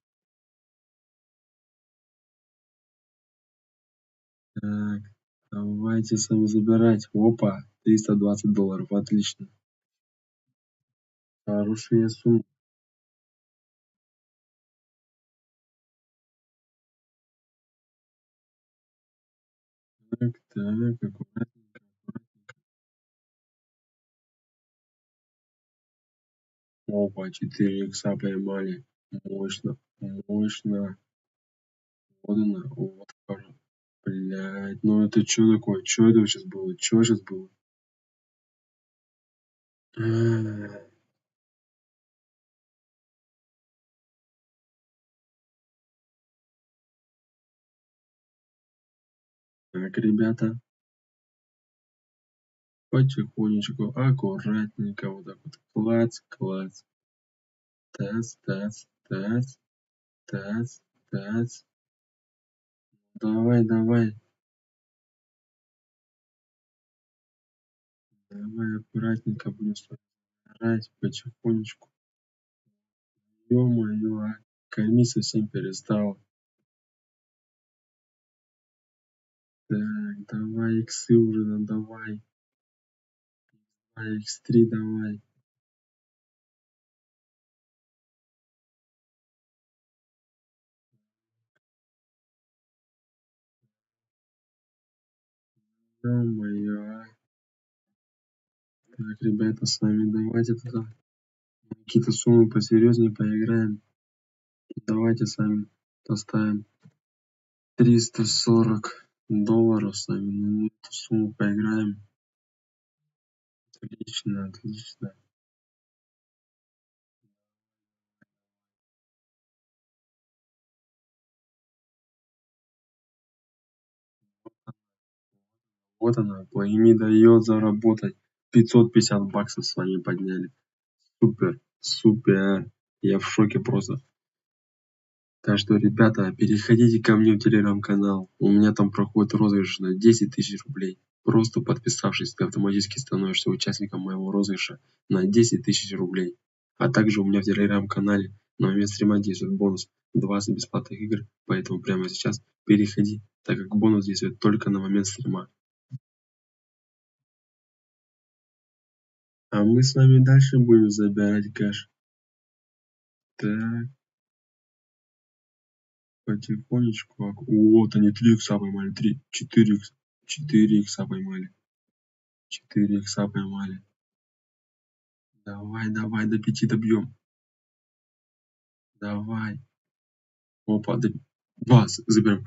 Speaker 1: Так, давайте сами забирать. Опа, $320. Отлично. Хорошая сумма. Так, так, аккуратно. Опа, 4 икса поймали. Мощно, мощно. Вот она, вот хорошо. Блядь, ну это что такое? Что это сейчас было? Что сейчас было? Так, ребята, потихонечку, аккуратненько, вот так вот. Клац, клац. Тац, тац, тац, тац, тац. Давай, давай. Давай аккуратненько будем с вами играть потихонечку. Ё-моё, а. Кормить совсем перестал. Так, давай иксы уже, ну давай. Давай, X3 давай. Ё-моё, а. Так, ребята, с вами давайте тогда какие-то суммы посерьезнее поиграем. Давайте с вами поставим $340 с вами на эту сумму поиграем. Отлично, отлично. Вот она, Playme дает заработать. 550 баксов с вами подняли. Супер, супер. Я в шоке просто. Так что, ребята, переходите ко мне в телеграм-канал. У меня там проходит розыгрыш на 10 тысяч рублей. Просто подписавшись, ты автоматически становишься участником моего розыгрыша на 10 тысяч рублей. А также у меня в телеграм-канале на момент стрима действует бонус 20 бесплатных игр. Поэтому прямо сейчас переходи, так как бонус действует только на момент стрима. А мы с вами дальше будем забирать кэш. Так, потихонечку. Вот они, 3 икса поймали, 3, 4 икса. 4 икса поймали. 4 икса поймали. Давай, давай, до 5 добьем. Давай. Опа, до... 2 заберем.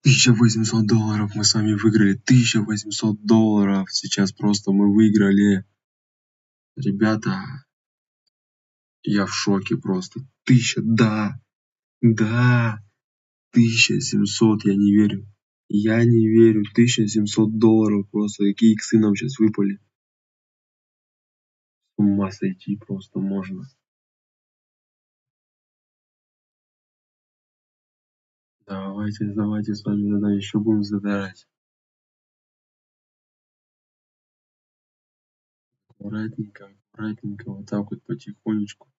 Speaker 1: 1800 долларов мы с вами выиграли. 1800 долларов. Сейчас просто мы выиграли. Ребята, я в шоке просто. 1000, да. Да. 1700, я не верю. Я не верю. 1700 долларов просто. Какие иксы нам сейчас выпали. С ума сойти просто можно. Давайте с вами тогда еще будем забирать. Аккуратненько, аккуратненько, вот так вот потихонечку.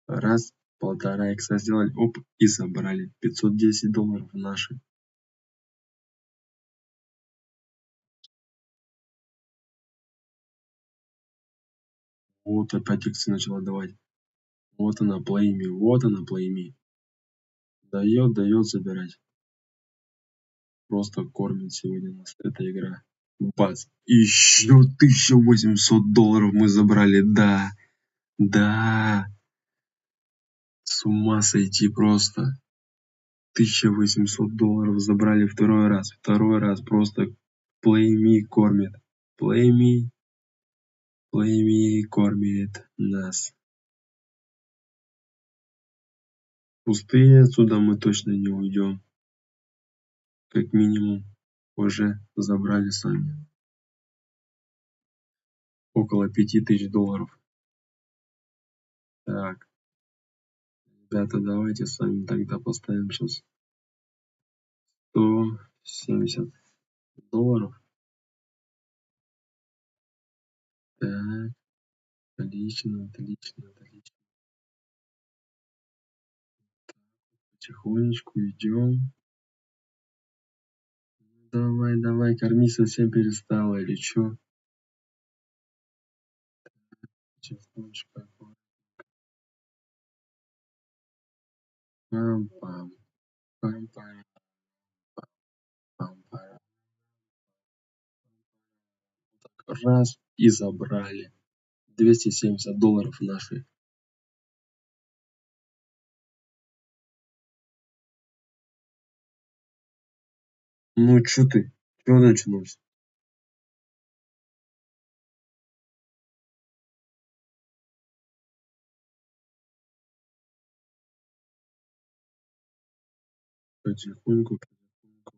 Speaker 1: Раз, полтора икса сделали, оп, и забрали. 510 долларов наши. Вот опять иксы начала давать. Вот она, Playme, вот она, Playme. Дает забирать. Просто кормит сегодня нас эта игра. Бац. Еще 1800 долларов мы забрали, да. Да. С ума сойти просто. 1800 долларов забрали второй раз. Второй раз просто Playme кормит. Playme кормит нас. Пустые отсюда мы точно не уйдем. Как минимум уже забрали сами. Около 5000 долларов. Так, ребята, давайте с вами тогда поставим сейчас 170 долларов. Так, отлично, отлично, отлично. Потихонечку идем. Давай, давай, корми совсем перестала или чё? Потихонечку. Пам-пам, пам-пам, пам-пам. Раз и забрали. 270 долларов наши. Ну чё ты? Чё началось? Потихоньку, потихоньку.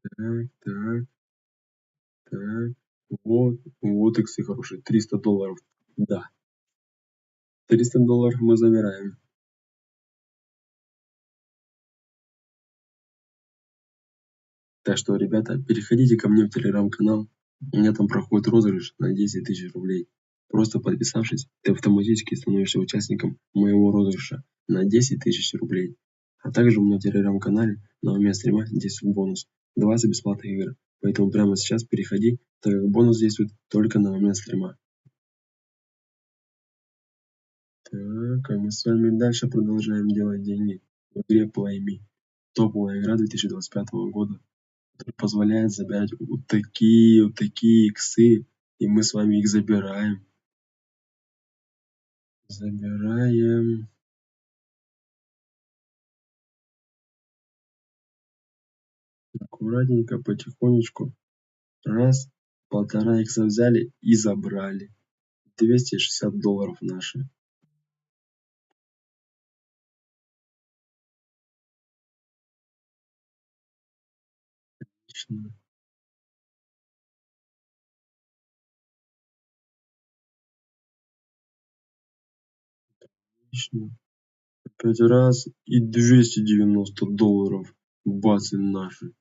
Speaker 1: Так, так, так. Вот иксы хорошие. 300 долларов. Да. 300 долларов мы забираем. Так что, ребята, переходите ко мне в телеграм-канал. У меня там проходит розыгрыш на 10 тысяч рублей. Просто подписавшись, ты автоматически становишься участником моего розыгрыша на 10 тысяч рублей. А также у меня в телеграм-канале на момент стрима действует бонус 20 бесплатных игр. Поэтому прямо сейчас переходи, так как бонус действует только на момент стрима. Так, а мы с вами дальше продолжаем делать деньги в игре Playme. Топовая игра 2025 года, который позволяет забирать вот такие иксы, и мы с вами их забираем. Забираем. Аккуратненько, потихонечку. Раз, полтора икса взяли и забрали. 260 долларов наши. Отлично. Отлично. 5 раз и $290 бац, и наши.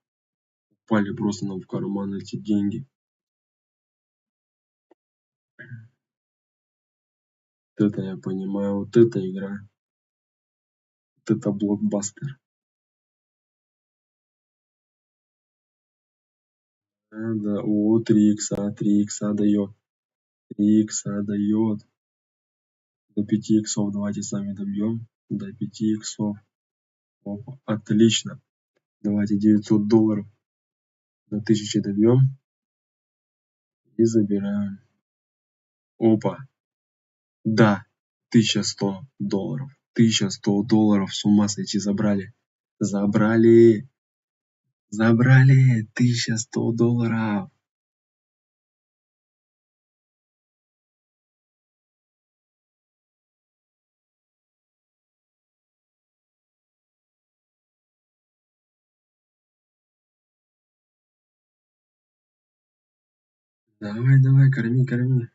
Speaker 1: Упали просто нам в карман эти деньги. Вот это я понимаю, вот это игра. Вот это блокбастер. Да, о, 3 икса, 3 икса дает. 3 икса дает. До 5 иксов давайте сами добьем. До 5 иксов. Опа, отлично. Давайте $900 до 1000 добьем и забираем. Опа, да, $1100. $1100, с ума сойти, забрали. Забрали. Забрали $1100. Давай, давай, корми, корми.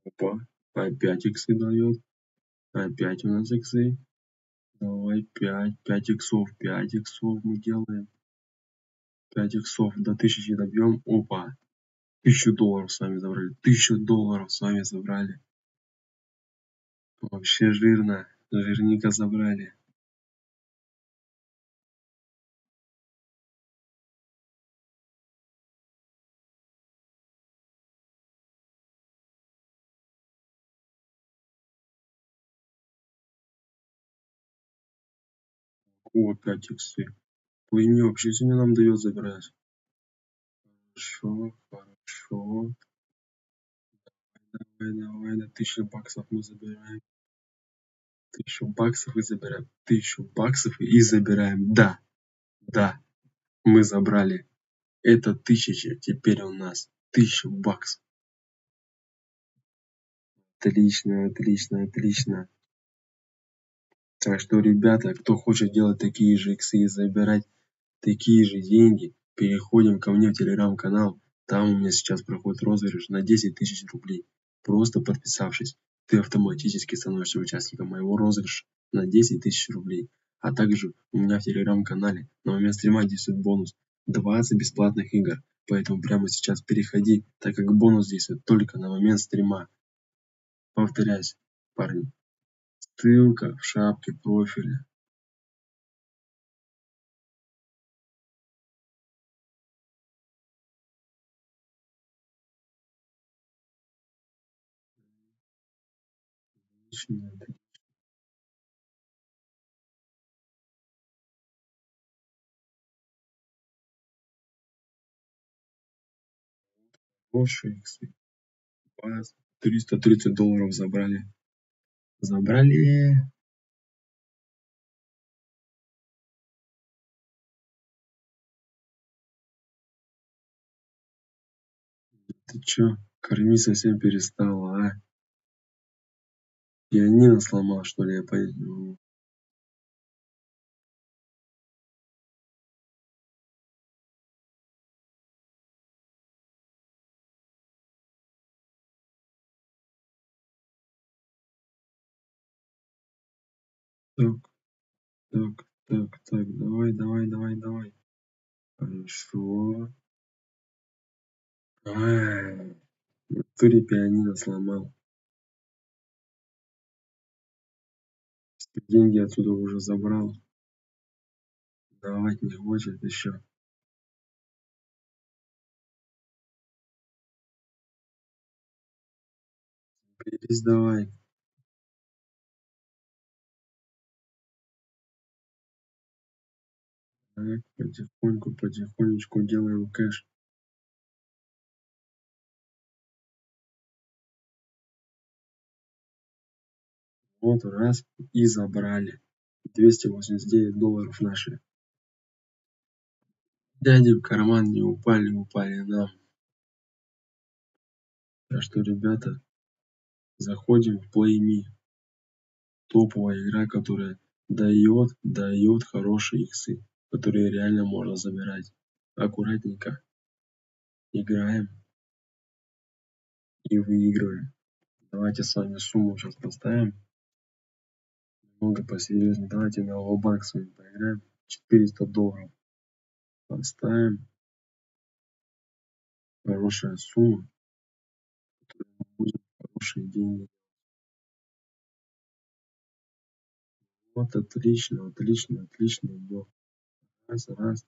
Speaker 1: Опа, опять иксы дает. Опять у нас иксы. Давай 5 иксов, 5 иксов мы делаем. 5 иксов до 1000 добьем. Опа, $1000 с вами забрали. $1000 с вами забрали. Вообще жирно. Жирненько забрали. О, 5 иксы. Пойми, вообще сегодня нам дает забирать. Хорошо, хорошо. Давай, давай, на $1000 мы забираем. $1000 и забираем. $1000 и забираем. Да, да, мы забрали. Это 1000, теперь у нас $1000. Отлично, отлично, отлично. Так что, ребята, кто хочет делать такие же иксы и забирать такие же деньги, переходим ко мне в телеграм-канал. Там у меня сейчас проходит розыгрыш на 10 000 рублей. Просто подписавшись, ты автоматически становишься участником моего розыгрыша на 10 000 рублей. А также у меня в телеграм-канале на момент стрима действует бонус 20 бесплатных игр. Поэтому прямо сейчас переходи, так как бонус действует только на момент стрима. Повторяюсь, парни. Ссылка в шапке профиля. Отлично, хорошие иксы. Вас $330 забрали. Забрали. Ты чё? Кормить совсем перестала, а? Пианино сломал, что ли? Я пойду. Так, так, так, так. Давай, давай, давай, давай. Хорошо. Ай, в натуре пианино сломал. Деньги отсюда уже забрал. Давать не хочет еще. Берись давай. Так, потихоньку, потихонечку делаем кэш. Вот раз и забрали. $289 наши. Дяди в карман не упали нам. Так что, ребята, заходим в PlayMe. Топовая игра, которая дает хорошие иксы, которые реально можно забирать. Аккуратненько играем и выигрываем. Давайте с вами сумму сейчас поставим. Много посерьезнее. Давайте на Лобанк с вами поиграем. $400 поставим. Хорошая сумма. Будем хорошие деньги. Вот отлично идет. Раз.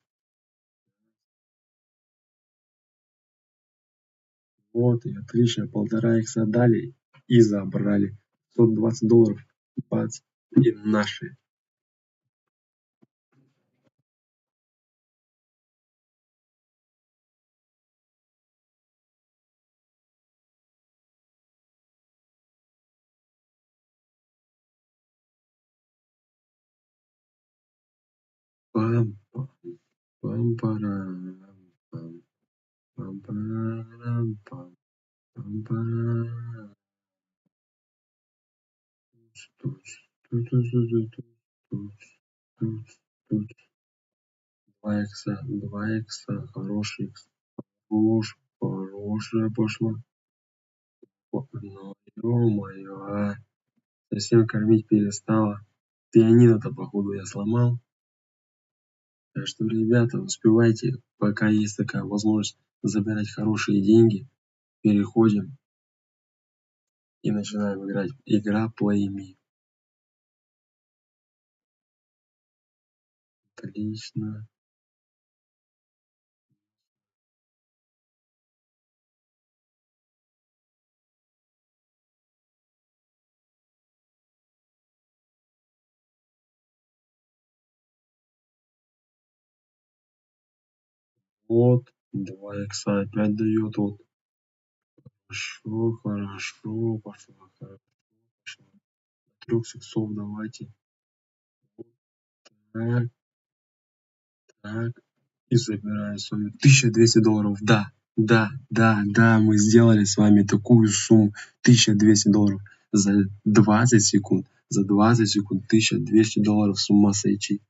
Speaker 1: Вот и отлично. 1,5 икса дали и забрали. $120. Бац. И наши. Пам пам пам парам пам пам парам пам пам парам. Туц, туц, туц, туц, туц, туц, туц. 2 икса, хороший икс. Хорошая пошла. Ну, ё-моё, а. Совсем кормить перестала. Пианино-то, походу, я сломал. Так что, ребята, успевайте, пока есть такая возможность забирать хорошие деньги. Переходим и начинаем играть. Игра PlayMe. Отлично. Вот, 2 икса опять дает. Вот. Хорошо. Пошло. Пошло. 3 иксов давайте. Так, так. И забираем с вами $1200. Да, мы сделали с вами такую сумму. $1200 за 20 секунд. За 20 секунд $1200, с ума сойти.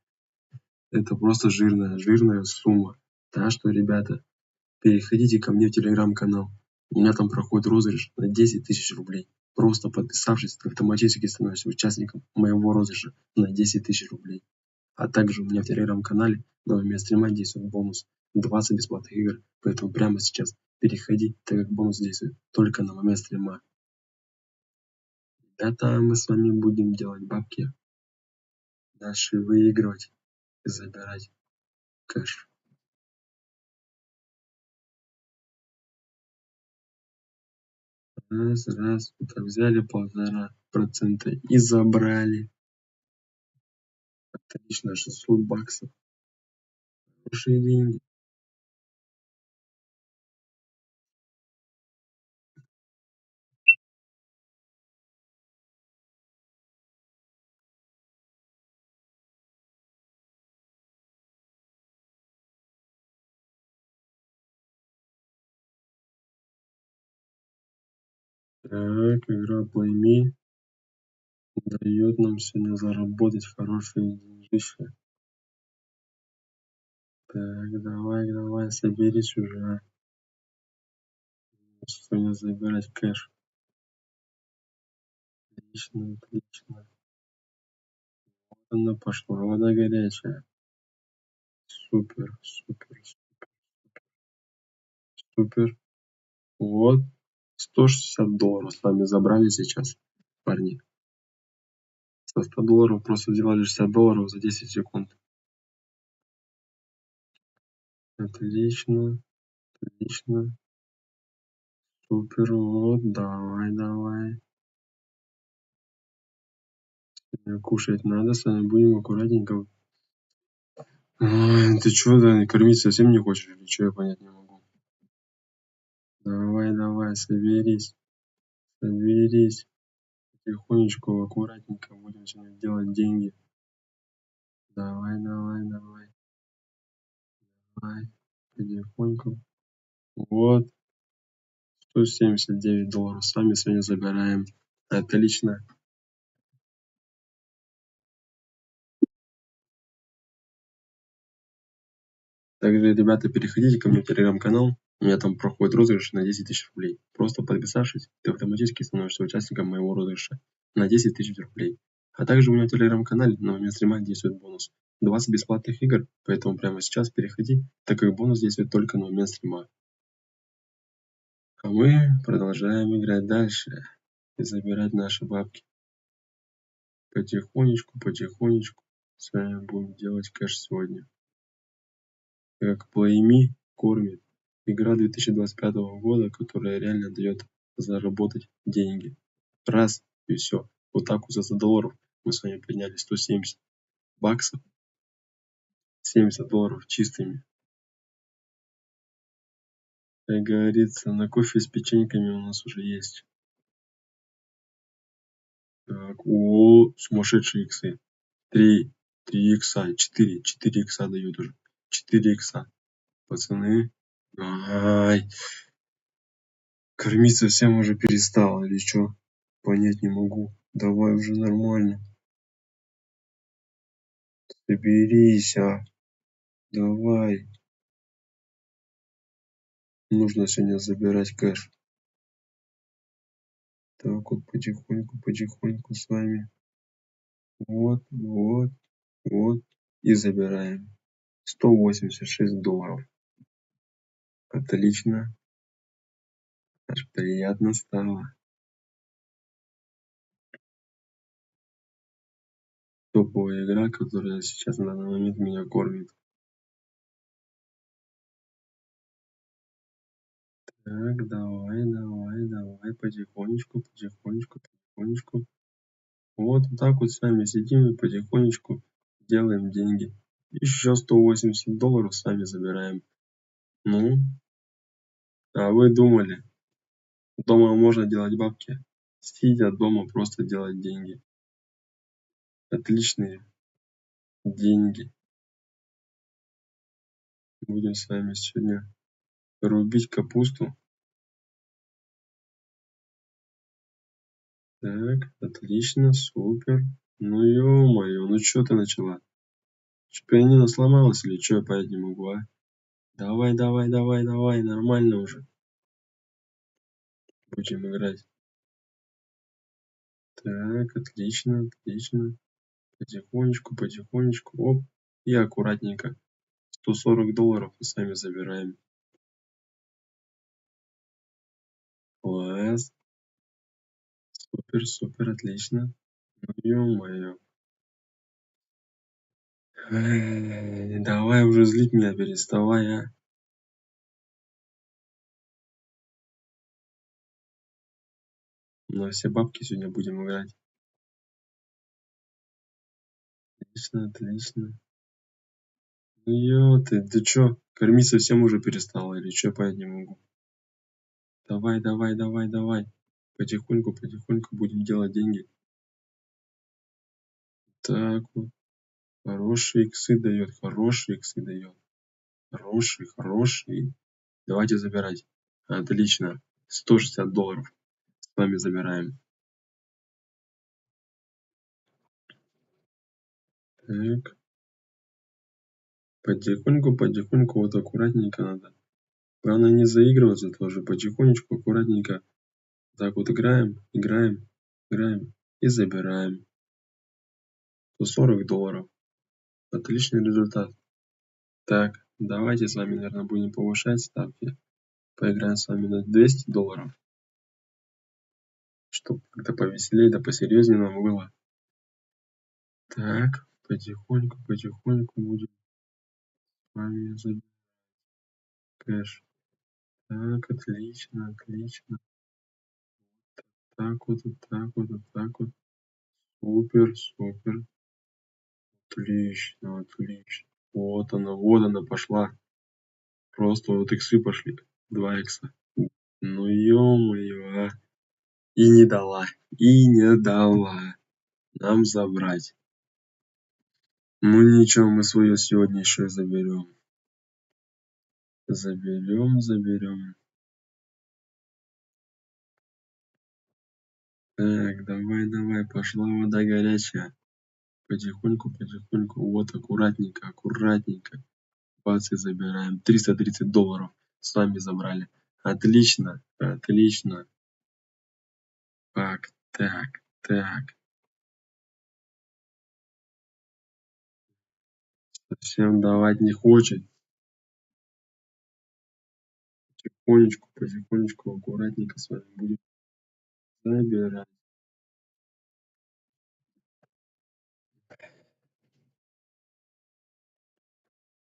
Speaker 1: Это просто жирная сумма. Так что, ребята, переходите ко мне в телеграм-канал. У меня там проходит розыгрыш на 10 тысяч рублей. Просто подписавшись, ты автоматически становишься участником моего розыгрыша на 10 тысяч рублей. А также у меня в телеграм-канале на момент стрима действует бонус 20 бесплатных игр. Поэтому прямо сейчас переходи, так как бонус действует только на момент стрима. Это мы с вами будем делать бабки. Дальше выигрывать и забирать кэш. Раз. Так взяли 1,5% и забрали. Отлично, $600. Хорошие деньги. Так, игра PlayMe дает нам сегодня заработать хорошие деньжища. Так, давай, соберись уже. Сегодня забирать кэш. Отлично. Она пошла, вода горячая. Супер. Вот. $160 с вами забрали сейчас, парни. Со $100 просто сделали $60 за 10 секунд. Отлично. Супер. Вот, давай. Кушать надо, с вами будем аккуратненько. Ой, ты чё, да, кормить совсем не хочешь или чё, я понять не могу. Давай, соберись. Потихонечку, аккуратненько будем сегодня делать деньги. Давай. Потихоньку. Вот. $179 с вами сегодня забираем. Отлично. Также, ребята, переходите ко мне в телеграм-канал. У меня там проходит розыгрыш на 10 000 рублей. Просто подписавшись, ты автоматически становишься участником моего розыгрыша на 10 000 рублей. А также у меня в телеграм-канале на момент стрима действует бонус. 20 бесплатных игр, поэтому прямо сейчас переходи, так как бонус действует только на момент стрима. А мы продолжаем играть дальше и забирать наши бабки. Потихонечку с вами будем делать кэш сегодня. Как PlayMe кормит. Игра 2025 года, которая реально дает заработать деньги. Раз и все. Вот так вот за $100 мы с вами подняли 170 баксов. $70 чистыми. Как говорится, на кофе с печеньками у нас уже есть. Так, сумасшедшие иксы. 3 икса, 4 икса дают уже. 4 икса. Пацаны. Ай. Кормить совсем уже перестал или что? Понять не могу. Давай уже нормально. Соберись, а. Давай. Нужно сегодня забирать кэш. Так вот потихоньку с вами. Вот. И забираем. $186. Отлично. Аж приятно стало. Топовая игра, которая сейчас на данный момент меня кормит. Так, давай. Потихонечку. Вот так вот с вами сидим и потихонечку делаем деньги. Еще $180 сами забираем. Ну, а вы думали, дома можно делать бабки? Сидя дома просто делать деньги. Отличные деньги. Будем с вами сегодня рубить капусту. Так, отлично, супер. Ну ё-моё, ну чё ты начала? Чё, пианино сломалось или чё, я понять не могу, а? Давай, нормально уже. Будем играть. Так, отлично. Потихонечку. Оп. И аккуратненько. $140 и сами забираем. Класс. Супер, отлично. Ну ё-моё. Давай уже злить меня, переставай, а. На все бабки сегодня будем играть. Отлично. Ну ты чё, кормить совсем уже перестала или чё, понять не могу. Давай. Потихоньку будем делать деньги. Так вот. Хорошие иксы дает. Хороший. Давайте забирать. Отлично. $160 с вами забираем. Так. Потихоньку, вот аккуратненько надо. Главное не заигрываться тоже. Потихонечку, аккуратненько. Так вот играем и забираем. $140. Отличный результат. Так, давайте с вами, наверное, будем повышать ставки. Поиграем с вами на $200. Чтобы как-то повеселее, да посерьезнее нам было. Так, потихоньку будем с вами забирать кэш. Так, отлично. Так вот. Супер. Отлично. Вот она пошла. Просто вот иксы пошли. 2 икса. Ну ё-моё, а. И не дала. И не дала нам забрать. Ну ничего, мы свое сегодня еще заберем. Заберем. Так, давай, пошла вода горячая. Потихоньку. Вот, аккуратненько. Бац, и забираем. $330 с вами забрали. Отлично. Так. Совсем давать не хочет. Потихонечку, аккуратненько с вами будем забирать.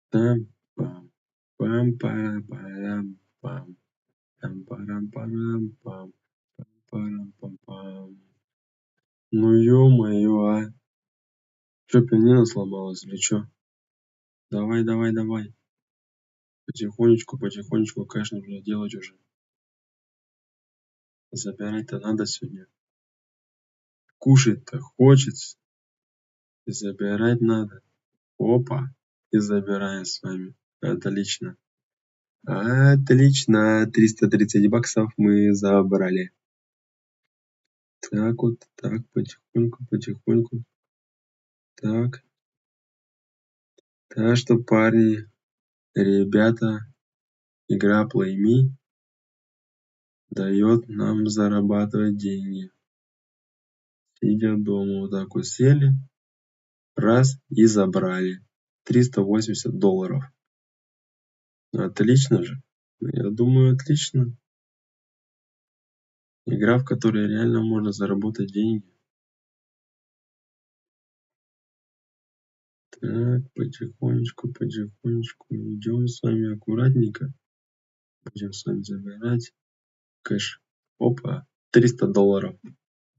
Speaker 1: Там-пам, пам-парам-парам-пам, там-парам-парам-пам, пам-парам-пам-пам. Ну ё-моё, а! Чё, пианино сломалось или чё? Давай. Потихонечку, конечно, нужно делать уже. Забирать-то надо сегодня. Кушать-то хочется. И забирать надо. Опа! И забираем с вами. Отлично. 330 баксов мы забрали. Так вот, так, потихоньку. Так. Так что, парни, ребята, игра Play Me дает нам зарабатывать деньги. Сидя дома, вот так вот сели, раз и забрали. $380. Отлично же. Я думаю, отлично. Игра, в которой реально можно заработать деньги. Так, потихонечку. Идем с вами аккуратненько. Будем с вами забирать кэш. Опа, $300.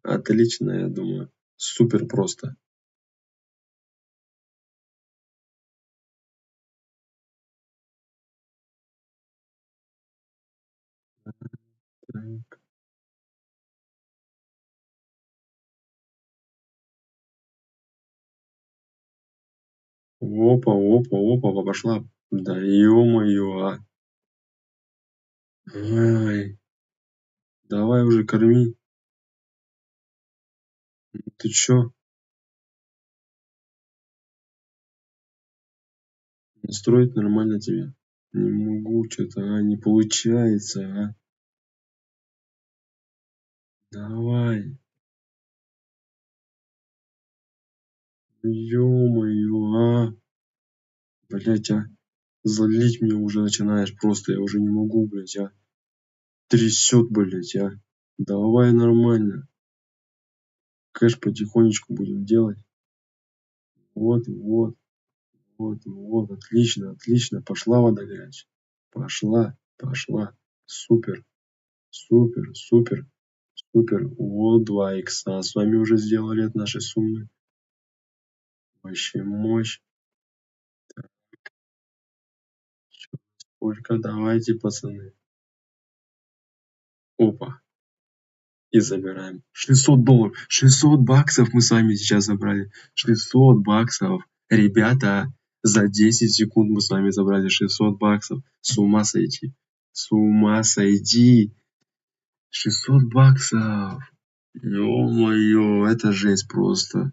Speaker 1: Отлично, я думаю. Супер просто. Так. Опа, пошла. Да ё-моё, а. Ай, давай уже корми. Ты чё? Настроить нормально тебе? Не могу, что-то, не получается, а. Давай. Ё-моё, а. Блять, а. Злить меня уже начинаешь просто. Я уже не могу, блять, а. Трясет, блять, а. Давай нормально. Кэш потихонечку будем делать. Вот. Отлично. Пошла вода горячая. Пошла. Супер. Вот 2 икса с вами уже сделали от нашей суммы. Вообще мощь. Сколько? Давайте, пацаны. Опа. И забираем. $600. 600 баксов мы с вами сейчас забрали. 600 баксов. Ребята, за 10 секунд мы с вами забрали 600 баксов. С ума сойти. 600 баксов. Ё-моё, это жесть просто.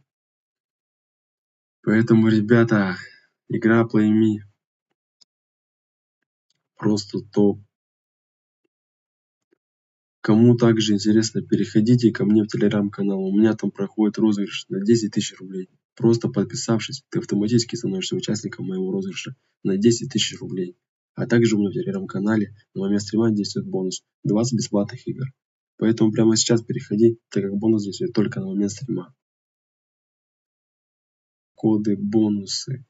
Speaker 1: Поэтому, ребята, игра Play Me просто топ. Кому также интересно, переходите ко мне в телеграм-канал. У меня там проходит розыгрыш на 10 000 рублей. Просто подписавшись, ты автоматически становишься участником моего розыгрыша на 10 000 рублей. А также у меня в телеграм-канале на момент стрима действует бонус 20 бесплатных игр. Поэтому прямо сейчас переходи, так как бонус действует только на момент стрима. Коды, бонусы.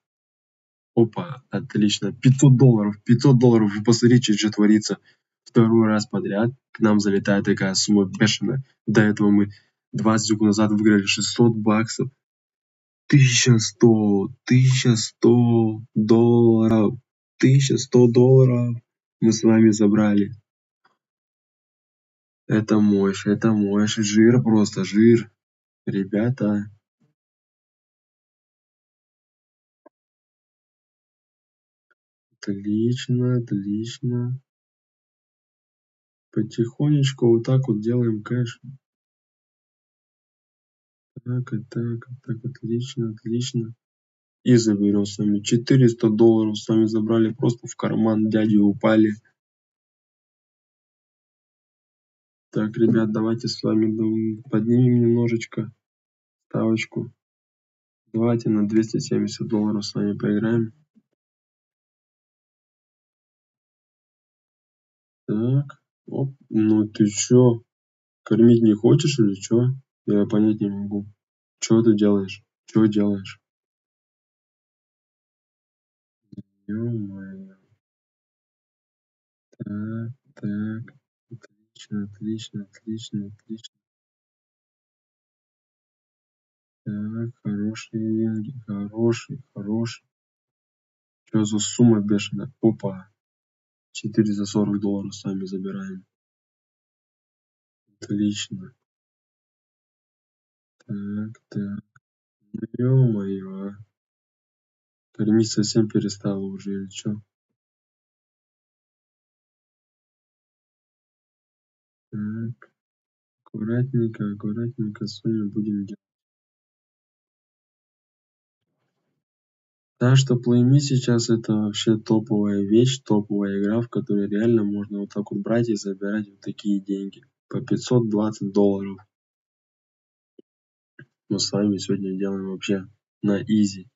Speaker 1: Опа, отлично. $500. $500. Вы посмотрите, что творится. Второй раз подряд к нам залетает такая сумма бешеная. До этого мы 20 секунд назад выиграли 600 баксов. 1100 $1100. $1100 мы с вами забрали. Это мощь, жир просто, жир. Ребята, отлично, отлично. Потихонечку вот так вот делаем кэш. Так, и так, и так, отлично, отлично. И заберем с вами $400 с вами забрали, просто в карман дяди упали. Так, ребят, давайте с вами поднимем немножечко ставочку. Давайте на $270 с вами поиграем. Так, оп, ну ты чё, кормить не хочешь или чё? Я понять не могу. Чё ты делаешь? Чё делаешь? Ё-моё. Так, так. Отлично, отлично, отлично, отлично. Так, хорошие деньги, хороший, хороший. Что за сумма бешеная? Опа, $440 сами забираем. Отлично. Так, так. Ну, ё-моё, а. Кормить совсем перестала уже или чё? Так, аккуратненько, аккуратненько с вами будем делать. Так что Play Me сейчас это вообще топовая вещь, топовая игра, в которой реально можно вот так вот брать и забирать вот такие деньги. По $520. Мы с вами сегодня делаем вообще на изи.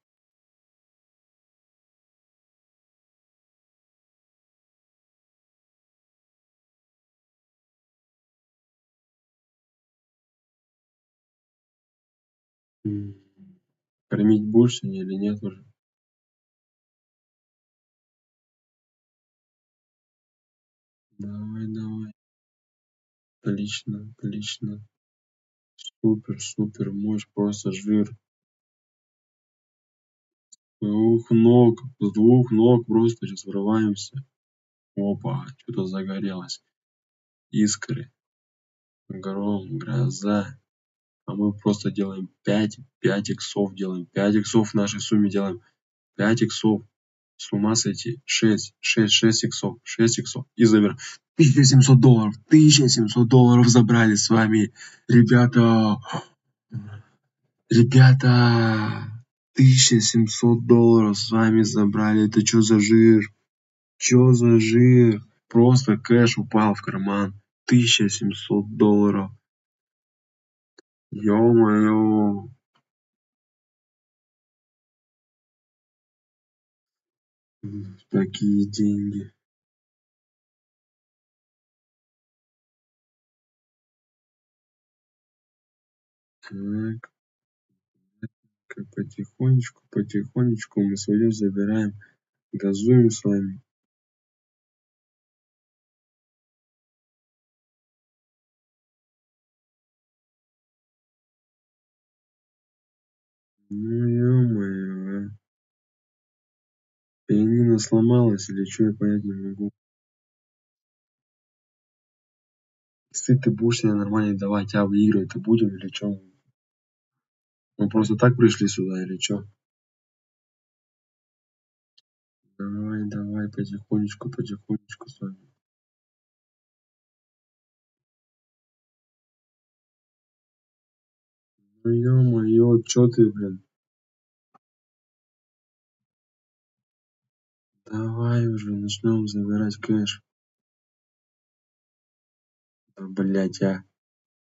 Speaker 1: Кормить будешь сегодня или нет уже? Давай, давай. Отлично, отлично. Супер, супер, мощь, просто жир. С двух ног просто сейчас врываемся. Опа, что-то загорелось. Искры, гром, гроза. А мы просто делаем 5 иксов делаем. 5 иксов в нашей сумме делаем. 5 иксов. С ума сойти. 6 иксов. 6 иксов. И забираем. $1700. $1700 забрали с вами. Ребята. Ребята. $1700 с вами забрали. Это что за жир? Чё за жир? Просто кэш упал в карман. $1700. Ё-моё. Такие деньги. Так, потихонечку, потихонечку мы свое забираем, газуем с вами. Ну ё-моё, а. Пианино сломалось или что, я понять не могу. Если ты будешь себе нормально давать, а выигрывать-то будем или что? Мы просто так пришли сюда или что? Давай, давай, потихонечку, потихонечку с вами. Ну ё-моё, чё ты, блин? Давай уже начнем забирать кэш. Да, блять, а.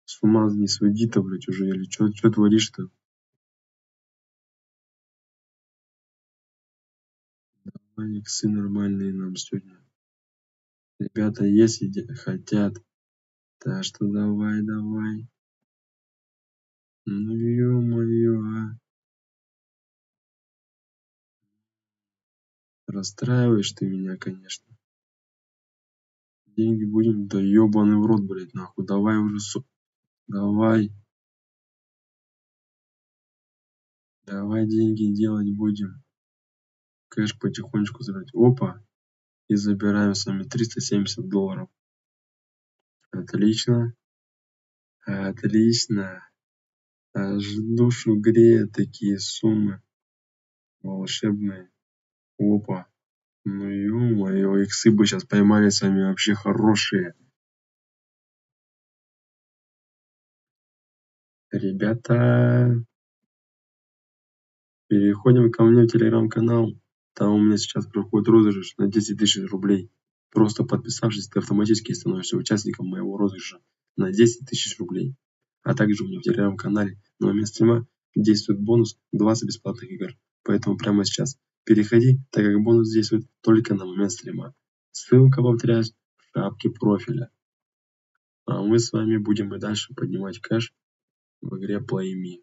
Speaker 1: С ума не своди-то, блять, уже или чё творишь-то? Давай иксы нормальные нам сегодня. Ребята есть хотят. Так что давай, давай. Ну ё-моё, а. Расстраиваешь ты меня, конечно. Деньги будем, да ёбаный в рот, блять, нахуй. Давай уже, давай. Давай деньги делать будем. Кэш потихонечку забирать. Опа. И забираем с вами $370. Отлично. Отлично. Аж душу греют такие суммы волшебные. Опа. Ну ё-моё, иксы бы сейчас поймали с вами вообще хорошие. Ребята, переходим ко мне в телеграм-канал. Там у меня сейчас проходит розыгрыш на 10 000 рублей. Просто подписавшись, ты автоматически становишься участником моего розыгрыша на 10 000 рублей. А также у меня в телеграм-канале на момент стрима действует бонус 20 бесплатных игр. Поэтому прямо сейчас переходи, так как бонус действует только на момент стрима. Ссылка, повторяюсь, в шапке профиля. А мы с вами будем и дальше поднимать кэш в игре Play Me.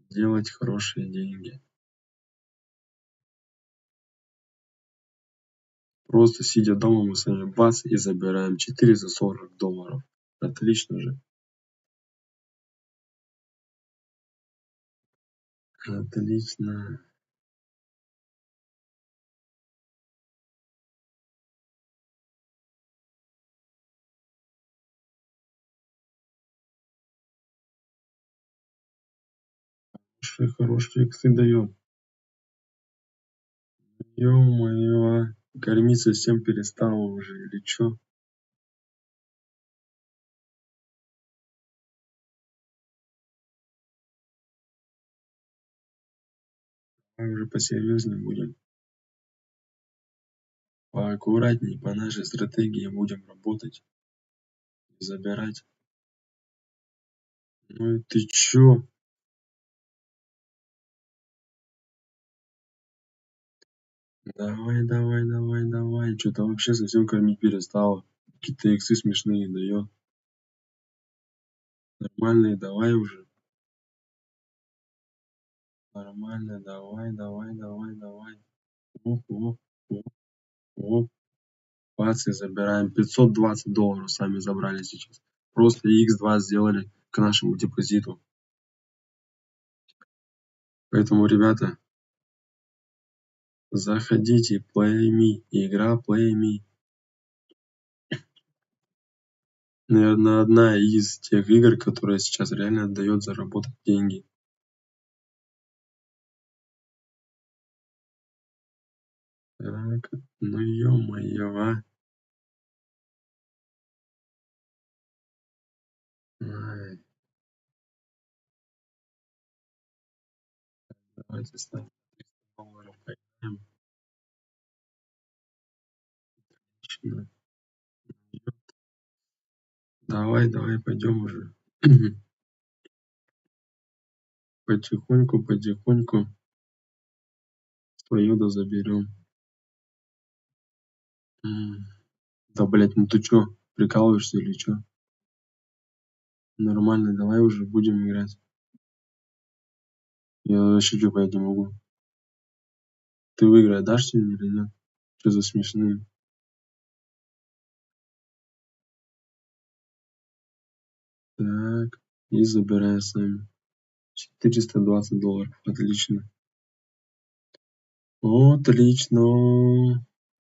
Speaker 1: Делать хорошие деньги. Просто сидя дома, мы с вами бац и забираем 440 долларов. Отлично же. Отлично. Хорошие иксы дает. Ё-моё, кормить совсем перестала уже или чё? Давай уже посерьезнее будем. Поаккуратней по нашей стратегии будем работать. Забирать. Ну и ты чё? Давай, давай, давай, давай. Чё-то вообще совсем кормить перестала. Какие-то иксы смешные даёт. Нормальные давай уже. Нормально, давай, давай, давай, давай. Оп, оп, оп, оп. Бац, и забираем. 520 долларов сами забрали сейчас. Просто X2 сделали к нашему депозиту. Поэтому, ребята, заходите, Play Me, игра Play Me. Наверное, одна из тех игр, которая сейчас реально дает заработать деньги. Так, ну ё-моё, а. Ай, давайте ставим 300 долларов поиграем. Отлично. Давай, давай, пойдем уже. Потихоньку, потихоньку свое да заберем. Да, блядь, ну ты чё, прикалываешься или чё? Нормально, давай уже будем играть. Я вообще чё понять не могу. Ты выиграть дашь сегодня или нет? Чё за смешные? Так, и забирай сами. 420 долларов, отлично. Отлично.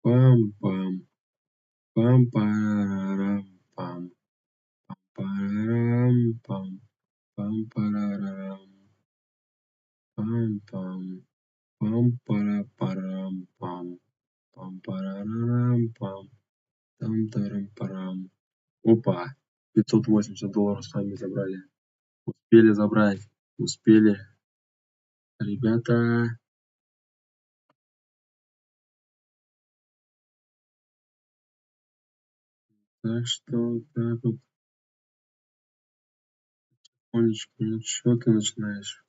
Speaker 1: Пам-пам. Пам-парарам-пам. Пам-парарам-пам. Пам-парарам. Пам-пам. Пам-пара-парам-пам. Пам-парарам-пам. Там-тарам-парам. Опа! 580 долларов с вами забрали. Успели забрать. Успели. Ребята. Так что так вот. Олечка, ну чё ты начинаешь?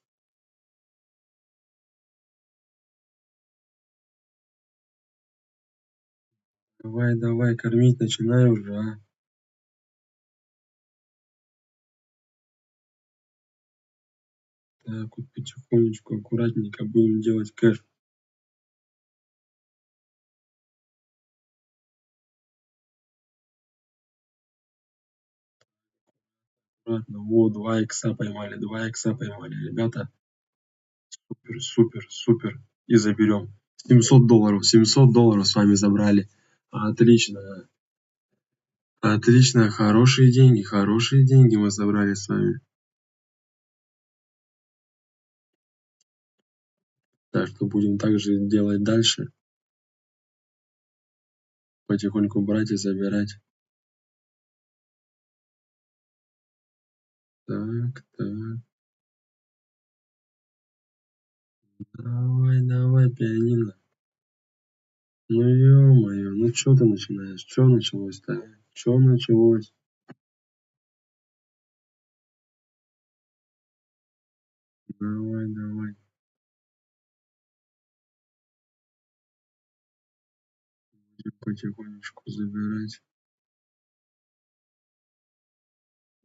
Speaker 1: Давай, давай, кормить начинай уже, а. Так вот потихонечку, аккуратненько будем делать кэш. Аккуратно. Во, 2 икса поймали, 2 икса поймали. Ребята, супер, супер, супер. И заберем. 700 долларов с вами забрали. Отлично. Отлично, хорошие деньги мы собрали с вами. Так что будем также делать дальше. Потихоньку брать и забирать. Так. Давай, пианино. Ну ё-моё, ну чё ты начинаешь? Чё началось-то? Чё началось? Давай. Будем потихонечку забирать.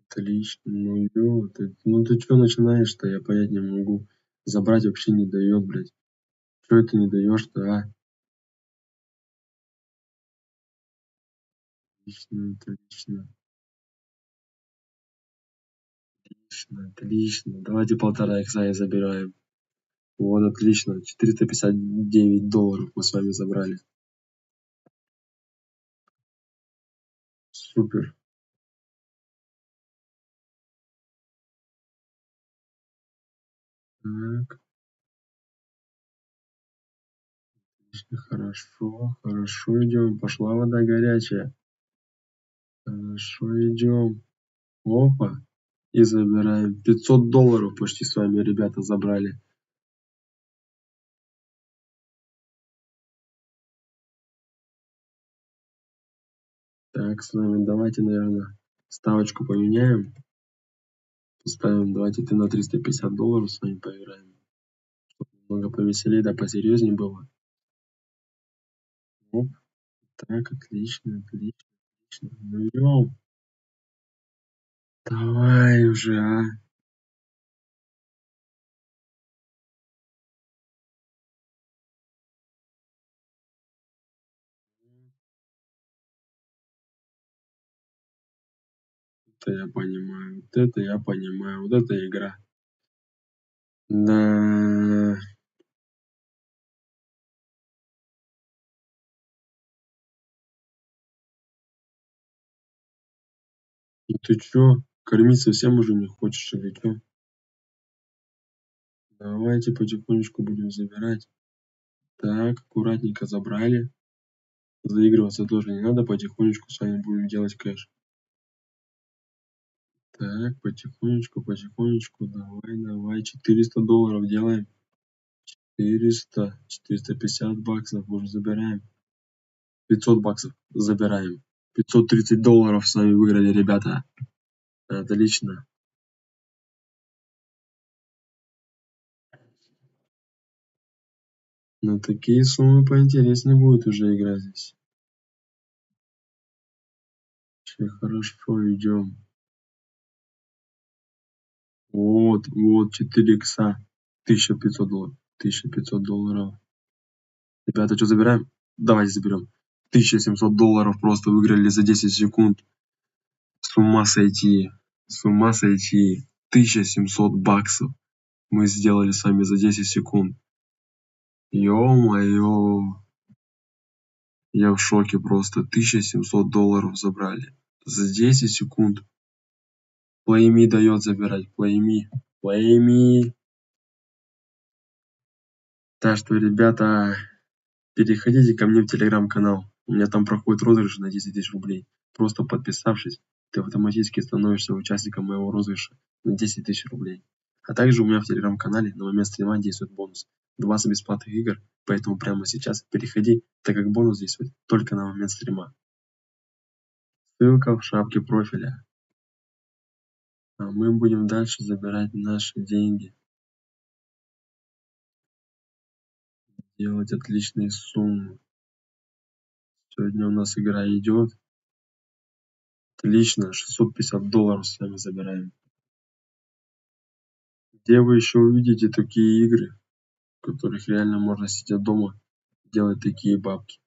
Speaker 1: Отлично. Ну ты чё начинаешь-то? Я понять не могу. Забрать вообще не даёт, блядь. Чё это не даёшь-то, а? Отлично. Отлично. Давайте 1,5 икса и забираем. Вот, отлично. $459 мы с вами забрали. Супер. Так, хорошо идем. Пошла вода горячая. Хорошо идем. Опа. И забираем. $500 почти с вами, ребята, забрали. Так, с вами давайте, наверное, ставочку поменяем. Поставим, давайте ты на $350 с вами поиграем. Много повеселее, да посерьезнее было. Оп. Так, отлично. Ну ём. Давай уже, а. Это я понимаю. Вот это я понимаю. Вот это игра. Да. Ну ты чё? Кормить совсем уже не хочешь или чё? Давайте потихонечку будем забирать. Так, аккуратненько забрали. Заигрываться тоже не надо. Потихонечку с вами будем делать кэш. Так, потихонечку. Давай. $400 делаем. 450 баксов уже забираем. $500 забираем. $530 с вами выиграли, ребята. Отлично. На такие суммы поинтереснее будет уже играть здесь. Вообще хорошо идем. Вот, 4 икса. $1500. $1500. Ребята, что забираем? Давайте заберем. $1700 просто выиграли за 10 секунд. С ума сойти. $1700 мы сделали с вами за 10 секунд. Ё-моё. Я в шоке просто. $1700 забрали. За 10 секунд. Плейми дает забирать. Плейми. Так что, ребята, переходите ко мне в телеграм-канал. У меня там проходит розыгрыш на 10 000 рублей. Просто подписавшись, ты автоматически становишься участником моего розыгрыша на 10 000 рублей. А также у меня в телеграм-канале на момент стрима действует бонус. 20 бесплатных игр, поэтому прямо сейчас переходи, так как бонус действует только на момент стрима. Ссылка в шапке профиля. А мы будем дальше забирать наши деньги. Делать отличные суммы. Сегодня у нас игра идет. Отлично, $650 с вами забираем. Где вы еще увидите такие игры, в которых реально можно сидя дома делать такие бабки?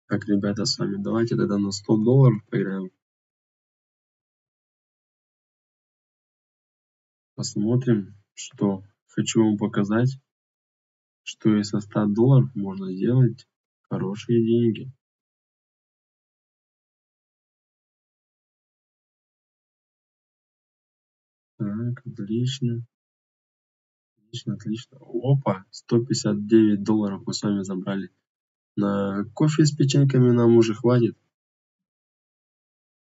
Speaker 1: Так, ребята, с вами давайте тогда на $100 поиграем. Посмотрим, что хочу вам показать, что и со $100 можно сделать хорошие деньги. Так, отлично. Отлично, отлично. Опа, $159 мы с вами забрали. На кофе с печеньками нам уже хватит.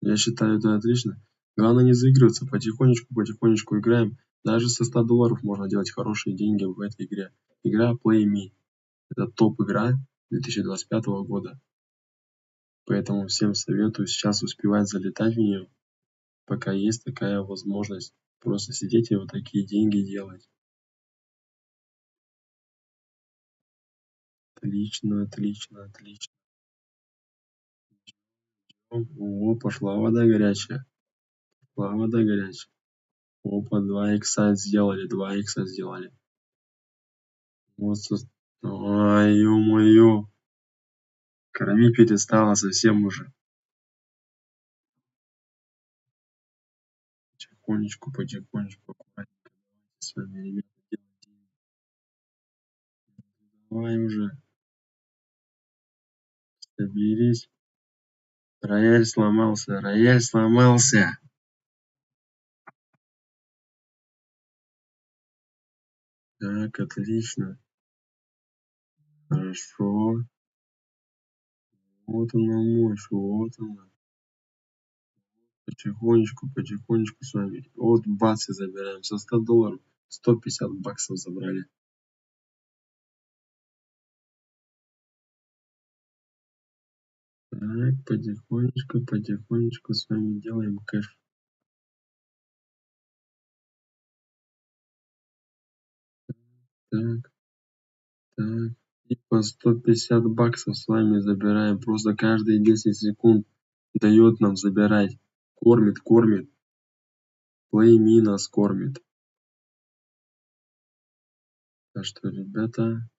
Speaker 1: Я считаю, это отлично. Главное не заигрываться, потихонечку играем. Даже со $100 можно делать хорошие деньги в этой игре. Игра Play Me. Это топ-игра 2025 года. Поэтому всем советую сейчас успевать залетать в нее, пока есть такая возможность. Просто сидеть и вот такие деньги делать. Отлично, отлично, отлично. О, пошла вода горячая. Пошла вода горячая. Опа, 2 икса сделали, 2 икса сделали. Вот, ай, ё-моё. Кормить перестала совсем уже. Потихонечку, аккуратненько. С вами, ребята, делайте. Давай уже, соберись. Рояль сломался, рояль сломался. Так, отлично. Хорошо. Вот она мощь, вот она. Потихонечку с вами. Вот бац и забираем. Со $100 $150 забрали. Так, потихонечку с вами делаем кэш. Так, так. И по $150 с вами забираем. Просто каждые 10 секунд дает нам забирать. Кормит. Play Me нас кормит. Так что, ребята,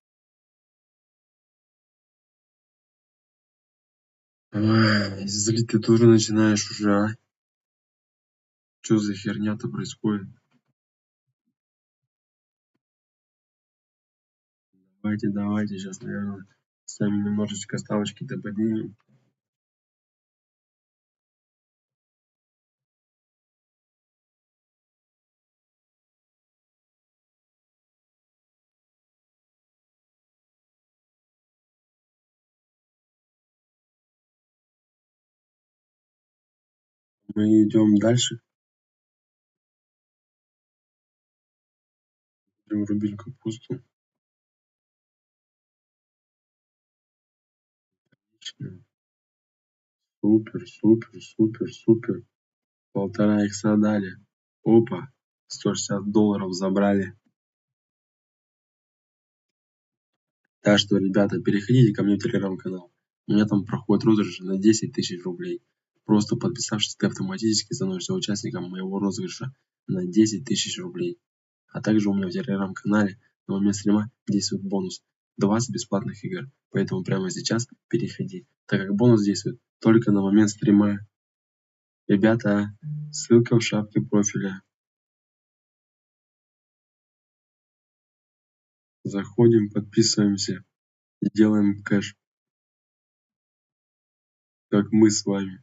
Speaker 1: злить ты тоже начинаешь уже, а? Что за херня-то происходит? Давайте, сейчас, наверное, сами немножечко ставочки-то поднимем. Мы идем дальше. Будем рубить капусту. Отлично. Супер. 1,5 икса дали. Опа, $160 забрали. Так что, ребята, переходите ко мне в телеграм-канал. У меня там проходит розыгрыш на 10 тысяч рублей. Просто подписавшись, ты автоматически становишься участником моего розыгрыша на 10 тысяч рублей. А также у меня в телеграм-канале на момент стрима действует бонус 20 бесплатных игр. Поэтому прямо сейчас переходи, так как бонус действует только на момент стрима. Ребята, ссылка в шапке профиля. Заходим, подписываемся и делаем кэш, как мы с вами.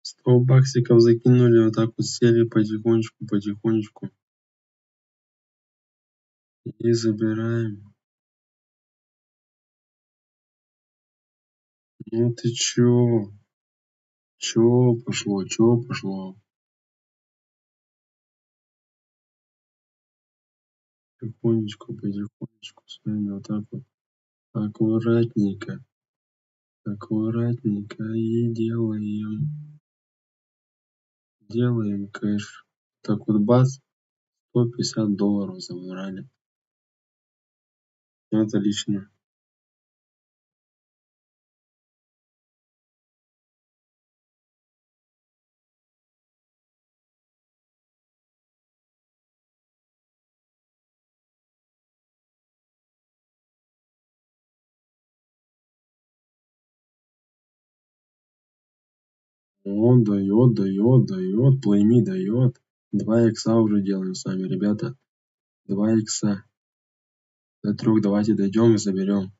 Speaker 1: 100 баксиков закинули, вот так вот сели потихонечку и забираем. Ну ты чё? Чё пошло? Потихонечку с вами вот так вот. Аккуратненько и делаем кэш. Так вот бац, $150 забрали. Отлично. Он дает, Play Me дает. 2 икса уже делаем с вами, ребята. 2 икса. До 3 давайте дойдем и заберем.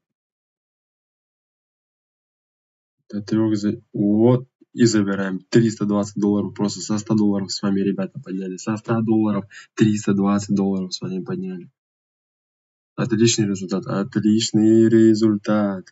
Speaker 1: До 3 вот. и забираем. $320 просто со $100 с вами, ребята, подняли. Со $100 $320 с вами подняли. Отличный результат, отличный результат.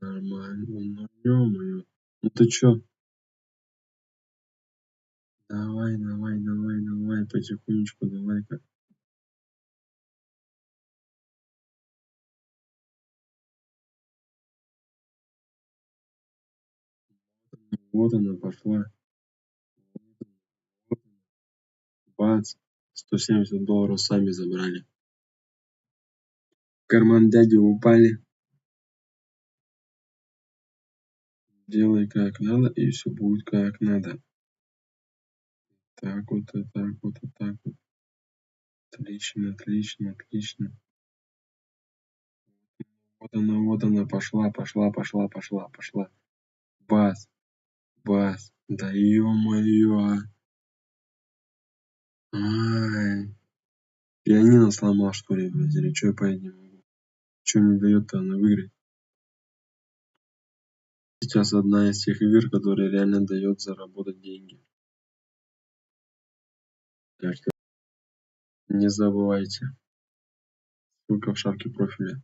Speaker 1: Нормально, ну ё-моё. Ну ты чё? Давай, давай, давай, давай, потихонечку, давай-ка. Вот она пошла. Бац. $170 сами забрали. В карман дяди упали. Делай как надо, и все будет как надо. Так вот, и так вот, и так вот. Отлично, отлично, отлично. Вот она, пошла, пошла, пошла, пошла, пошла. Бац, бац. Да ё-моё. Ай. Пианино сломал, что ли, блядь, или чё я понять не могу. Чё не даёт-то она выиграть? Сейчас одна из тех игр, которая реально даёт заработать деньги. Так что не забывайте. Ссылка в шапке профиля.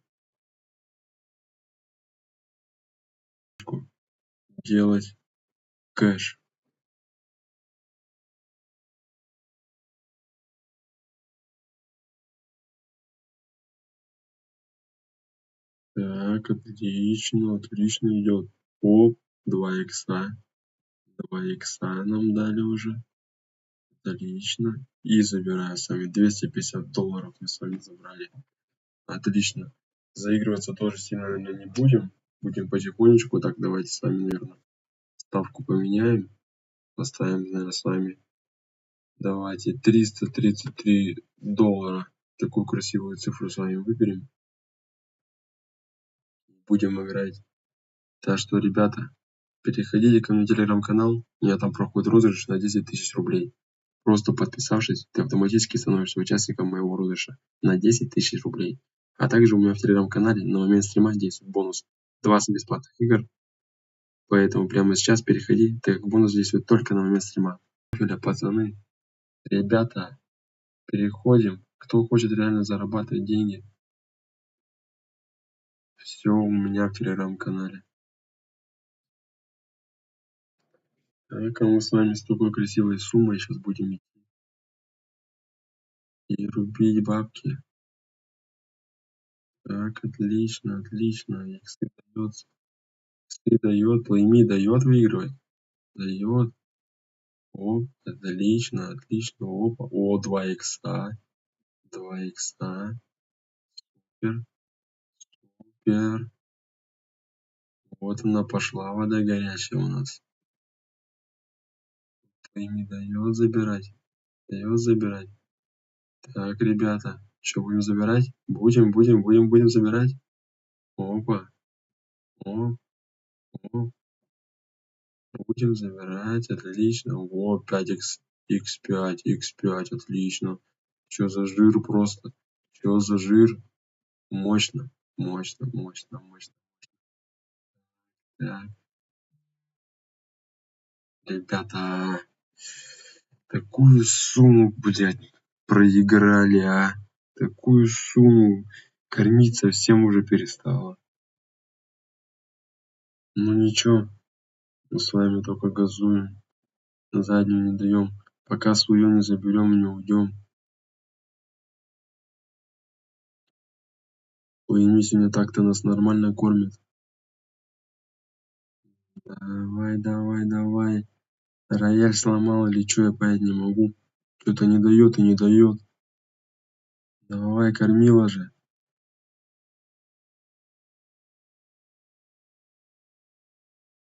Speaker 1: Делать кэш. Так, отлично, отлично идёт. Оп, 2 икса. 2 икса нам дали уже. Отлично. И забираем с вами $250 мы с вами забрали. Отлично. Заигрываться тоже сильно, наверное, не будем. Будем потихонечку. Так, давайте с вами, наверное, ставку поменяем. Поставим, наверное, с вами. Давайте $333. Такую красивую цифру с вами выберем. Будем играть. Так что, ребята, переходите ко мне в телеграм-канал. У меня там проходит розыгрыш на 10 тысяч рублей. Просто подписавшись, ты автоматически становишься участником моего розыгрыша на 10 тысяч рублей. А также у меня в телеграм-канале на момент стрима действует бонус 20 бесплатных игр. Поэтому прямо сейчас переходи, так как бонус действует только на момент стрима. Пацаны, ребята, переходим. Кто хочет реально зарабатывать деньги, все у меня в телеграм-канале. Так, а мы с вами с такой красивой суммой сейчас будем идти и рубить бабки. Так, отлично, отлично. Иксы дается. Иксы дает, плейми дает выигрывать. Дает. Оп, отлично, отлично. Опа. О, 2 икса. 2 икса. Супер, супер. Вот она пошла, вода горячая у нас. Плейми дает забирать. Дает забирать. Так, ребята, что будем забирать? Будем забирать. Опа. Оп, оп. Будем забирать, отлично. Во, 5 x5, x5, отлично. Чё за жир просто? Чё за жир? Мощно, мощно, мощно, мощно. Так, ребята, такую сумму, блядь, проиграли, а. Такую сумму. Кормить совсем уже перестала. Ну ничего, мы с вами только газуем. Заднюю не даем. Пока свое не заберем, не уйдем. Пойми, сегодня так-то нас нормально кормит. Давай, давай, давай. Рояль сломал или что, я понять не могу. Что-то не дает и не дает. Давай, кормила же.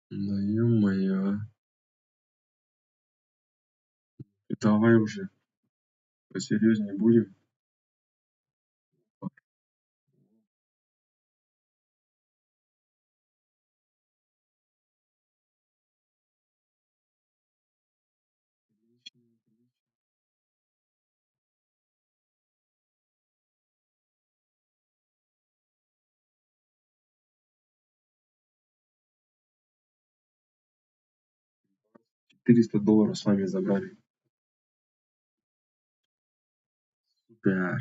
Speaker 1: Да ё-моё. Давай уже. Посерьезнее будем. $400 с вами забрали. Супер.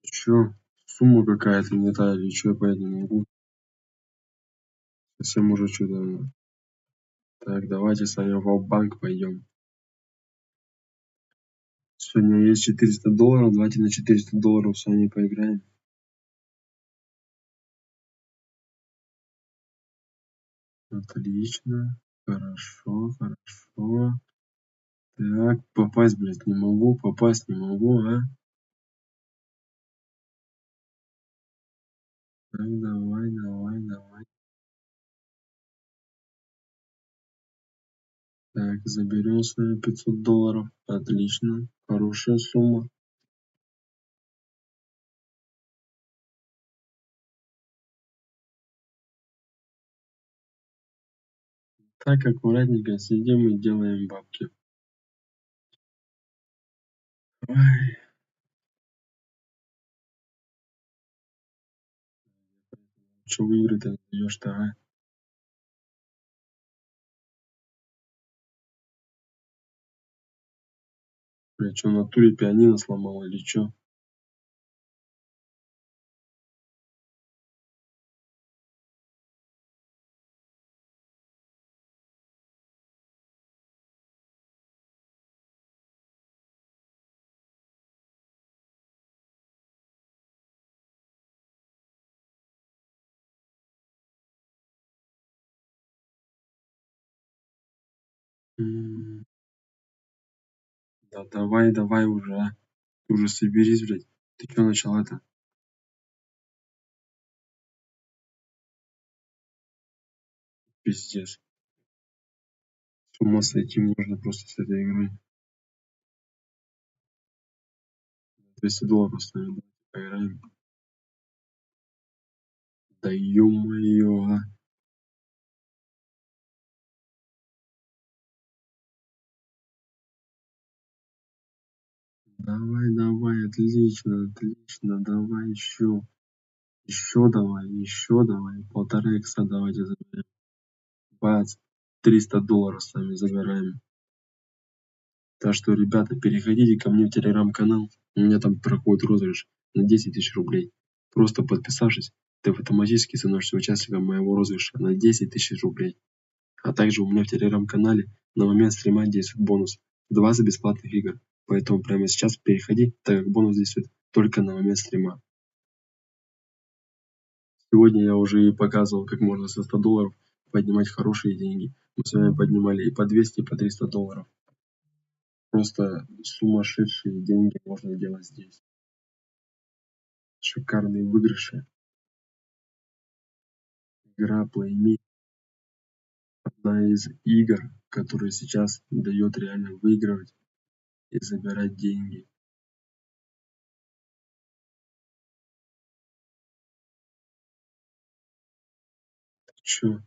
Speaker 1: Чё? Сумма какая-то не та или чё, я понять не могу. Совсем уже что-то. Так, давайте с вами в банк пойдем. Сегодня есть $400, давайте на $400 с вами поиграем. Отлично. Хорошо, хорошо. Так, попасть, блядь, не могу, попасть не могу, а? Так, давай, давай, давай. Так, заберем с вами $500. Отлично. Хорошая сумма. Так, аккуратненько сидим и делаем бабки. Ой, что в игры-то не даешь-то, а? Бля, что, в натуре пианино сломал или что? Да давай, давай уже, а. Ты уже соберись, блядь. Ты что начала-то? Пиздец. С ума сойти можно просто с этой игрой. $200 с вами поиграем. Да ё-моё, а. Давай, давай, отлично, отлично, давай еще. Еще давай, еще давай. 1,5 икса давайте заберем. Бац. $300 с вами забираем. Так что, ребята, переходите ко мне в телеграм-канал. У меня там проходит розыгрыш на 10 тысяч рублей. Просто подписавшись, ты автоматически становишься участником моего розыгрыша на 10 тысяч рублей. А также у меня в телеграм-канале на момент стрима действует бонус 20 бесплатных игр. Поэтому прямо сейчас переходи, так как бонус действует только на момент стрима. Сегодня я уже и показывал, как можно со $100 поднимать хорошие деньги. Мы с вами поднимали и по 200, и по $300. Просто сумасшедшие деньги можно делать здесь. Шикарные выигрыши. Игра PlayMe одна из игр, которая сейчас дает реально выигрывать и забирать деньги. Чё?